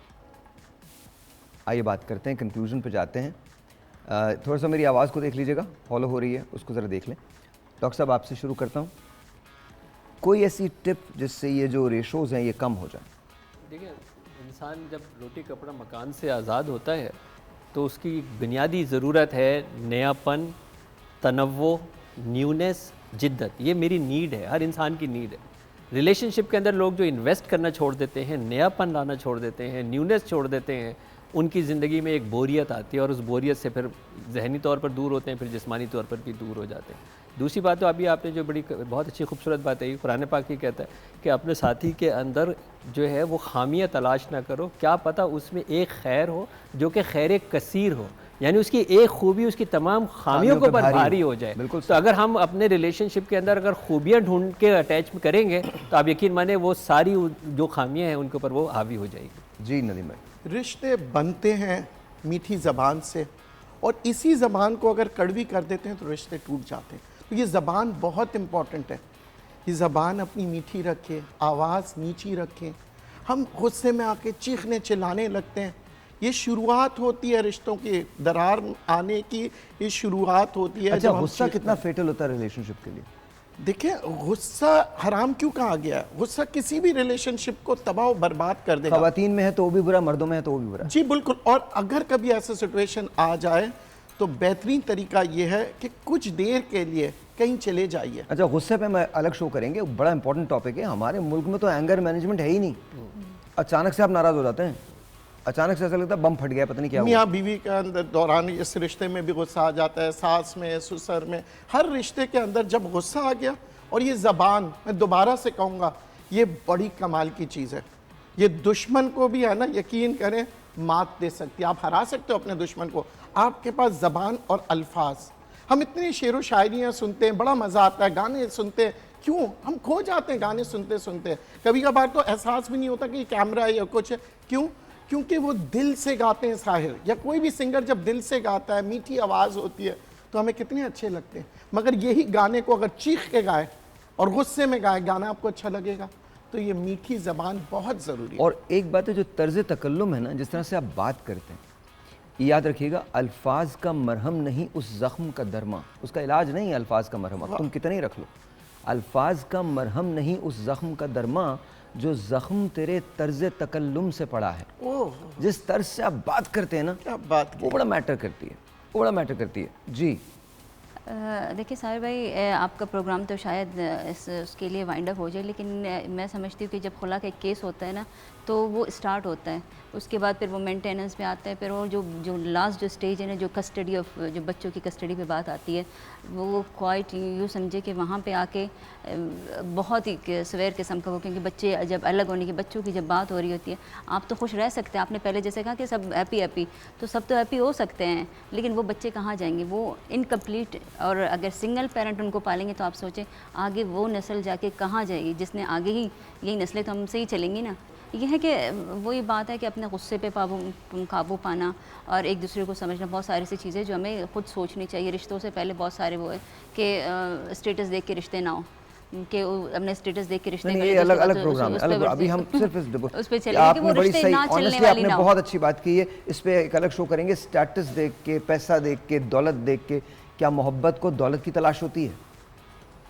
आइए बात करते हैं, कंक्लूजन पे जाते हैं। थोड़ा सा मेरी आवाज़ को देख लीजिएगा, फॉलो हो रही है, उसको ज़रा देख लें। डॉक्टर साहब आपसे शुरू करता हूँ, कोई ऐसी टिप जिससे ये जो रेशोज़ हैं ये कम हो जाए? देखिए, इंसान जब रोटी कपड़ा मकान से आज़ाद होता है तो उसकी बुनियादी ज़रूरत है नयापन, तनव्वो, न्यूनेस, जिद्दत। ये मेरी नीड है, हर इंसान की नीड है। रिलेशनशिप के अंदर लोग जो इन्वेस्ट करना छोड़ देते हैं, नयापन लाना छोड़ देते हैं, न्यूनेस छोड़ देते हैं, उनकी ज़िंदगी में एक बोरियत आती है और उस बोरियत से फिर जहनी तौर पर दूर होते हैं, फिर जिस्मानी तौर पर भी दूर हो जाते हैं। दूसरी बात तो अभी आपने जो बहुत अच्छी खूबसूरत बात है, कुरान पाक ही कहता है कि अपने साथी के अंदर जो है वो खामियां तलाश ना करो, क्या पता उसमें एक खैर हो जो कि खैर कसीर हो, यानी उसकी एक खूबी उसकी तमाम खामियों के ऊपर भारी हो जाए। बिल्कुल। तो अगर हम अपने रिलेशनशिप के अंदर अगर खूबियाँ ढूंढ के अटैच करेंगे तो आप यकीन माने वो सारी जो खामियाँ हैं उनके ऊपर वो हावी हो जाएगी। जी नदीम भाई। रिश्ते बनते हैं मीठी ज़बान से, और इसी ज़बान को अगर कड़वी कर देते हैं तो रिश्ते टूट जाते हैं। तो ये ज़बान बहुत इम्पॉर्टेंट है। ये ज़बान अपनी मीठी रखें, आवाज़ नीची रखें। हम गुस्से में आके चीखने चिल्लाने लगते हैं, ये शुरुआत होती है रिश्तों की दरार आने की, ये शुरुआत होती है। अच्छा, गुस्सा कितना फेटल होता है रिलेशनशिप के लिए? देखिए, गुस्सा हराम क्यों कहा गया है? गुस्सा किसी भी रिलेशनशिप को तबाह बर्बाद कर देगा। खवातीन में है तो वो भी बुरा, मर्दों में है तो वो भी बुरा। जी बिल्कुल। और अगर कभी ऐसा सिचुएशन आ जाए तो बेहतरीन तरीका यह है कि कुछ देर के लिए कहीं चले जाइए। अच्छा, गुस्से पे मैं अलग शो करेंगे, बड़ा इंपॉर्टेंट टॉपिक है। हमारे मुल्क में तो एंगर मैनेजमेंट है ही नहीं। अचानक से आप नाराज हो जाते हैं, अचानक से ऐसा लगता है बम फट गया, पता नहीं क्या हुआ। मियाँ बीवी के अंदर दौरान इस रिश्ते में भी गुस्सा आ जाता है, सास में, ससुर में, हर रिश्ते के अंदर जब गुस्सा आ गया। और ये ज़बान, मैं दोबारा से कहूँगा, ये बड़ी कमाल की चीज़ है। ये दुश्मन को भी है ना, यकीन करें, मात दे सकती है। आप हरा सकते हो अपने दुश्मन को। आपके पास ज़बान और अल्फाज, हम इतनी शेर व शायरियाँ सुनते हैं, बड़ा मज़ा आता है, गाने सुनते हैं, क्यों हम खो जाते हैं गाने सुनते सुनते। कभी कभार तो एहसास भी नहीं होता कि कैमरा है या कुछ है। क्यों? क्योंकि वो दिल से गाते हैं। साहिर या कोई भी सिंगर जब दिल से गाता है, मीठी आवाज़ होती है, तो हमें कितने अच्छे लगते हैं। मगर यही गाने को अगर चीख के गाए और गुस्से में गाए, गाना आपको अच्छा लगेगा? तो ये मीठी ज़बान बहुत ज़रूरी है। और एक बात है, जो तर्ज तकल्लुम है ना, जिस तरह से आप बात करते हैं, याद रखिएगा, अल्फाज का मरहम नहीं उस ज़ख्म का दरमा। उसका इलाज नहीं है अल्फाज का मरहम, अब तुम कितने ही रख लो। अल्फाज का मरहम नहीं उस ज़ख्म का दरमा जो ज़ख्म तेरे तर्ज तकल्लुम से पड़ा है। जिस तर्ज से आप बात करते हैं ना, क्या बात, वो बड़ा मैटर करती है, वो बड़ा मैटर करती है। जी देखिए साहिर भाई, आपका प्रोग्राम तो शायद उसके लिए वाइंड अप हो जाए, लेकिन मैं समझती हूँ कि जब खुला का एक केस होता है ना, तो वो स्टार्ट होता है, उसके बाद फिर वो मेंटेनेंस पे आता है, फिर और जो लास्ट जो स्टेज है ना, जो कस्टडी ऑफ, जो बच्चों की कस्टडी पे बात आती है, वो क्वाइट यूँ समझे कि वहाँ पे आके बहुत ही सवेर किस्म का हो, क्योंकि बच्चे जब अलग होने की, बच्चों की जब बात हो रही होती है, आप तो खुश रह सकते हैं, आपने पहले जैसे कहा कि सब हैप्पी हैप्पी, तो सब तो हैप्पी हो सकते हैं, लेकिन वो बच्चे कहाँ जाएंगे? वो इनकम्प्लीट। और अगर सिंगल पेरेंट उनको पालेंगे तो आप सोचें आगे वो नस्ल जाके कहाँ जाएगी, जिसने आगे ही यही नस्लें तो हमसे ही चलेंगी ना। यह है कि वही बात है कि अपने गुस्से पे काबू पाना और एक दूसरे को समझना, बहुत सारी सी चीज़ें जो हमें खुद सोचनी चाहिए। रिश्तों से पहले बहुत सारे वो है कि स्टेटस देख के रिश्ते ना हो, कि अपने स्टेटस देख के रिश्ते, ये अलग अलग प्रोग्राम है, अलग। अभी हम सिर्फ उस पे चलेंगे कि वो रिश्ते ना चलने वाली ना हो। बहुत अच्छी बात की है, इस पे एक अलग शो करेंगे। स्टेटस देख के, पैसा देख के, दौलत देख के क्या मोहब्बत को दौलत की तलाश होती है?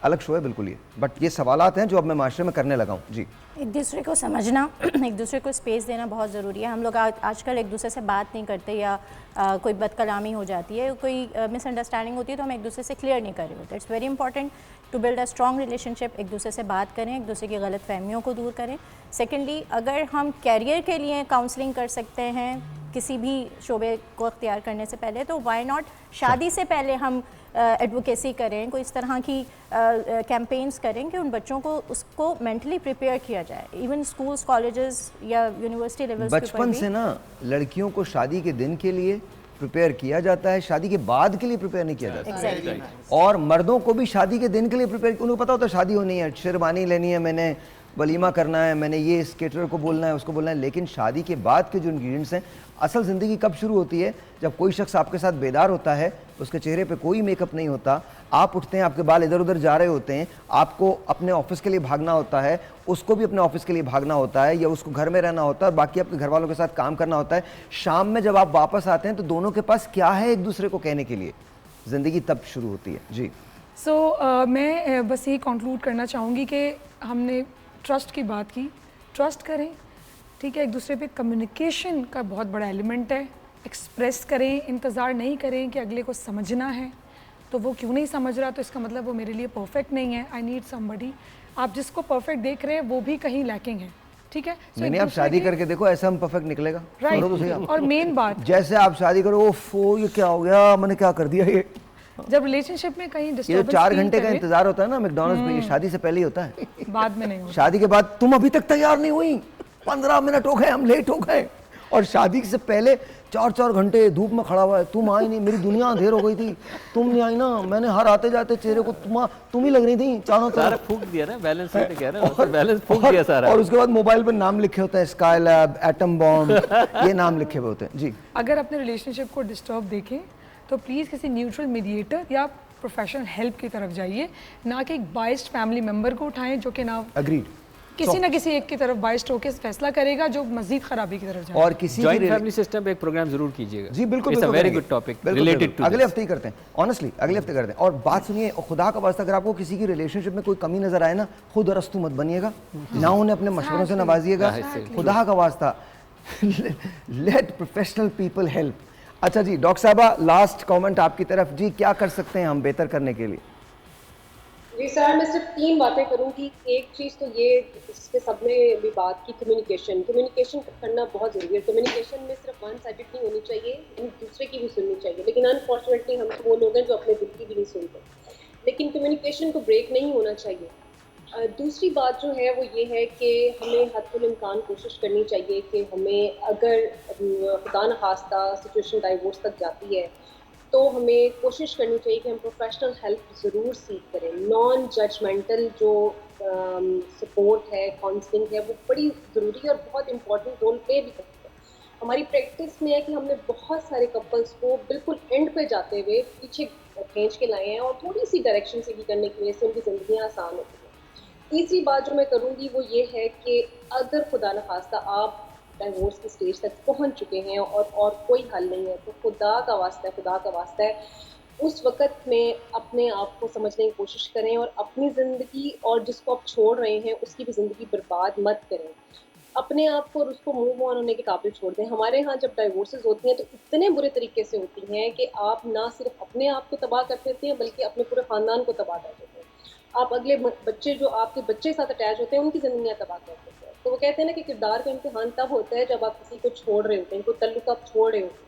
अलग शो है बिल्कुल ये, बट ये सवालात हैं जो अब मैं माशरे में करने लगा हूँ। जी, एक दूसरे को समझना, एक दूसरे को स्पेस देना बहुत ज़रूरी है। हम लोग आजकल एक दूसरे से बात नहीं करते, या कोई बदकलामी हो जाती है, कोई मिसअंडरस्टैंडिंग होती है, तो हम एक दूसरे से क्लियर नहीं कर रहे होते। It's very important to build a strong relationship. एक दूसरे से बात करें, एक दूसरे की गलत फहमियों को दूर करें। सेकेंडली, अगर हम कैरियर के लिए काउंसलिंग कर सकते हैं किसी भी शोबे को अख्तियार करने से पहले, तो वाई नॉट शादी से पहले हम एडवोकेसी करें, कोई इस तरह की कैंपेन्स करें कि उन बच्चों को उसको मेंटली प्रिपेयर किया जाए। इवन स्कूल्स, कॉलेजेस या यूनिवर्सिटी लेवल्स के ऊपर बचपन से ना लड़कियों को शादी के दिन के लिए प्रिपेयर किया जाता है, शादी के बाद के लिए प्रिपेयर नहीं किया जाता। Exactly. और मर्दों को भी शादी के दिन के लिए प्रिपेयर, उनको पता होता है शादी होनी है, शेरवानी लेनी है, मैंने वलीमा करना है, मैंने ये स्केटर को बोलना है, उसको बोलना है। लेकिन शादी के बाद के जो इंग्रेडिएंट्स हैं, असल ज़िंदगी कब शुरू होती है? जब कोई शख्स आपके साथ बेदार होता है, उसके चेहरे पे कोई मेकअप नहीं होता, आप उठते हैं, आपके बाल इधर उधर जा रहे होते हैं, आपको अपने ऑफिस के लिए भागना होता है, उसको भी अपने ऑफिस के लिए भागना होता है, या उसको घर में रहना होता है और बाकी आपके घर वालों के साथ काम करना होता है। शाम में जब आप वापस आते हैं तो दोनों के पास क्या है एक दूसरे को कहने के लिए? ज़िंदगी तब शुरू होती है। जी मैं बस यही कंक्लूड करना चाहूँगी कि हमने ट्रस्ट की बात की, ट्रस्ट करें, ठीक है, एक दूसरे पे कम्युनिकेशन का बहुत बड़ा एलिमेंट है, एक्सप्रेस करें, इंतज़ार नहीं करें कि अगले को समझना है, तो वो क्यों नहीं समझ रहा तो इसका मतलब वो मेरे लिए परफेक्ट नहीं है, आई नीड समबडी। आप जिसको परफेक्ट देख रहे हैं वो भी कहीं लैकिंग है, ठीक है। मैंने आप शादी करके देखो, ऐसा हम परफेक्ट निकलेगा, राइट। तो सही आप। और मेन बात, जैसे आप शादी करो, ओफो ये क्या हो गया, मैंने क्या कर दिया, ये जब रिलेशनशिप में कहीं ये डिस्टर्बेंस 4 घंटे का इंतजार होता है ना मैकडॉनल्ड्स में, ये शादी से पहले ही होता है। बाद में नहीं होता। शादी के बाद तुम अभी तक तैयार नहीं हुई, 15 मिनट हो गए, हम लेट हो गए। और शादी से पहले 4-4 घंटे धूप में खड़ा हुआ है, तुम आई नहीं, मेरी दुनिया अंधेर हो गई थी, तुम नहीं आई ना, मैंने हर आते जाते चेहरे को तुम ही लग रही थी चारों सारा तरफ। फूक दिया ना, बैलेंस शीट कह रहे हो, बैलेंस फूक दिया सारा। और उसके बाद मोबाइल पर नाम लिखे होते हैं, स्काई लैब, एटम बॉम्ब, ये नाम लिखे हुए होते हैं। जी, अगर अपने रिलेशनशिप को डिस्टर्ब देखें तो प्लीज़ किसी न्यूट्रल मीडिएटर या प्रोफेशनल हेल्प की तरफ जाइए, ना कि एक बाइस्ड फैमिली मेंबर को उठाएं जो कि ना अग्रीड, किसी ना किसी एक की तरफ बाइस्ड होकर फैसला करेगा जो मजीद खराबी की तरफ जाए। और किसी जॉइंट फैमिली सिस्टम पे एक प्रोग्राम जरूर कीजिएगा। जी बिल्कुल, इट्स अ वेरी करेंगे। गुड टॉपिक बिल्कुल, रिलेटेड टू अगले हफ्ते ही करते हैं, ऑनेस्टली अगले हफ्ते करते हैं। और बात सुनिए, खुदा का वास्ता अगर आपको किसी की रिलेशनशिप में कोई कमी नजर आए ना, खुद अरस्तु मत बनिएगा, ना उन्हें अपने मशवरों से नवाजिएगा, खुदा का वास्ता लेट प्रोफेशनल पीपल हेल्प। अच्छा जी, डॉक्टर साहबा, लास्ट कमेंट आपकी तरफ। जी, क्या कर सकते हैं हम बेहतर करने के लिए? जी सर, मैं सिर्फ 3 बातें करूंगी। एक चीज़ तो ये, इसके सबने भी बात की, कम्युनिकेशन करना बहुत ज़रूरी है। कम्युनिकेशन में सिर्फ वन साइडेड नहीं होनी चाहिए, दूसरे की भी सुननी चाहिए। लेकिन अनफॉर्चुनेटली हम वो लोग हैं जो अपने दिल की भी नहीं सुनते। लेकिन कम्युनिकेशन को ब्रेक नहीं होना चाहिए। दूसरी बात जो है वो ये है कि हमें हद इम्कान कोशिश करनी चाहिए कि हमें अगर खुदा न खास्ता सिचुएशन डाइवोर्स तक जाती है तो हमें कोशिश करनी चाहिए कि हम प्रोफेशनल हेल्प ज़रूर सीख करें। नॉन जजमेंटल जो सपोर्ट है, काउंसलिंग है, वो बड़ी ज़रूरी है और बहुत इंपॉर्टेंट रोल प्ले भी करती है। हमारी प्रैक्टिस में है कि हमने बहुत सारे कपल्स को बिल्कुल एंड पे जाते हुए पीछे खींच के लाए हैं और थोड़ी सी डायरेक्शन से भी करने की वजह से उनकी ज़िंदगियाँ आसान होती हैं। तीसरी बात जो मैं करूँगी वो ये है कि अगर खुदा न खास्ता आप डाइवोर्स की स्टेज तक पहुंच चुके हैं और कोई हल नहीं है, तो खुदा का वास्ता है उस वक़्त में अपने आप को समझने की कोशिश करें और अपनी ज़िंदगी और जिसको आप छोड़ रहे हैं उसकी भी ज़िंदगी बर्बाद मत करें। अपने आप को और उसको मूव ऑन होने के काबिल छोड़ दें। हमारे यहाँ जब डाइवोर्सेस होती हैं तो इतने बुरे तरीके से होती हैं कि आप ना सिर्फ अपने आप को तबाह कर देते हैं बल्कि अपने पूरे ख़ानदान को तबाह कर देते हैं। आप अगले बच्चे जो आपके बच्चे के साथ अटैच होते हैं उनकी ज़िंदगियाँ तबाह कर देते हैं। तो वो कहते हैं ना कि किरदार का इम्तिहान तब होता है जब आप किसी को छोड़ रहे होते हैं, कोई तल्लुक आप छोड़ रहे होते हैं,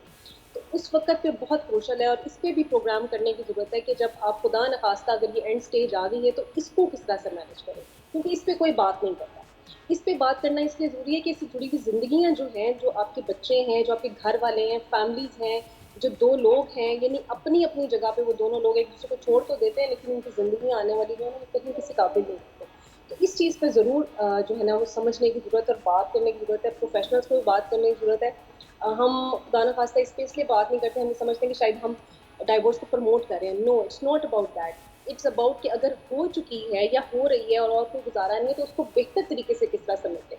तो उस वक्त पे बहुत क्रूशल है और इस पर भी प्रोग्राम करने की ज़रूरत है कि जब आप खुदा न खास्ता अगर ये एंड स्टेज आ गई है तो इसको किस तरह से मैनेज करें, क्योंकि इस पर कोई बात नहीं करता। इस पे बात करना इसलिए ज़रूरी है कि इससे जुड़ी हुई ज़िंदगियाँ जो हैं, जो आपके बच्चे हैं, जो आपके घर वाले हैं, फैमिलीज़ हैं, जो 2 लोग हैं, यानी अपनी अपनी जगह पे वो दोनों लोग एक दूसरे को छोड़ तो देते हैं लेकिन उनकी ज़िंदगी आने वाली जो है वो कहीं किसी काबिल नहीं होते। तो इस चीज़ पे ज़रूर जो है ना वो समझने की ज़रूरत है और बात करने की ज़रूरत है। प्रोफेशनल्स को भी बात करने की ज़रूरत है। हम खुदा न खास्ता इस पे इसलिए बात नहीं करते, हम समझते हैं कि शायद हम डाइवोर्स को प्रमोट कर रहे हैं। No, it's not about that. It's about कि अगर हो चुकी है या हो रही है और कोई गुजारा नहीं है तो उसको बेहतर तरीके से किस तरह समेटें,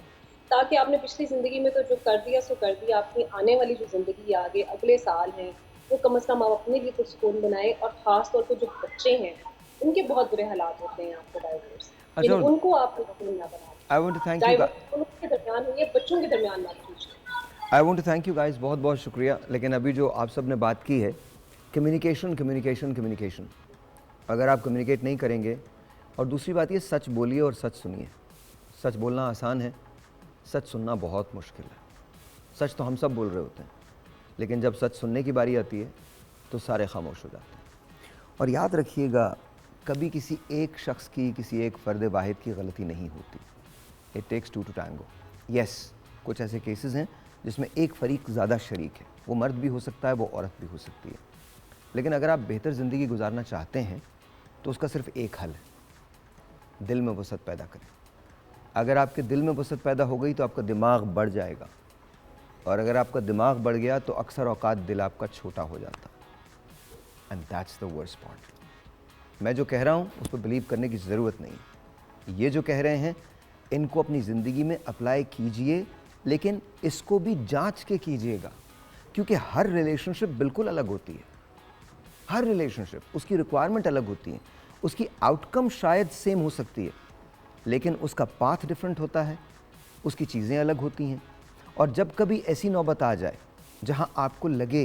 ताकि आपने पिछली ज़िंदगी में तो जो कर दिया सो कर दिया, अपनी आने वाली जो ज़िंदगी आगे अगले साल हैं वो कम से कम आप अपने लिए कुछ सुकून बनाएं। और ख़ास तौर पर जो बच्चे हैं उनके बहुत बुरे हालात होते हैं आपको डाइवोर्स, उनको आप यकीन ना बनाएं। I want to thank you guys. उनके दरमियान हुई है, बच्चों के दरमियान ना कीजिए। I want to thank you guys, बहुत बहुत शुक्रिया। लेकिन अभी जो आप सब ने बात की है, कम्युनिकेशन, अगर आप कम्युनिकेट नहीं करेंगे, और दूसरी बात ये, सच बोलिए और सच सुनिए। सच बोलना आसान है, सच सुनना बहुत मुश्किल है। सच तो हम सब बोल रहे होते हैं, लेकिन जब सच सुनने की बारी आती है तो सारे खामोश हो जाते हैं। और याद रखिएगा, कभी किसी एक शख्स की, किसी एक फ़र्द वाहिद की गलती नहीं होती। It takes two to tango. Yes, कुछ ऐसे केसेस हैं जिसमें एक फ़रीक ज़्यादा शरीक है, वो मर्द भी हो सकता है, वो औरत भी हो सकती है। लेकिन अगर आप बेहतर ज़िंदगी गुजारना चाहते हैं तो उसका सिर्फ एक हल है, दिल में वसअत पैदा करें। अगर आपके दिल में वसअत पैदा हो गई तो आपका दिमाग बढ़ जाएगा, और अगर आपका दिमाग बढ़ गया तो अक्सर औकात दिल आपका छोटा हो जाता। And that's the worst part. मैं जो कह रहा हूँ उस पर बिलीव करने की ज़रूरत नहीं। ये जो कह रहे हैं इनको अपनी ज़िंदगी में अप्लाई कीजिए, लेकिन इसको भी जांच के कीजिएगा, क्योंकि हर रिलेशनशिप बिल्कुल अलग होती है। हर रिलेशनशिप, उसकी रिक्वायरमेंट अलग होती है, उसकी आउटकम शायद सेम हो सकती है, लेकिन उसका पाथ डिफरेंट होता है, उसकी चीज़ें अलग होती हैं। और जब कभी ऐसी नौबत आ जाए जहां आपको लगे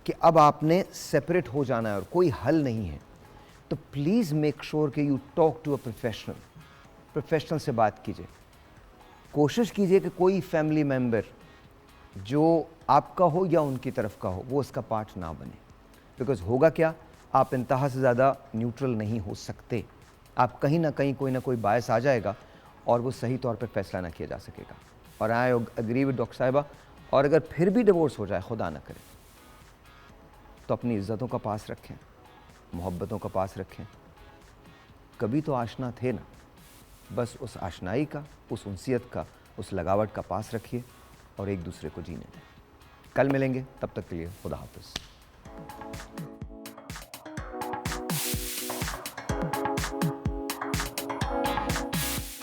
कि अब आपने सेपरेट हो जाना है और कोई हल नहीं है, तो प्लीज़ मेक श्योर कि you talk to a professional. Professional से बात कीजिए। कोशिश कीजिए कि कोई फैमिली मेम्बर जो आपका हो या उनकी तरफ का हो, वो उसका पार्ट ना बने। बिकॉज होगा क्या, आप इंतहा से ज़्यादा न्यूट्रल नहीं हो सकते। आप कहीं ना कहीं कोई ना कोई बायस आ जाएगा और वो सही तौर पे फैसला ना किया जा सकेगा। और आई एग्री विद डॉक्टर साहिबा, और अगर फिर भी डिवोर्स हो जाए, खुदा ना करे, तो अपनी इज्जतों का पास रखें, मोहब्बतों का पास रखें। कभी तो आशना थे ना, बस उस आशनाई का, उस उनसियत का, उस लगावट का पास रखिए और एक दूसरे को जीने दें। कल मिलेंगे, तब तक के लिए खुदा हाफिज़।